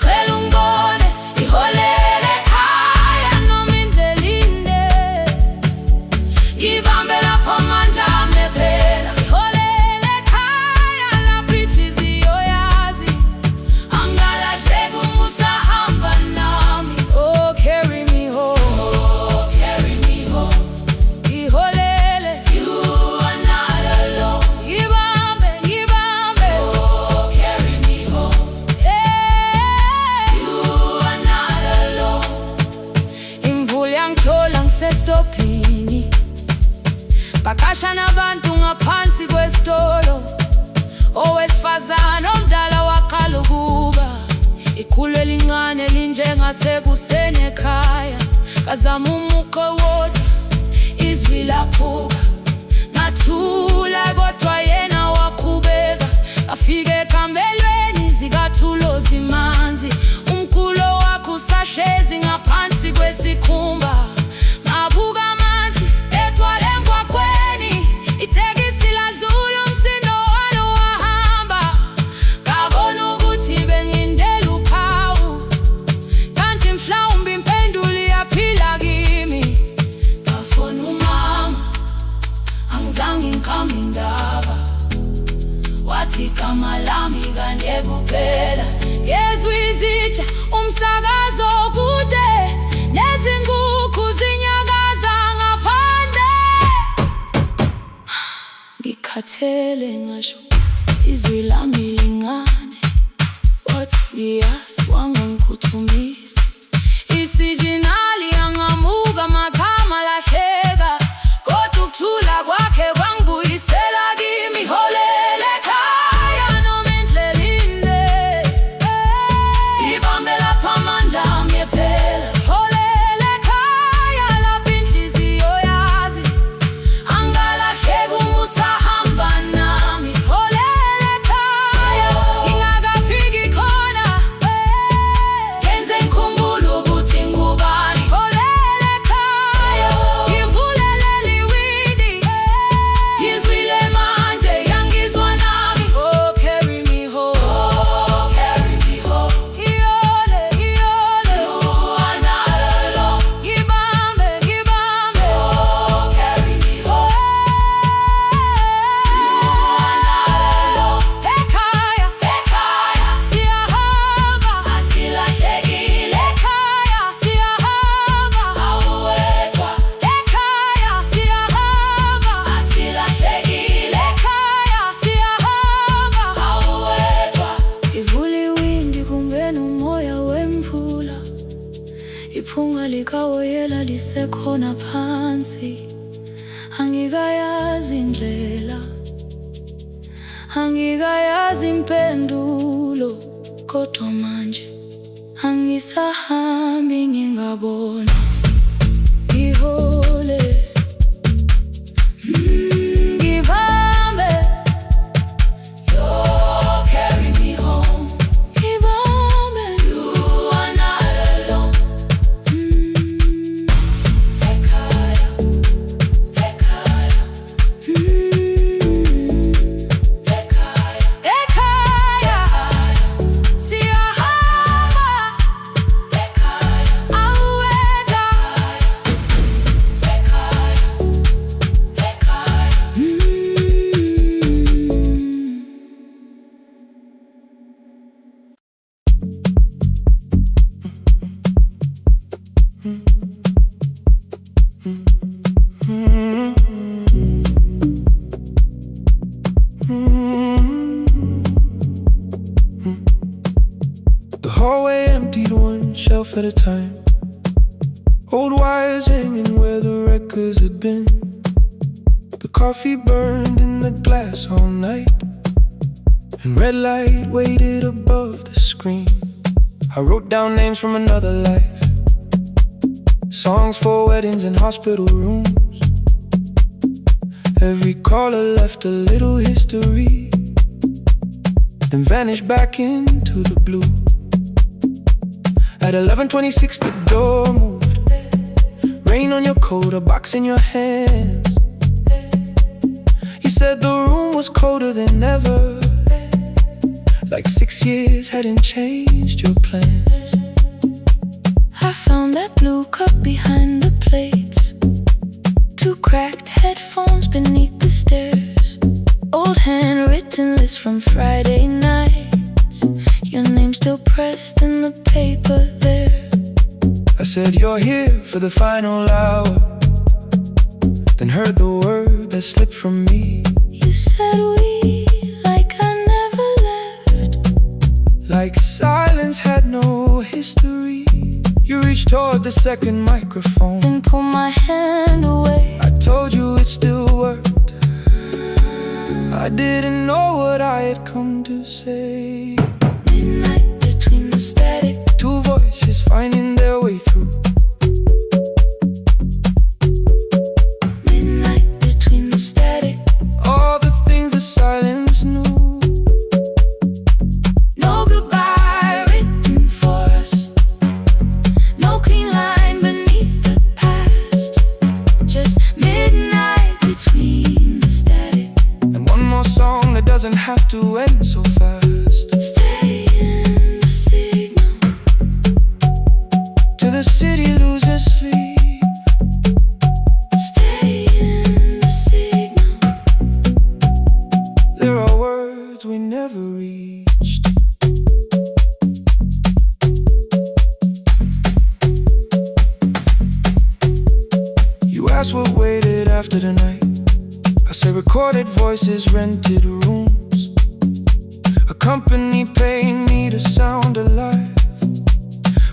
cela ungibone, iholele ekhaya noma indlela inde, ngibambe lapho amandla ami ephela, iholele ekhaya lapho inhliziyo yazi, angalahleki uma usahamba nami. Oh carry me home, oh carry me home, iholele, you are not alone, ngibambe ngibambe, oh carry me home, yeah, you are not alone. Imvula yangithola ngisestopini, bakasha nabantu ngaphansi kwesitolo, owesifazane omdala waqala ukuba, ikhulu elincane linjengasekuseni ekhaya, kazama umuqo wodwa izwi laphuka, ngathula kodwa yena waqhubeka, afike ekambelweni zikathulo zimanzi, umkhulo wakhe usahlezi ngaphansi kwesikhumba, ngabuka amanzi egcwale emgwaqweni, itekisi ladlula umsindo walo wahamba, ngabona ukuthi bengindela uphawu, kanti mhlawumbe impendulo iyaphila kimi. Ngafona umama, angizange ngikhambe indaba, wathi igama lami kanye kuphela, ngezwi izitsha umsakazo kude, nezinkukhu zinyakaza ngaphandle, ngikhathele ngasho izwi lami lingane, wathi ngiyazi wangangikhuthumisa, isijinali angamuka amakhama lahleka, kodwa ukuthula kwakhe kwangibuyisela kimi, iholele ekhaya noma indlela inde, ngibambe lapho amandla ami ephela, iholele ekhaya lapho inhliziyo yazi, angalahleki uma usahamba nami, iholele ekhaya ngingakafiki khona, ngenze iphunga likawoyela lisekhona phansi. Angikayazi indlela, angikayazi impendulo, kodwa manje angisahambi ngingabona. Ngihole, ngibambe, you carry me home. Ngibambe, you are not alone. Ekhaya, ekhaya, ekhaya, ekhaya, siyahamba. Ekhaya, awuwedwa. Ekhaya, ekhaya. The hallway emptied one shelf at a time. Old wires hanging where the records had been. The coffee burned in the glass all night, and red light waited above the screen. I wrote down names from another life, songs for weddings and hospital rooms. Every caller left a little history, then vanished back into the blue. At 11:26 the door moved. Rain on your coat, a box in your hands. You said the room was colder than ever, like 6 years hadn't changed your plans. I found that blue cup behind the plates, 2 cracked headphones beneath the stairs, old handwritten list from Friday nights, your name still pressed in the paper there. I said you're here for the final hour, then heard the word that slipped from me. You said we, like I never left, like silence had no history. You reached toward the second microphone, then pulled my hand away. I told you it still worked. I didn't know what I had come to say. Midnight between the static, 2 voices finding their way through. midnight between the static. All the things the silence knew. No goodbye written for us, no clean line beneath the past, just midnight between the static. And one more song that doesn't have to end so fast. Stay in the signal, Till the city loses sleep. stay in the signal. There are words we never reached. You asked what waited after the night. I said recorded voices, rented rooms, a company paying me to sound alive,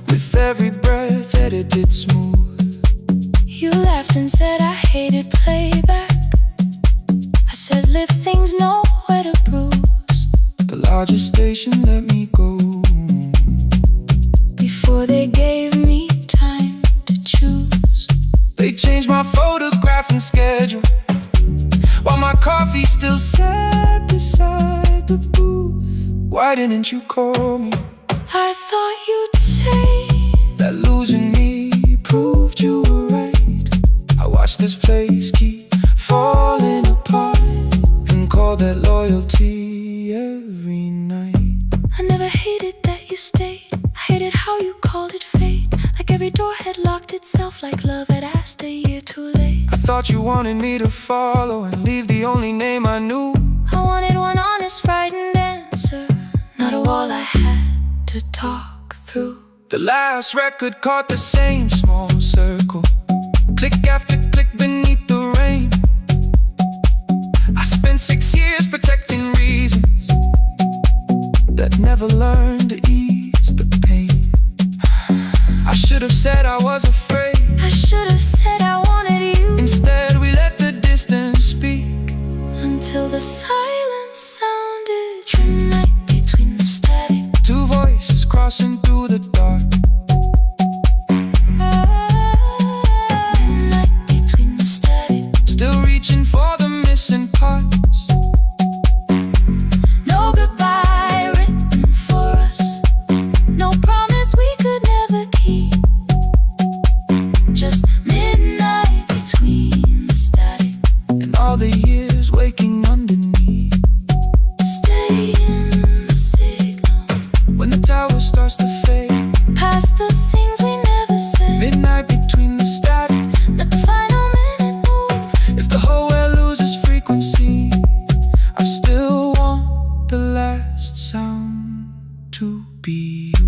with every breath edited smooth. You laughed and said I hated playback. I said live things nowhere to bruise, The largest station let me go. before they gave me time to choose. They changed my photograph and schedule, while my coffee still sat beside the booth. Why didn't you call me? I thought you'd say That losing me proved you were right. I watched this place keep falling apart, and called that loyalty every night. I never hated that you stayed. I hated how you called it fate, like every door had locked itself, like love had asked a year too late. I thought you wanted me to follow and leave the only name I knew. I wanted one honest, frightened answer, not a wall I had to talk through. The last record caught the same small circle, click after click beneath the rain. I spent 6 years protecting reasons that never learned to ease the pain. I should have said I was afraid. I should have said I wanted you. Instead we let the distance speak, Until the silence sounded trim night between the static. two voices crossing through the dark. Midnight between the static. Still reaching for the missing parts. No goodbye written for us. No promise we could never keep. Just midnight between the static. And all the years waking underneath. Stay in the signal. When the tower starts to fade, Past the things we never said. midnight between the static. Let the final minute move. If the whole world loses frequency, I still want the last sound to be you.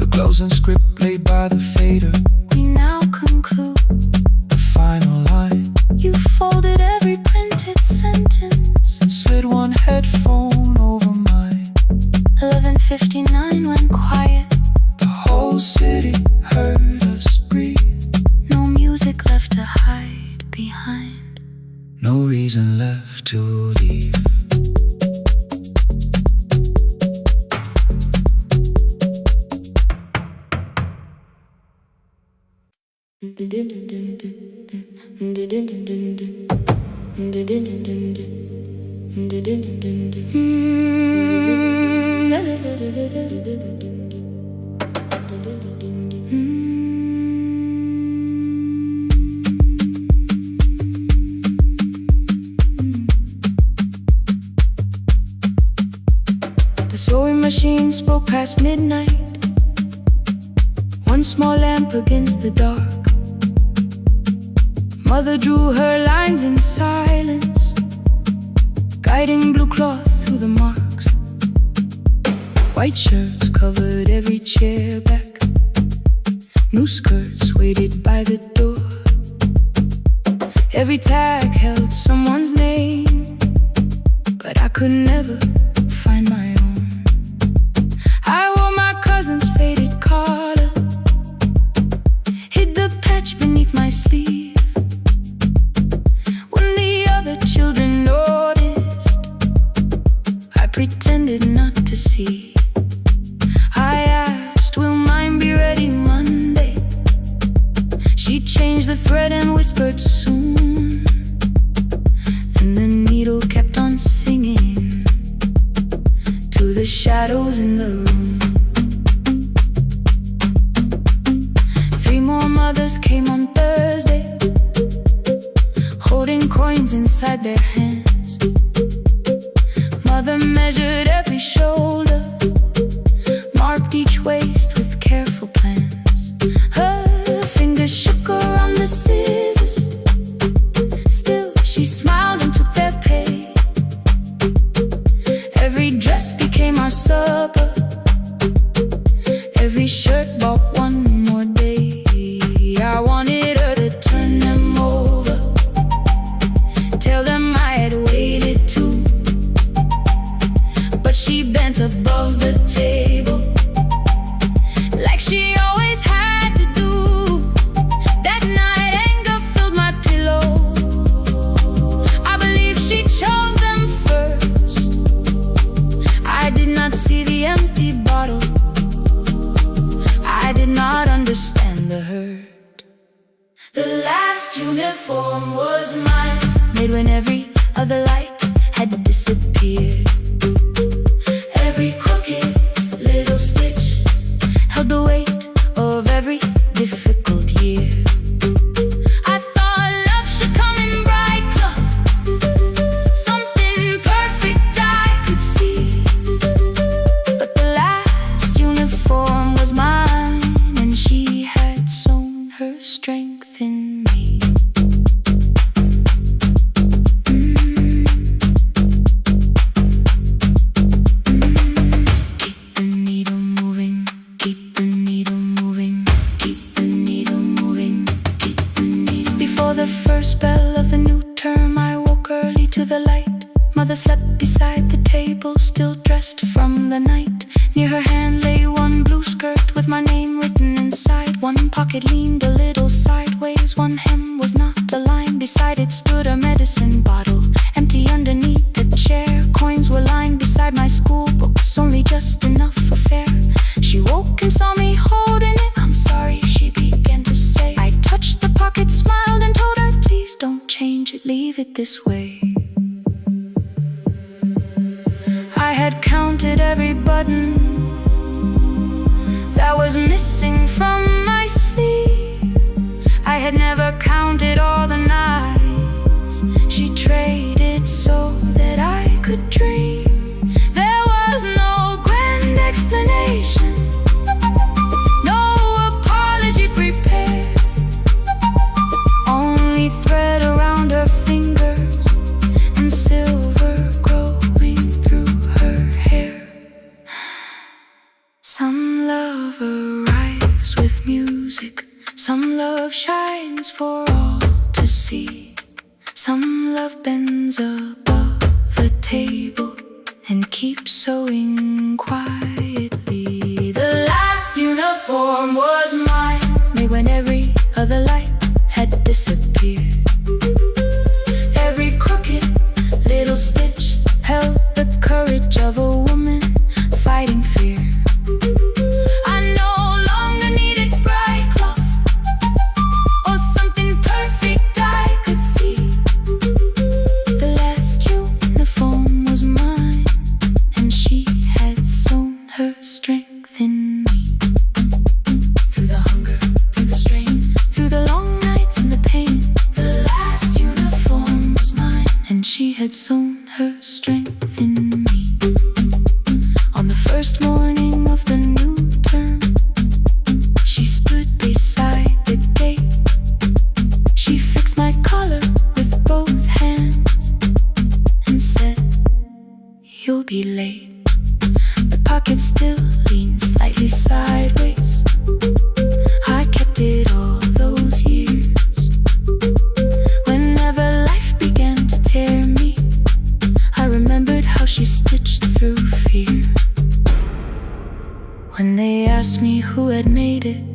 The closing script laid by the fader, We now conclude. the final line, You folded every printed sentence. and slid one headphone over mine. 11:59 went quiet. The whole city heard us breathe. No music left to hide behind. No reason left to leave. The sewing machine spoke past midnight. One small lamp against the dark. Mother drew her lines in silence, guiding blue cloth through the marks. White shirts covered every chair back. New skirts waited by the door. Every tag held someone's name, but I could never find my own. I wore my cousin's faded collar, hid the patch beneath my sleeve. When the other children noticed, I pretended not to see. I asked, will mine be ready Monday? She changed the thread and whispered soon. Then the needle kept on singing to the shadows in the room. 3 more mothers came on Thursday, holding coins inside their hands. Mother measured every shoulder, marked each waist with careful plans. Her fingers shook around the scissors. Still she smiled and took their pay. Every dress became our supper. Every shirt bought one more day. I wanted her to turn them over, tell them I had waited too. But she bent above the table, like she always had to do. That night anger filled my pillow. I believe she chose them first. I did not see the empty bottle. I did not understand the hurt. The last uniform was mine, made when every other light had disappeared. Every crooked little stitch held the weight of every difficult year. I thought love should come in bright cloth, something perfect I could see. But the last uniform was mine, and she had sown her strength in me. Keep the needle moving, keep the needle moving, keep the needle moving, keep the needle. Before the first bell of the new term, I woke early to the light. Mother slept beside the table, still dressed from the night. Near her pocket leaned a little sideways. One hem was not aligned. Beside it stood a medicine bottle, empty underneath the chair. Coins were lying beside my school books, only just enough for fare. She woke and saw me holding it. "I'm sorry," she began to say. I touched the pocket, smiled and told her, "Please don't change it, leave it this way." I had counted every button that was missing from my sleeve. I had never counted all the nights she traded so that I could dream. There was no grand explanation, no apology prepared, only thread around her fingers and silver growing through her hair. Some love arrives with music, some love shines for all to see. Some love bends above the table and keeps sewing quietly. The last uniform was mine, made when every other light had disappeared. Every crooked little stitch held the courage of a woman fighting fear. I no longer needed bright cloth or something perfect I could see. The last uniform was mine, and she had sewn her strength in me. Through the hunger, through the strain, through the long nights and the pain, the last uniform was mine, and she had sewn her strength in me. On the first morning of the new term, she stood beside the gate. She fixed my collar with both hands and said, "You'll be late." The pocket still leaned slightly sideways. I kept it all those years. Whenever life began to tear me, I remembered how she stitched through fear. When they asked me who had made it,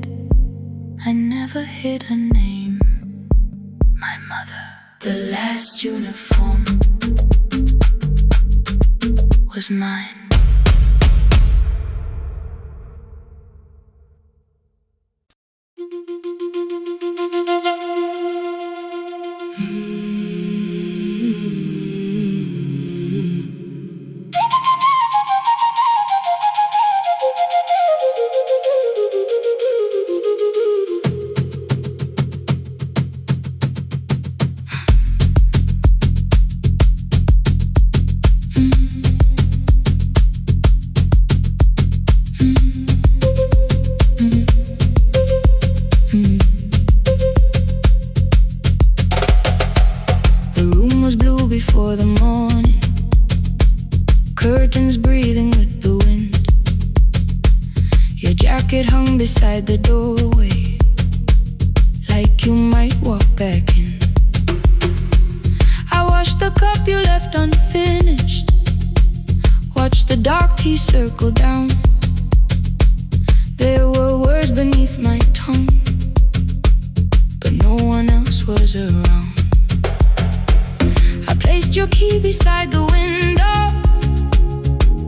I never hid her name. My mother. The last uniform was mine. Before the morning, curtains breathing with the wind. Your jacket hung beside the doorway, like you might walk back in. I washed the cup you left unfinished, watched the dark tea circle down. There were words beneath my tongue, but no one else was around. I placed your key beside the window,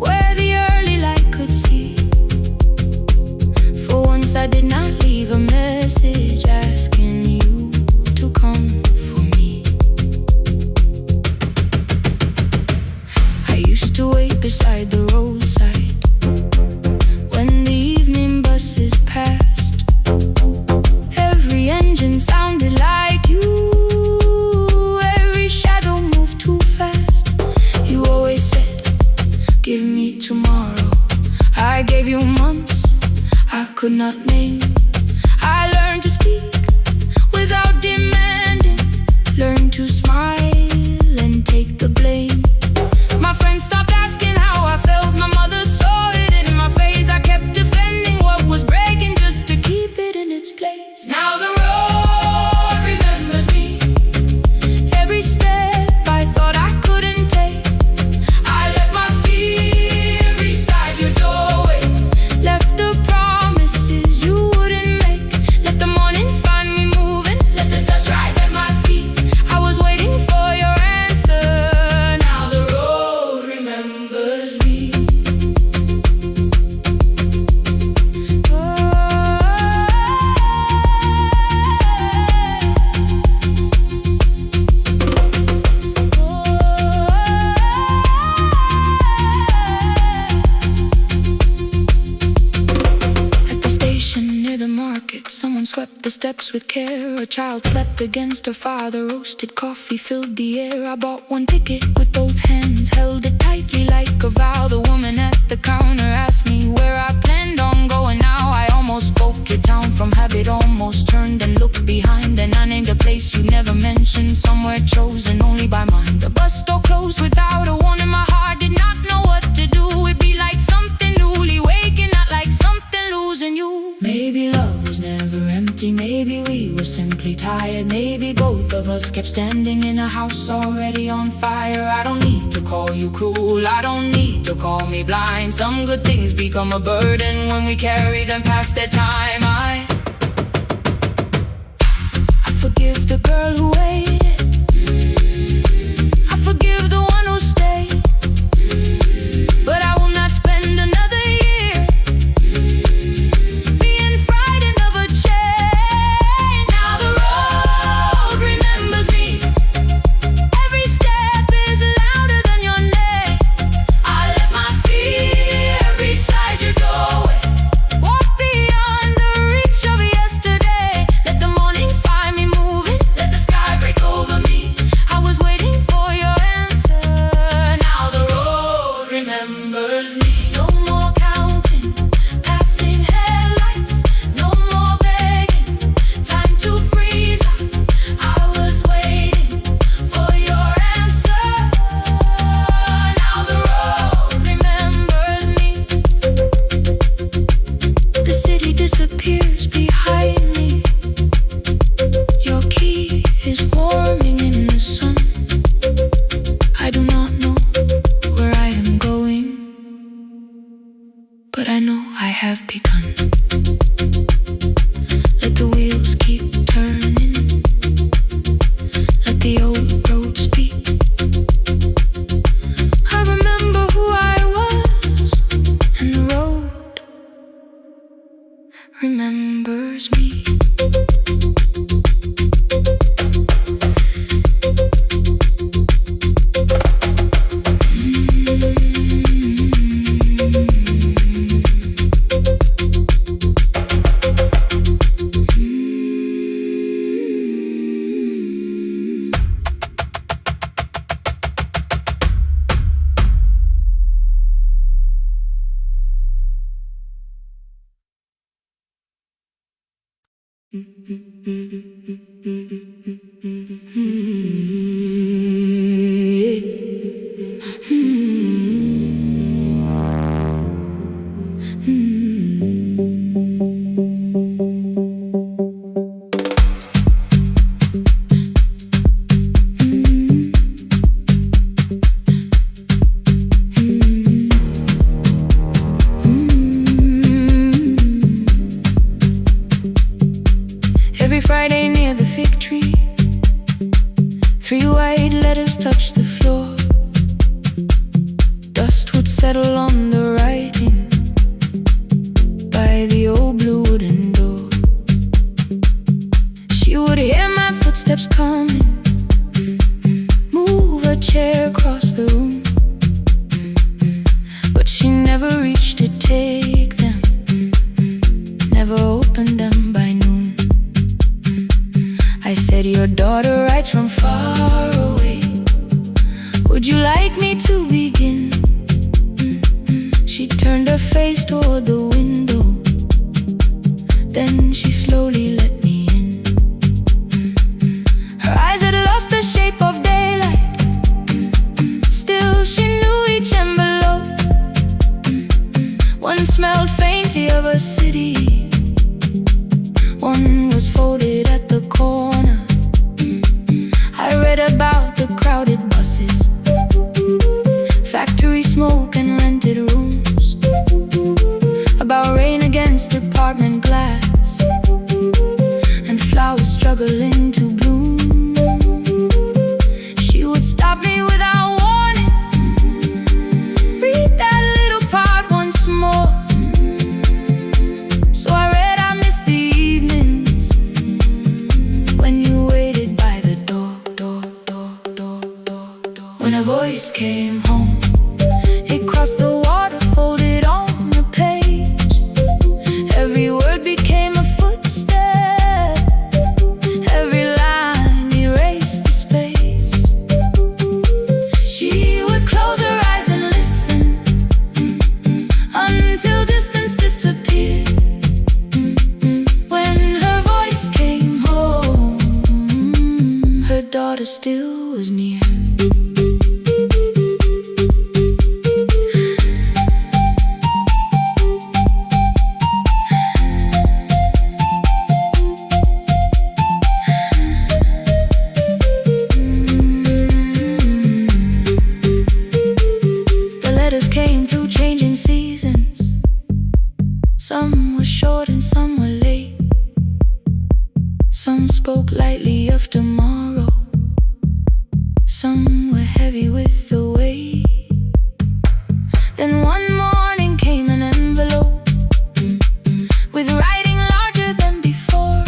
where the early light could see. For once I did not leave a message asking you to come for me. I used to wait beside the roadside when the evening buses passed. Every engine sounded like you. Give me tomorrow. I gave you months I could not name. I learned to speak without demanding, learned to smile and take the blame. My friends stopped asking how I felt. My mother saw it in my face. I kept defending what was breaking just to keep it in its place. Now the road remembers me. Every step I thought I couldn't take, I left my fear beside your doorway, left the promises you wouldn't make. Let them Someone swept the steps with care. A child slept against her father. Roasted coffee filled the air. I bought one ticket with both hands, held it tightly like a vow. The woman at the counter asked me where I planned on going now. I almost spoke it down from habit, almost turned and looked behind. Then I named a place you never mentioned, somewhere chosen only by mine. The bus store closed without a warning. My heart did not know what to do. It'd be like something newly waking, not like something losing you. Maybe love was never empty, maybe we were simply tired. Maybe both of us kept standing in a house already on fire. I don't need to call you cruel, I don't need to call me blind. Some good things become a burden when we carry them past their time. I forgive the girl who waited, I forgive the one who stayed, but I will not spend another year being frightened of a change. Now the road remembers me, every step is louder than your name. I left my fear beside your doorway, walk beyond the reach of yesterday. Let the morning find me moving, let the sky break over me. I was waiting for your answer. Now the road remembers me. No more counting, passing headlights, no more begging, time to freeze up. I was waiting for your answer. Now the road remembers me. The city disappears behind me. Your key is warming in the sun. I do not know where I am going, but I know I have begun. Let the wheels keep turning, let the old road speak. I remember who I was, and the road remembers me. Every Friday near the fig tree, 3 white letters touched the floor. Dust would settle on the writing by the old blue wooden door. She would hear my footsteps coming, move a chair across the room, but she never reached to take them, never opened them by noon. I said, your daughter writes from far away, would you like me to begin? She turned her face toward the window, then she slowly let me in. Her eyes had lost the shape of daylight, still she knew each envelope. One smelled faintly of a city, one was folded at the corner. I read about the crowded buses, factory smoke and rented rooms, about rain against apartment glass, and flowers struggling to bloom. She would stop me without warning, read that little part once more. So I read, I miss the evenings when you waited by the door. When a voice came home, it crossed the water, folded on the page. Some were short and some were late. Some spoke lightly of tomorrow. Some were heavy with the weight. Then one morning came an envelope with writing larger than before.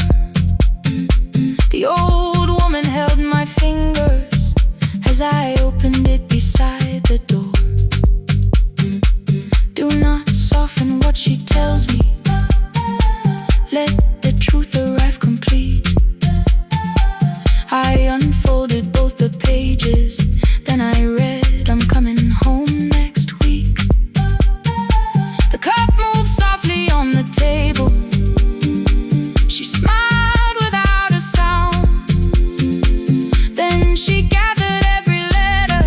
The old woman held my fingers as I opened it beside the door. Do not soften what she tells me. Let the truth arrive complete. I unfolded both the pages, then I read, I'm coming home next week. The cup moved softly on the table. She smiled without a sound. Then she gathered every letter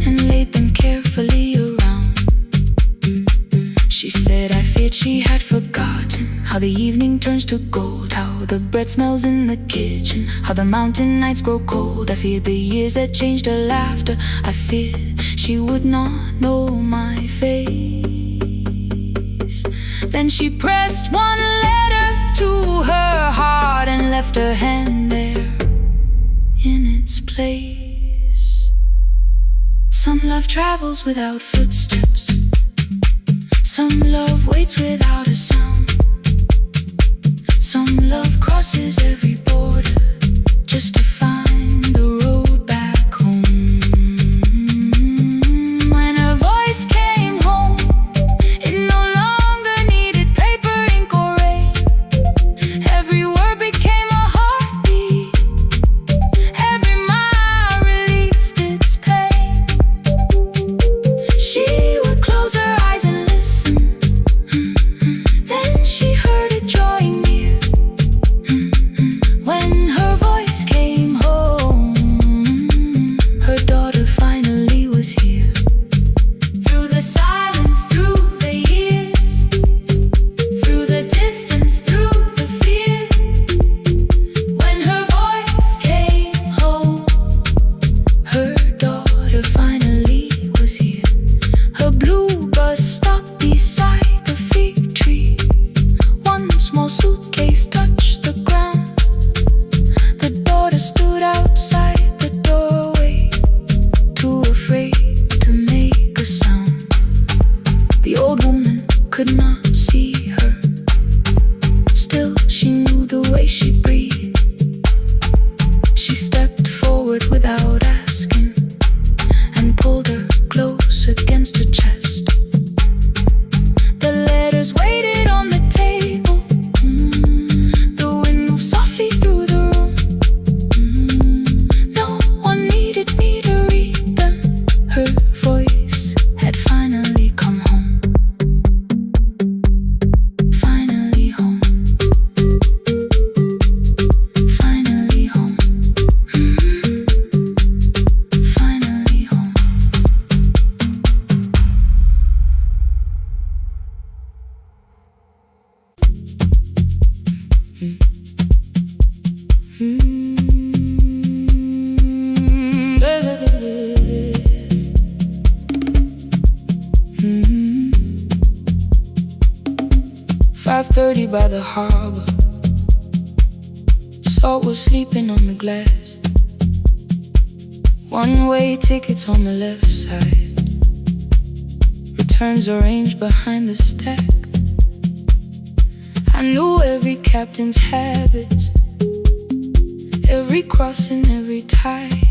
and laid them carefully around. She said I feared she had forgotten how the evening turns to gold, how the bread smells in the kitchen, how the mountain nights grow cold. I feared the years had changed her laughter. I feared she would not know my face. Then she pressed one letter to her heart and left her hand there in its place. Some love travels without footsteps. Some love waits without a sound. Some love crosses every border just to find the road back home. When her voice came home, it no longer needed paper, ink, or rain. Every word became a heartbeat. Every mile released its pain. She would close her eyes and listen. Then she heard it drawing near. When her voice came home, her daughter finally was here. Through the silence, through the years, through the distance, through the fear. When her voice came home, her daughter finally was here. Her blue bus stopped beside the fig tree. One small suitcase touched the ground. The daughter stood outside the doorway, too afraid to make a sound. The old woman could not see her. Still, she knew the way she breathed. She stepped forward without asking and pulled her close against her chest. The letters waited on the table. The wind moved softly through the room. No one needed me to read them. Her voice had finally come home. Finally home. Finally home. Finally home. Mm. 5:30 by the harbor. Salt was sleeping on the glass. One-way tickets on the left side. Returns arranged behind the stack. I knew every captain's habits, every crossing, every tide.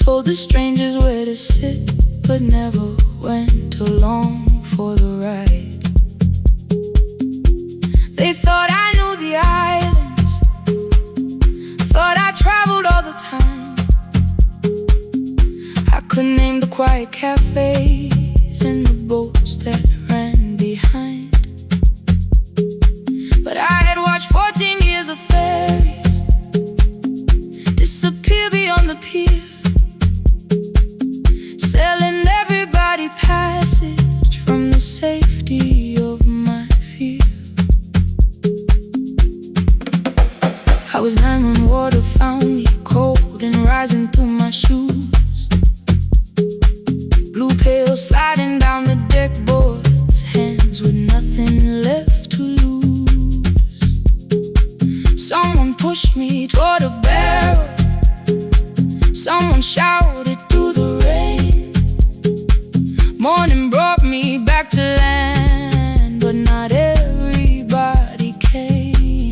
Told the strangers where to sit, but never went along for the ride. They thought I knew the islands, thought I traveled all the time. I could name the quiet cafes and the boats that ran behind. But I had watched 14 years of ferries disappear beyond the pier, selling everybody passage from the safety of my fear. I was 9 when water found me, cold and rising through my shoes. Blue pale pushed me toward a barrel. Someone shouted through the rain. Morning brought me back to land, but not everybody came.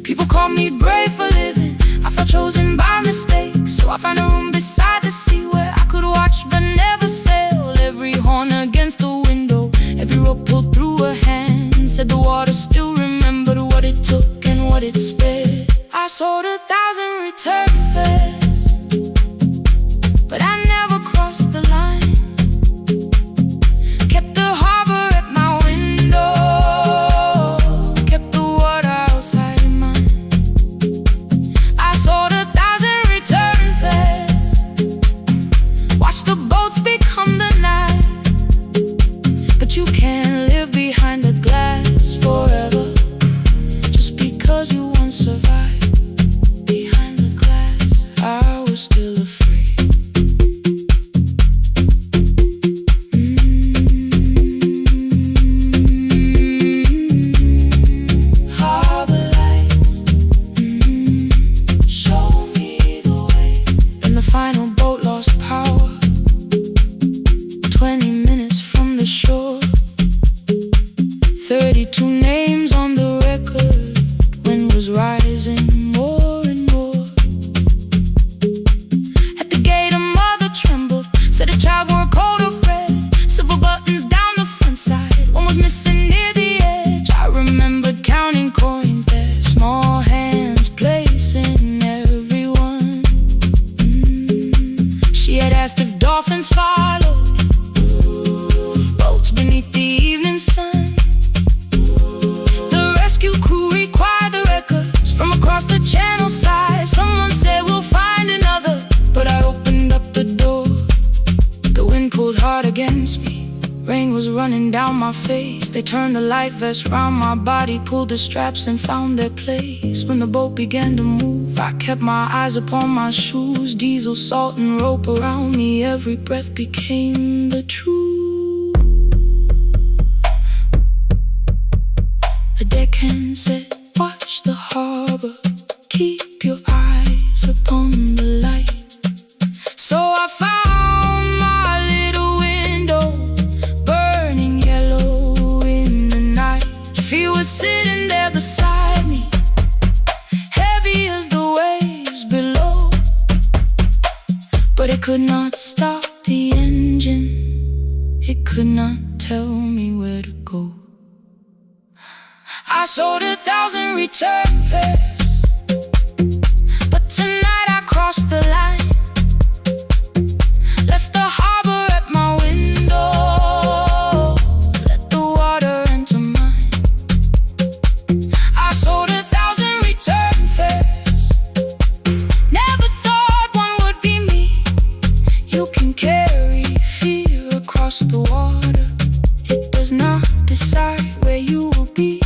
People called me brave for living. I felt chosen by mistake, so I found a room beside the sea where I could watch but never sail. Every horn against the window, every rope pulled through a hand, said the water still remembered what it took and what it spared. I sold 1,000 return fares, but I never crossed the line. Kept the harbor at my window, kept the water outside of mine. I sold 1,000 return fares, watched the boats become the night. But you can't live behind the glass forever, just because you once survived. Behind the glass, I was still afraid. Harbor lights, show me the way. Then the final boat lost power, 20 minutes from the shore. 32 names on the record, wind was rising more and more. At the gate a mother trembled, said a child wore a coat of red, silver buttons down the front side, one was missing near the edge. I remembered counting coins there, small hands placing everyone. She had asked if dolphins followed, boats beneath the evening sun. The rescue crew required the records from across the channel side. Someone said we'll find another, but I opened up the door. The wind pulled hard against me, rain was running down my face. They turned the light vest round my body, pulled the straps and found their place. When the boat began to move, I kept my eyes upon my shoes. Diesel, salt and rope around me, every breath became the truth. A deckhand said, watch the harbor, keep your eyes upon the light. So I found my little window, burning yellow in the night. She was sitting there beside me, heavy as the waves below, but it could not stop the engine, it could not tell me where to go. I sold 1,000 return fares, but tonight I crossed the line. Left the harbor at my window, let the water enter mine. I sold 1,000 return fares, never thought one would be me. You can carry fear across the water, it does not decide where you will be.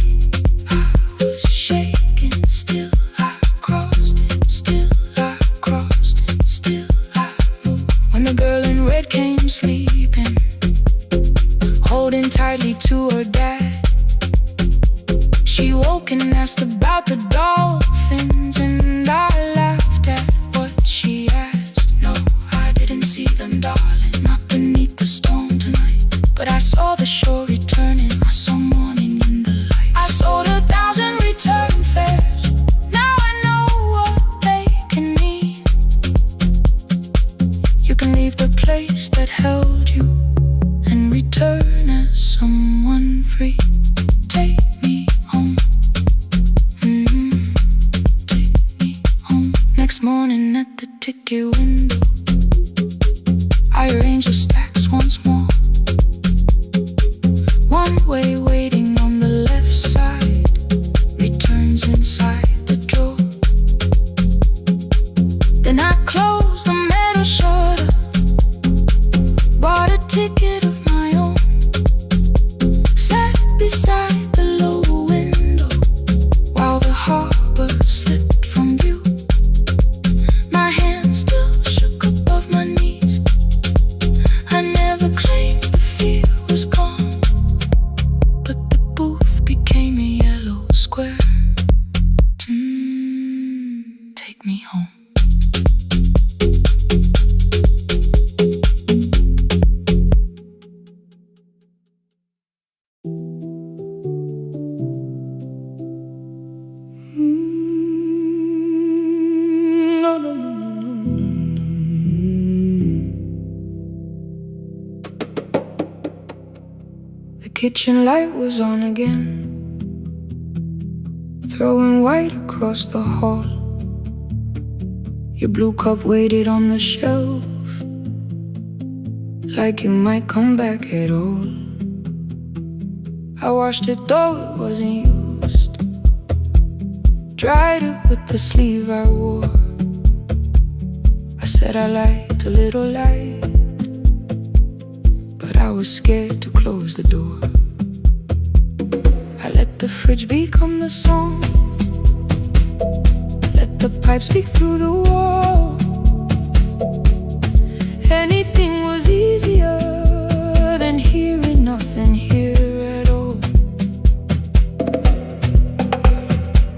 Came sleeping, holding tightly to her dad. She woke and asked about the dolphins, and I laughed at what she asked. No, I didn't see them, darling, not beneath the storm tonight, but I saw the shore returning, I saw morning in the light. I sold 1,000 return fares, now I know what they can mean. You can leave the place that held you and return as someone free. Take me home, take me home. Next morning at the ticket window, I arrange the stacks once more. One way waiting on the left side, returns inside the drawer. Then I close the metal shutter, bought a ticket of my own, sat beside the low window while the harbor slipped from view. My hands still shook above my knees, I never claimed the fear was gone. The kitchen light was on again, throwing white across the hall. Your blue cup waited on the shelf, like you might come back at all. I washed it though it wasn't used, dried it with the sleeve I wore. I said I liked a little light, but I was scared to close the door. I let the fridge become the song, let the pipe speak through the wall. Anything was easier than hearing nothing here at all.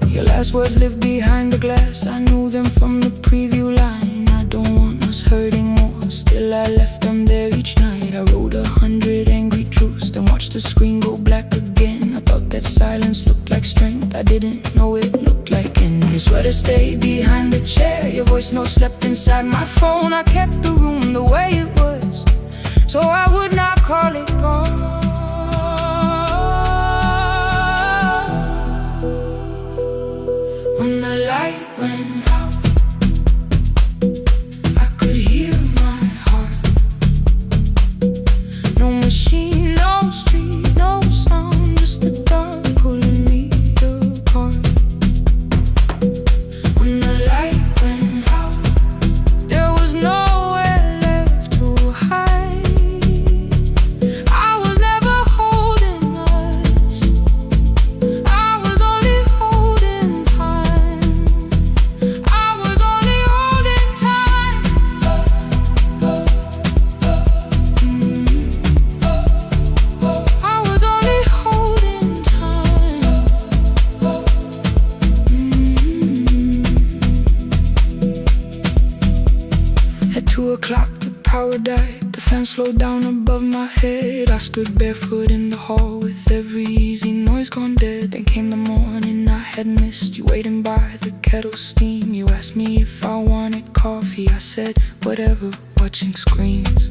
Your last words lived behind the glass, I knew them from the preview line. I don't want us hurting more, still I left them there each night. I wrote 100 angry truths, then watched the screen go black again. I thought that silence looked like strength, I didn't know it looked like end. Your sweater stayed behind the chair, your voice note slept inside my phone. I kept the room the way it was, so I would not call it gone. When the light went out, I could hear my heart. No machine, no street, no sound, just the dark pulling me apart. When the light went out, there was nowhere left to hide. I was never holding us, I was only holding time. I was only holding time. I was only holding time. At 2 o'clock the power died, the fan slowed down above my head. I stood barefoot in the hall with every easy noise gone dead. Then came the morning I had missed, you waiting by the kettle steam. You asked me if I wanted coffee, I said whatever, watching screens.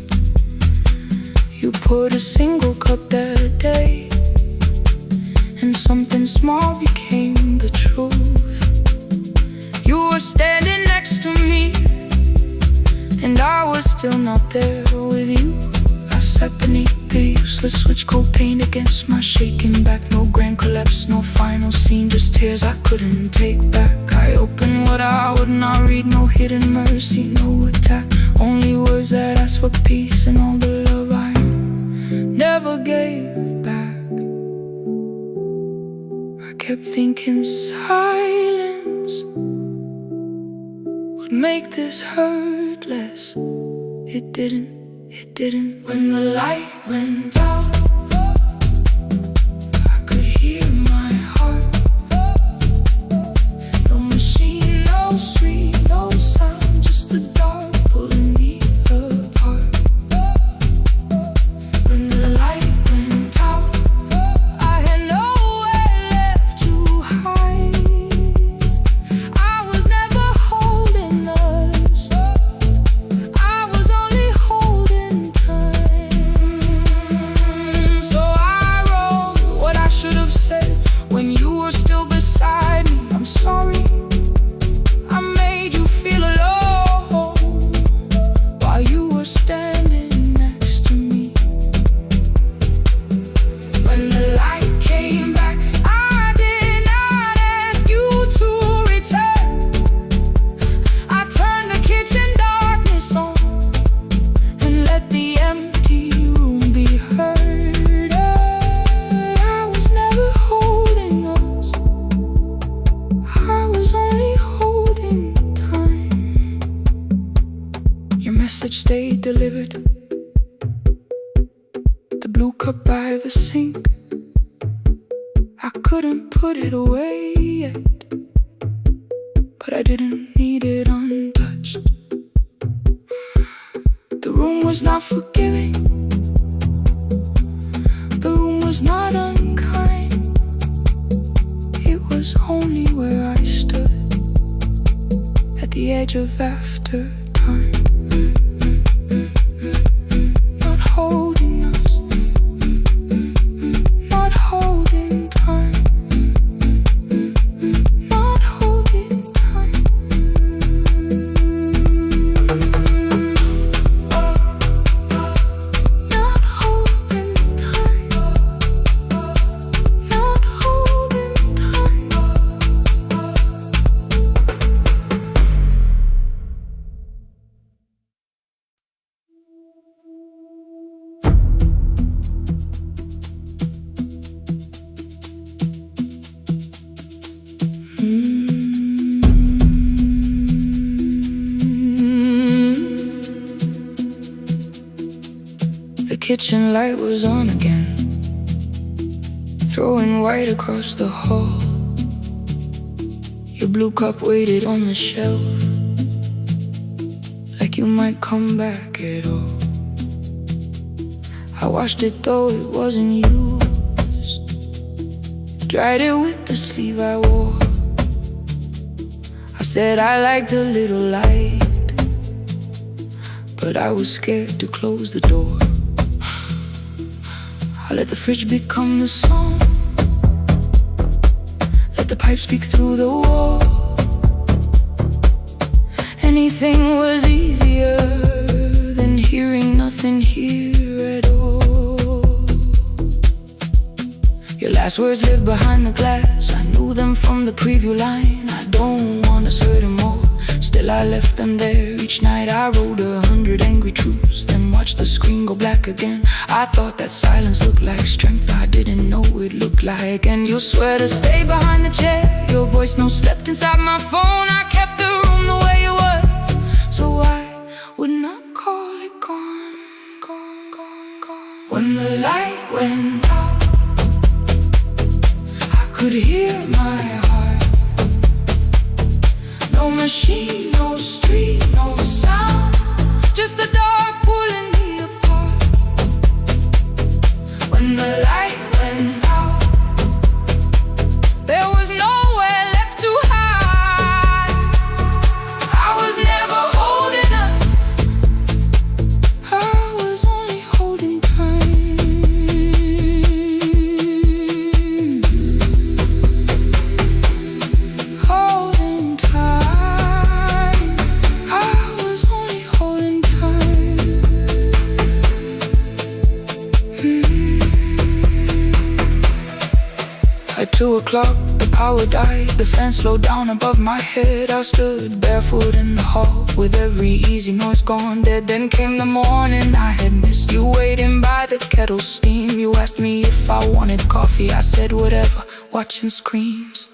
You poured a single cup that day, and something small became the truth. You were standing next to me, and I was still not there with you. I sat beneath the useless switch coat paint against my shaking back. No grand collapse, no final scene, just tears I couldn't take back. I opened what I would not read, no hidden mercy, no attack, only words that asked for peace and all the love I never gave back. I kept thinking silence would make this hurt less. It didn't. When the light went out, I could hear my heart. No machine, no street, no sound, just the dark pulling me apart. When the light went out, I had nowhere left to hide. I was never holding us, I was only holding time. So I wrote what I should have said when you were still beside me. I'm sorry, I made you feel alone while you were standing next to me. When the light came back, I did not ask you to return. I turned the kitchen darkness on and let the empty room be heard. I was never holding us, I was only holding time. Your message stayed delivered, the blue cup by the sink. I couldn't put it away yet, but I didn't need it untouched. The room was not forgiving, the room was not unkind. It was only where I stood at the edge of after time. Not holding us, kitchen light was on again, throwing white across the hall. Your blue cup waited on the shelf, like you might come back at all. I washed it though it wasn't used, dried it with the sleeve I wore. I said I liked a little light, but I was scared to close the door. I let the fridge become the song, let the pipe speak through the wall. Anything was easier than hearing nothing here at all. Your last words lived behind the glass, I knew them from the preview line. I don't want us hurting more, still I left them there. Each night I wrote 100 angry truths, then watched the screen go black again. I thought that silence looked like strength, I didn't know it looked like. And you swear to stay behind the chair, your voice no slept inside my phone. I kept the room the way it was, so I would not call it gone, gone, gone, gone. When the light went out, I could hear my heart. No machine, no street, no sound, just the dark pulling me apart. When the light went out, there was nowhere left to hide. I was never holding up, I was only holding time. Holding time, I was only holding time. At 2 o'clock, the power died, the fan slowed down above my head. I stood barefoot in the hall, with every easy noise gone dead. Then came the morning, I had missed you waiting by the kettle steam. You asked me if I wanted coffee, I said whatever, watching screens.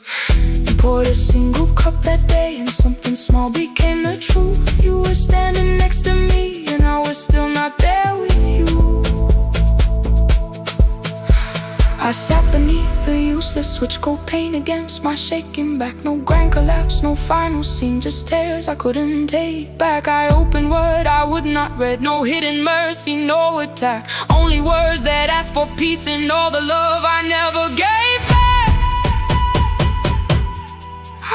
You poured a single cup that day, and something small became the truth. You were standing next to me, and I was still not there with you. I sat beneath the useless switch, cold pain against my shaking back. No grand collapse, no final scene, just tears I couldn't take back. I opened what I would not read, no hidden mercy, no attack. Only words that asked for peace and all the love I never gave back.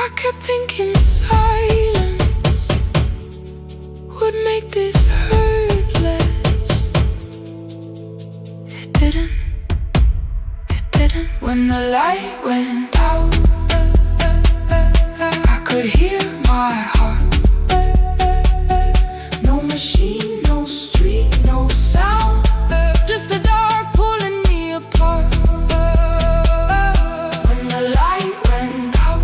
I kept thinking silence would make this hurt less. It didn't. When the light went out, I could hear my heart. No machine, no street, no sound, just the dark pulling me apart. When the light went out,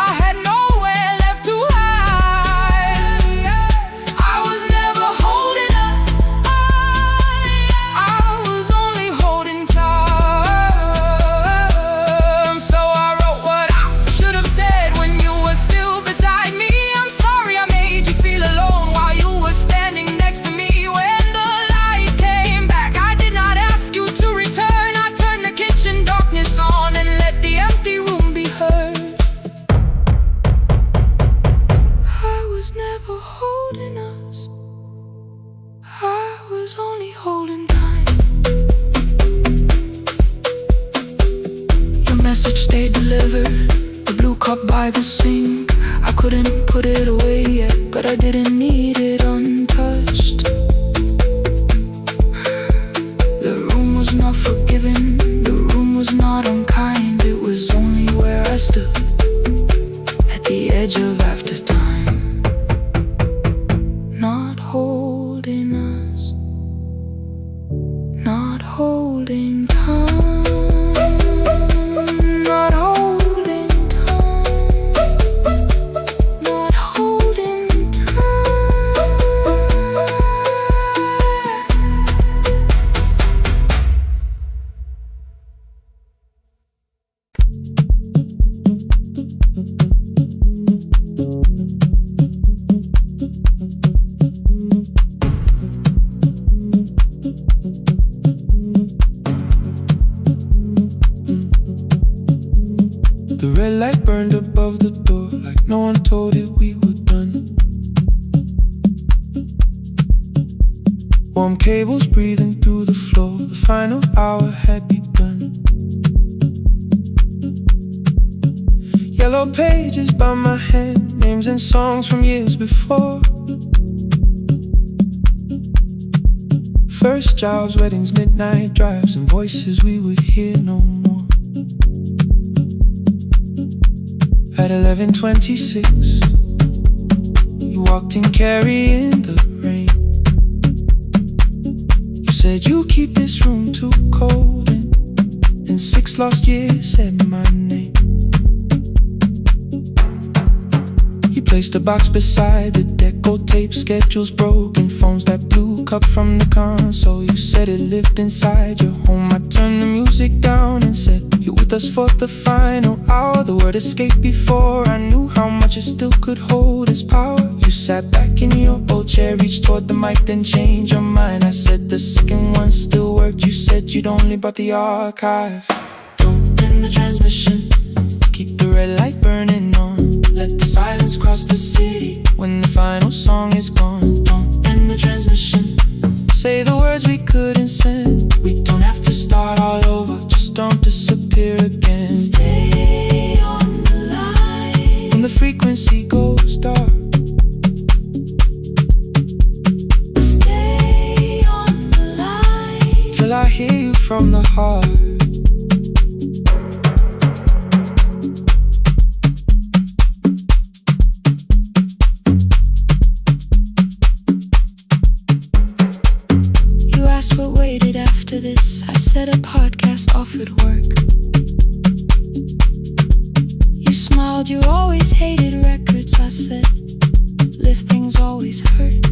I had nowhere left to hide. I was never holding us, I was only holding time. Only holding time. Your message stayed delivered, the blue cup by the sink. I couldn't put it away yet, but I didn't need it untouched. The room was not forgiving, the room was not unkind. It was only where I stood, at the edge of after time. Not holding us, not holding time, not holding time, not holding time. red light burned above the door, like no one told it we were done. Warm cables breathing through the floor, the final hour had begun. Yellow pages by my hand, names and songs from years before. First jobs, weddings, midnight drives, and voices we would hear no more. At 11:26, you walked in carrying the rain. You said you keep this room too cold, and in 6 lost years said my name. You placed a box beside the deco tape, schedules broken, phones that blew, cup from the console. You said it lived inside your home. I turned the music down and said, you're with us for the final hour. The word escaped before I knew how much it still could hold its power. You sat back in your old chair, reached toward the mic, then changed your mind. I said the second one still worked. You said you'd only brought the archive. Don't end the transmission, keep the red light burning on. Let the silence cross the city when the final song is gone. Don't end the transmission, say the words we couldn't send. We don't have to start all over, just don't disappear again. Stay on the line when the frequency goes dark. Stay on the line till I hear you from the heart. What waited after this? I said a podcast offered work. You smiled, you always hated records. I said, lifting's always hurt.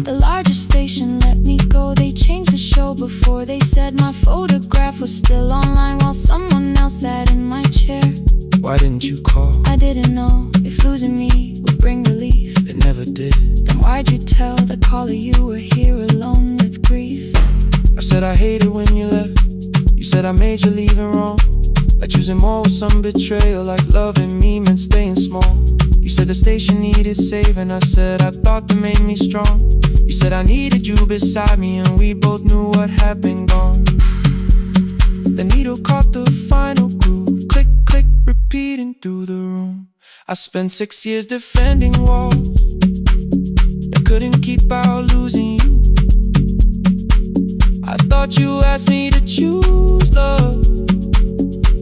The largest station let me go. They changed the show before they said my photograph was still online while someone else sat in my chair. Why didn't you call? I didn't know if losing me would bring relief. It never did. Then why'd you tell the caller you were here alone with grief? I said I hated when you left. You said I made you leaving wrong, like choosing more with some betrayal, like loving me meant staying small. You said the station needed saving. I said I thought that made me strong. You said I needed you beside me, and we both knew what had been gone. The needle caught the final groove, click, click, repeating through the room. I spent 6 years defending walls that couldn't keep out losing you. I thought you asked me to choose love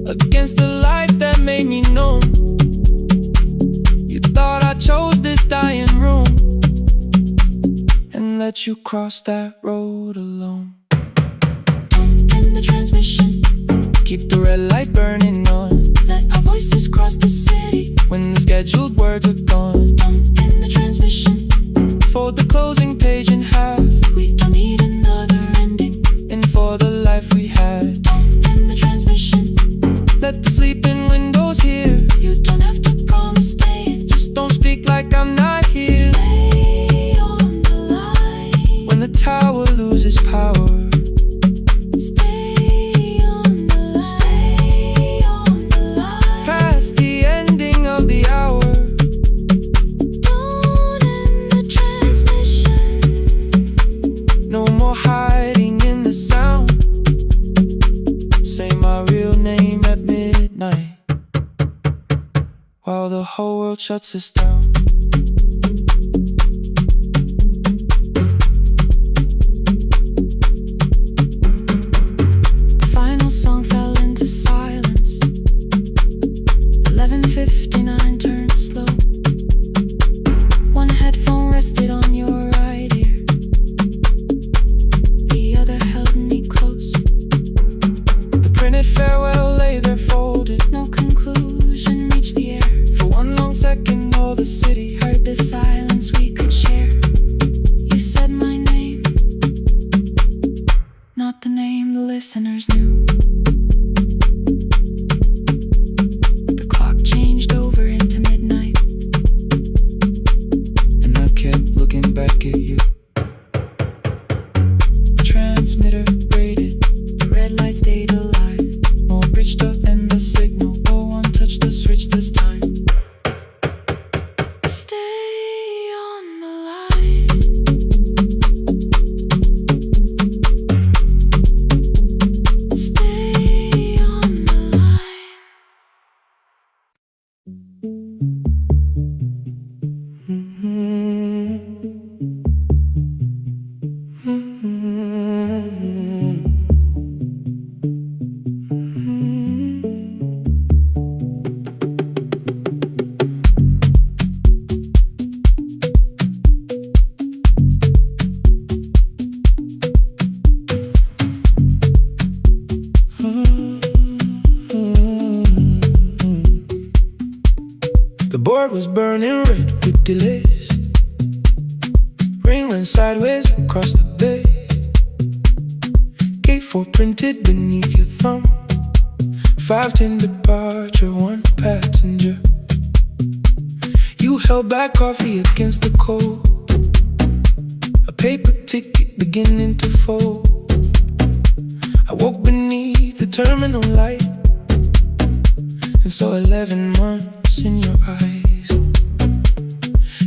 against the life that made me numb. You thought I chose this dying room and let you cross that road alone. Don't end the transmission, keep the red light burning on. let our voices cross the city when the scheduled words are gone. Don't end the transmission, fold the closing page in half. we don't need another ending. And for the life we had, Don't end the transmission, let the sleeping windows hear. you don't have to promise staying. Just don't speak like I'm not here. Stay on the line When the tower loses power, stay on the line, stay on the line. past the ending of the hour. Don't end the transmission, No more hiding in the sound. Say my real name at midnight while the whole world shuts us down. the final song fell into silence. 11:59 turned slow. One headphone rested on your right ear, the other held me close. The printed farewell lay there folded. No conclusion reached the air. For one long second all the city Heard the silence we could share. You said my name, not the name the listeners knew. The clock changed over into midnight, and I kept looking back at you. The transmitter braided, the red light stayed alive. more bridged up and the board was burning red with delays. Rain ran sideways across the bay. Gate 4 printed beneath your thumb. 5:10 departure, 1 passenger. You held back coffee against the cold. A paper ticket beginning to fold. I woke beneath the terminal light and saw 11 months in your eyes.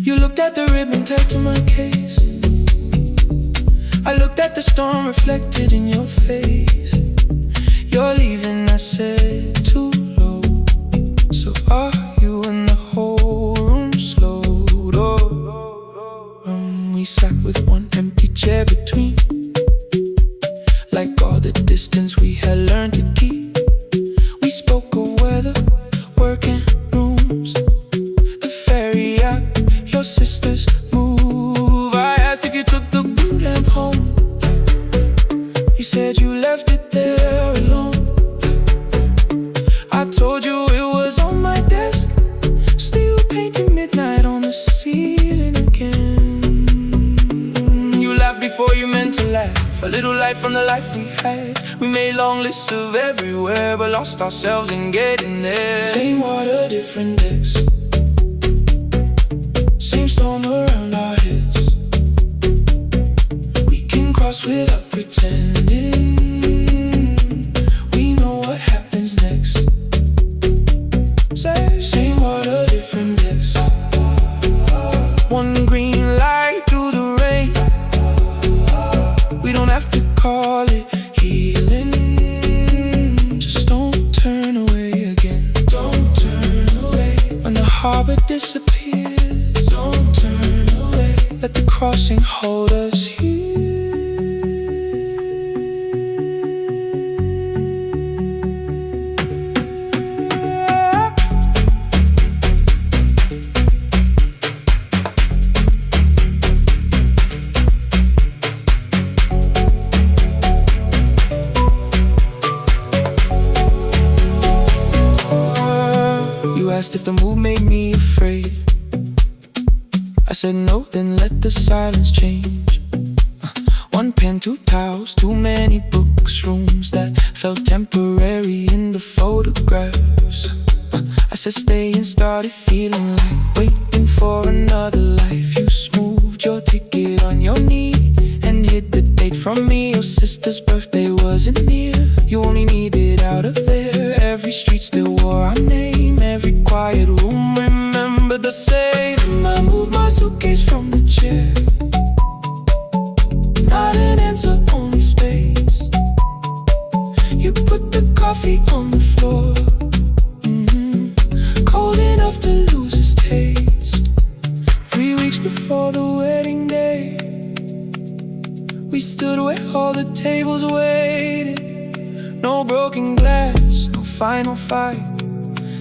You looked at the ribbon tied to my case. I looked at the storm reflected in your face. You're leaving, I said, too low. So are you? And the whole room slowed. We sat with one empty chair between, like all the distance we had learned to keep. We spoke of weather, work and rooms, the ferry app, your sister's move. I asked if you took the blue lamp home. You said you left it there alone. I told you it was on my desk, still painting midnight on the ceiling again. You laughed before you meant to laugh. A little light from the life we had. We made long lists of everywhere, but lost ourselves in getting there. Same water, different decks. Same storm around our heads. We can cross without pretending. We know what happens next. Same water, different decks. One green light through the rain. We don't have to call it healing. Just don't turn away again. Don't turn away. When the harbor disappears, don't turn away. Let the crossing hold us here. Asked if the move made me afraid. I said no, then let the silence change. One pen, 2 towels, too many books, rooms that felt temporary in the photographs. I said stay and started feeling like waiting for another life. You smoothed your ticket on your knee and hid the date from me. Your sister's birthday wasn't near. You only needed out of there. Every street still wore our name. Every quiet room remembered the same. I moved my suitcase from the chair. Not an answer, only space. You put the coffee on the floor, cold enough to lose its taste. 3 weeks before the wedding day, we stood where all the tables waited. No broken glass, no final fight.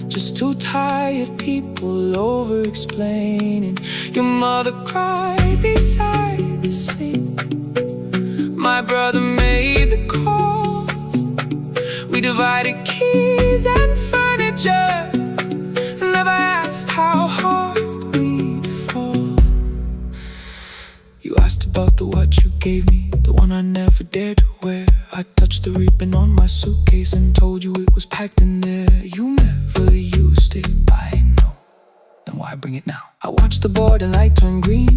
Just 2 tired people over-explaining. Your mother cried beside the sink. My brother made the calls. We divided keys and furniture. Never asked how hard we'd fall. You asked about the watch you gave me, the one I never dared to wear. I touched the ribbon on my suitcase and told you it was packed in there. You never used it, I know. Then why bring it now? I watched the board and light turn green.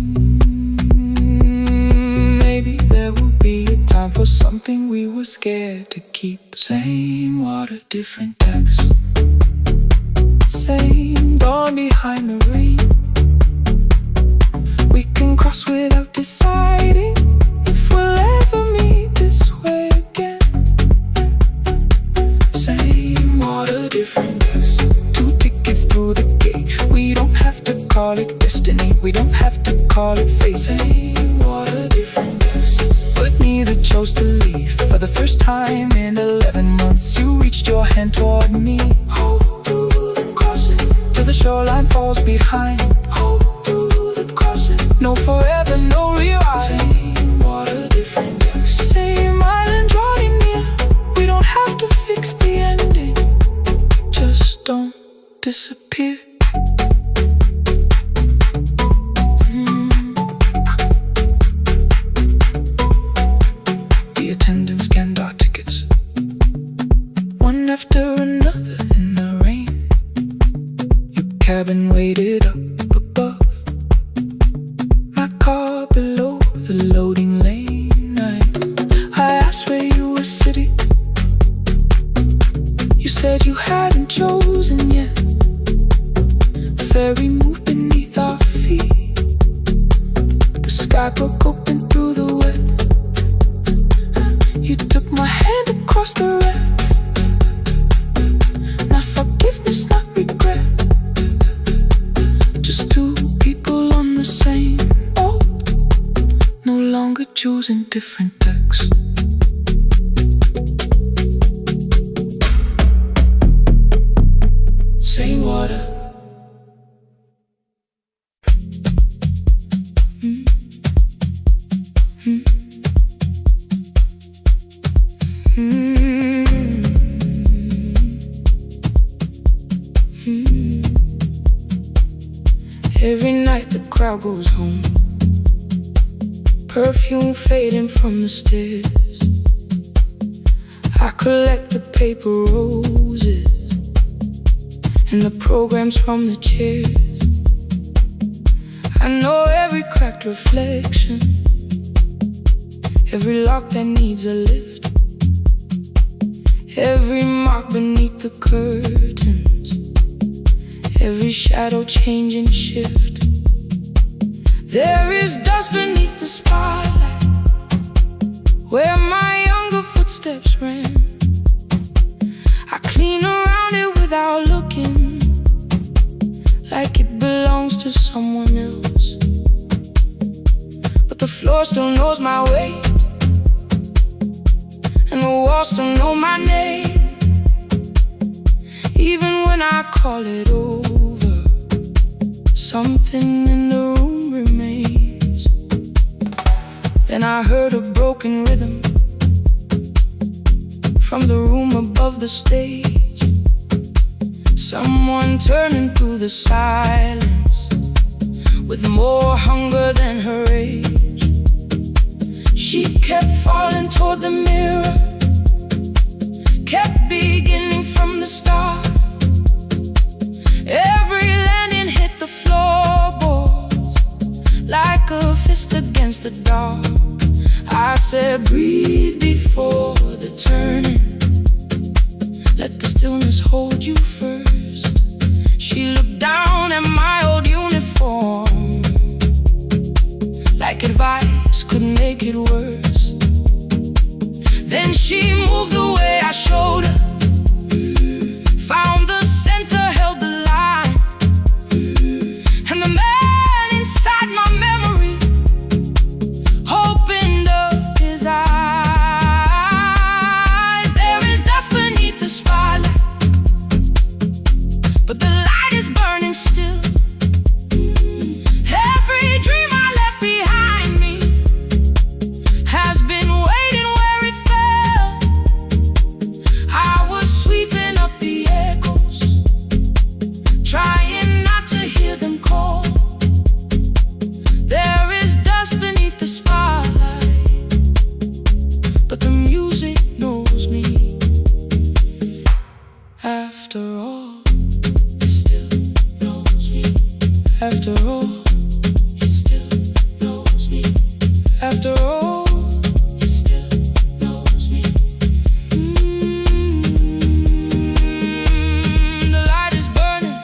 Maybe there will be a time for something we were scared to keep. Same water, different decks. Same dawn behind the rain. We can cross without deciding if we'll ever meet this way again. Same water, different decks. 2 tickets through the gate. We don't have to call it destiny. We don't have to call it fate. Same water, different decks. But neither chose to leave. For the first time in 11 months, you reached your hand toward me. Hold through the crossing till the shoreline falls behind. Hold through the crossing. No forever, no rewrite. Same water, different decks. Same island drawing near. We don't have to fix the ending. Just don't disappear. scanned and scanned our tickets, one after another in the rain. Your cabin waited up above, my car below the loading lane. I asked where you were sitting. You said you hadn't chosen yet. The ferry moved beneath our feet. The sky broke open through the wet. You took my hand across the red. Not forgiveness, not regret. Just two people on the same boat, no longer choosing different decks. Same water. Every night the crowd goes home, perfume fading from the stairs. I collect the paper roses and the programs from the chairs. I know every cracked reflection, every lock that needs a lift, every mark beneath the curtains, every shadow change and shift. There is dust beneath the spotlight, where my younger footsteps ran. I clean around it without looking, like it belongs to someone else. But the floor still knows my weight, and the walls still know my name. Even when I call it over, something in the room remains. Then I heard a broken rhythm from the room above the stage. Someone turning through the silence with more hunger than her age. She kept falling toward the mirror, kept beginning from the start. Every landing hit the floorboards like a fist against the dark. I said, breathe before the turning, let the stillness hold you first. She looked down at my old uniform, like advice could make it worse. Then she moved the way I showed her, found the center, held the line, and the man inside my memory opened up his eyes. There is dust beneath the spotlight, but the light is burning still. Every dream I left behind me has been waiting where it fell. I was sweeping up the echoes, trying not to hear them call. There is dust beneath the spotlight, but the music knows me. After all, it still knows me. After all, it still knows me. After all, it still knows me. The light is burning.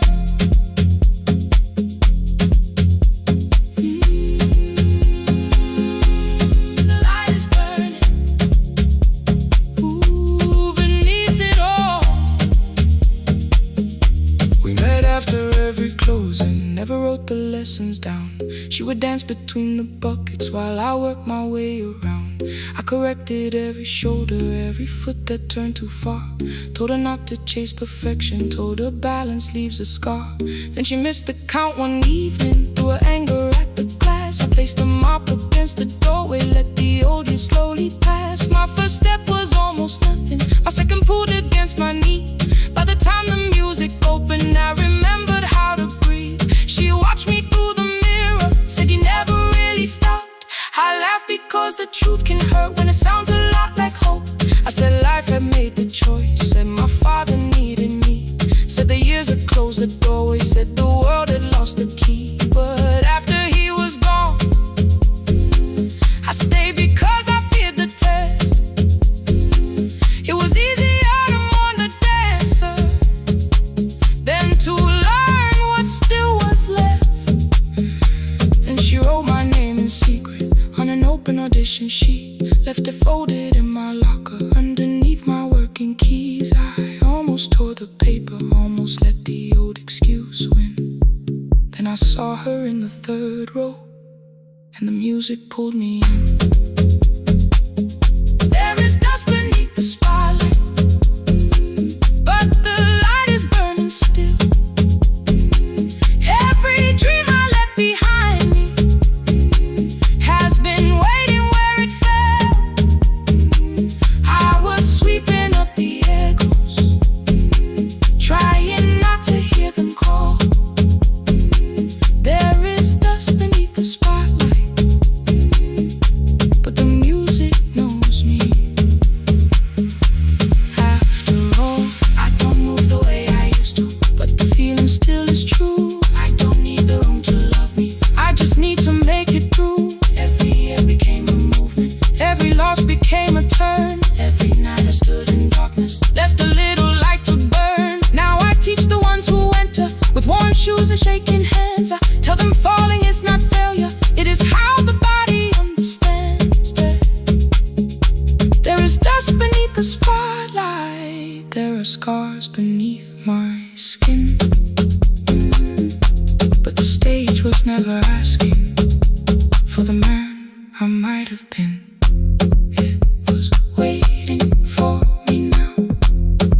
The light is burning. Ooh, beneath it all. We met after every closing, never wrote the lessons down. She would dance between the buckets while I worked my way around. I corrected every shoulder, every foot that turned too far. Told her not to chase perfection, told her balance leaves a scar. Then she missed the count one evening, threw her anger at the glass. I placed the mop against the doorway, let the old years slowly pass. My first step was almost nothing, my second pulled against my knee. By the time the music opened, I remembered how to breathe. She watched me through the mirror, said you never really stopped. I laughed because the truth can hurt when it sounds a lot like hope. my locker, underneath my working keys. I almost tore the paper, almost let the old excuse win. Then I saw her in the third row, and the music pulled me in. There is dust beneath the spotlight, but the light is burning still. Every dream I left behind me has been waiting where it fell. I was sweeping up the echoes, trying not to hear them call. There is dust beneath the spotlight, but the music knows me. After all, I don't move the way I used to, but the feeling still is true. I don't need the room to love me, I just need to make it through. Every year became a movement, every loss became a turn. Every night I stood in darkness, left a little light to burn. Now I teach the ones who enter with worn shoes and shaking hands. I tell them falling is not failure, it is how the body understands that there is dust beneath the spotlight. There are scars beneath my skin, but the stage was never asking for the man I might have been. It was waiting for me now,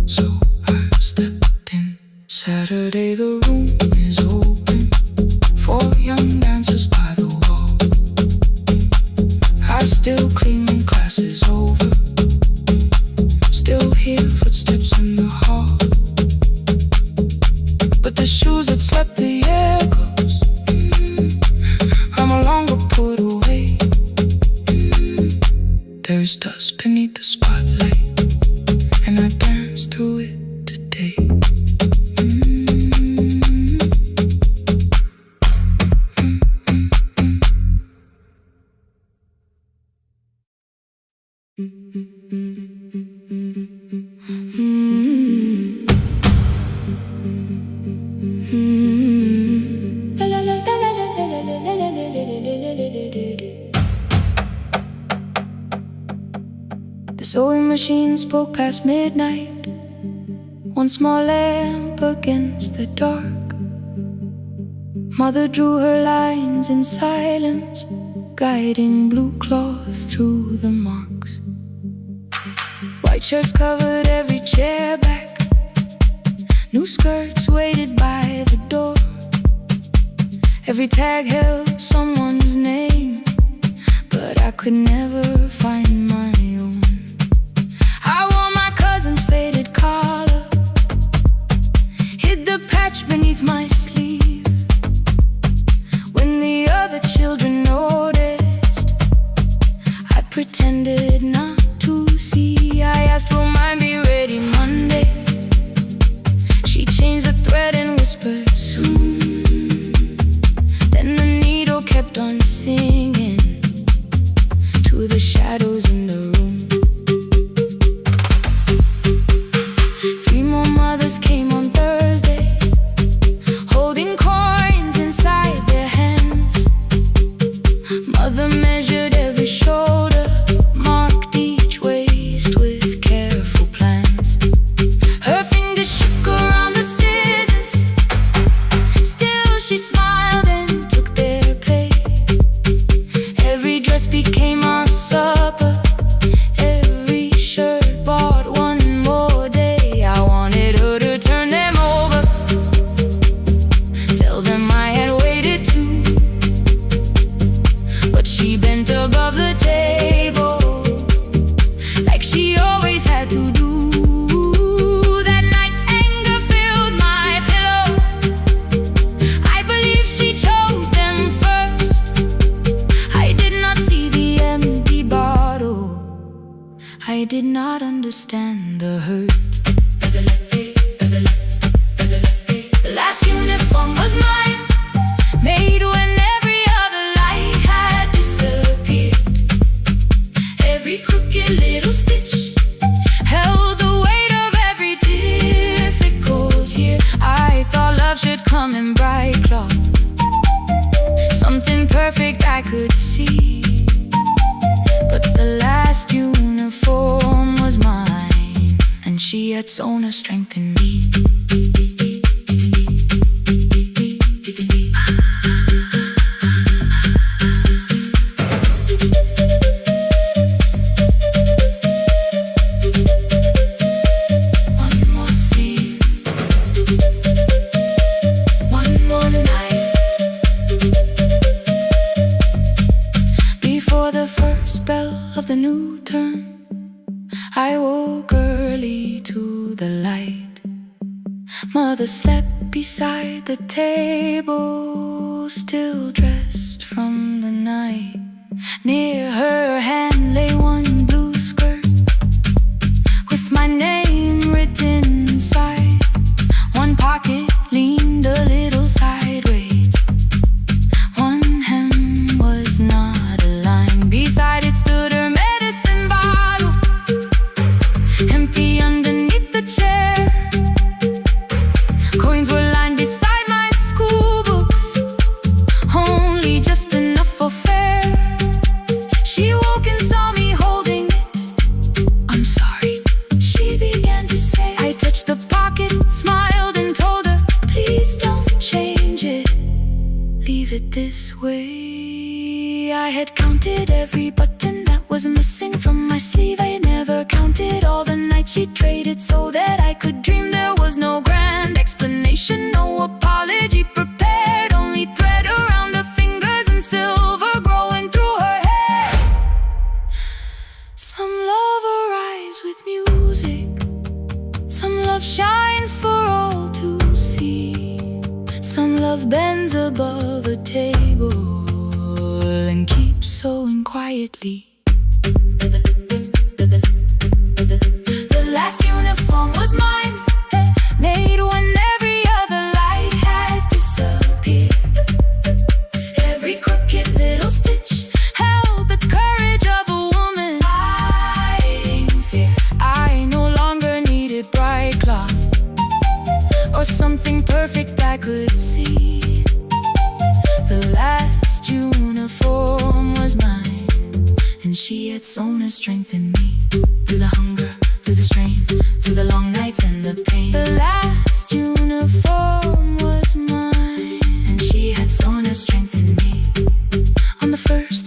so I stepped in. Saturday the room is open for young dancers by the wall. I still clean when class is over, still hear footsteps in the hall, but the shoes that slept the echoes are no longer put away. There is dust beneath the spotlight, and I dance through it today. The sewing machine spoke past midnight, one small lamp against the dark. Mother drew her lines in silence, guiding blue cloth through the marks. White shirts covered every chair back, new skirts waited by the door. Every tag held someone's name, but I could never find my own. I wore my cousin's faded collar, hid the patch beneath my sleeve. When the other children noticed, I pretended not to see. I asked, will mine be ready Monday? She changed the thread and whispered, soon. Then the needle kept on singing to the shadows in the room. 3 more mothers came on Thursday, holding coins inside their hands. Mother measured every shoulder, marked each waist with careful plans. Her fingers shook around the scissors, still she smiled and took their place. Every dress became our supper, every shirt bought one more day. I wanted her to turn them over, tell them I had waited too, but she bent above the table like she always had to do. That night anger filled my pillow, I believe she chose them first. I did not see the empty bottle, I did not understand the hurt. The last uniform was mine, made when every other light had disappeared. Every crooked little stitch held the weight of every difficult year. I thought love should come in bright cloth, something perfect I could see, but the last uniform uniform was mine, and she had sewn her strength in me. The new term, I woke early to the light. Mother slept beside the table, still dressed from the night. Near her hand lay one blue skirt with my name written inside. One pocket leaned a little sideways, one hem was not aligned. Beside it stood her this way. I had counted every button that was missing from my sleeve. I had never counted all the nights she traded so that I could dream. There was no grand explanation, no apology prepared, only thread around her fingers and silver growing through her hair. Some love arrives with music, some love shines for all to see. Some love bends above a table and keeps sewing quietly. The last uniform was mine, made when every other light had disappeared. Every crooked little stitch held the courage of a woman fighting fear. I no longer needed bright cloth or something perfect I could see. The last uniform was mine, and she had sewn her strength in me. Through the hunger, through the strain, through the long nights and the pain. The last uniform was mine, and she had sewn her strength in me. On the first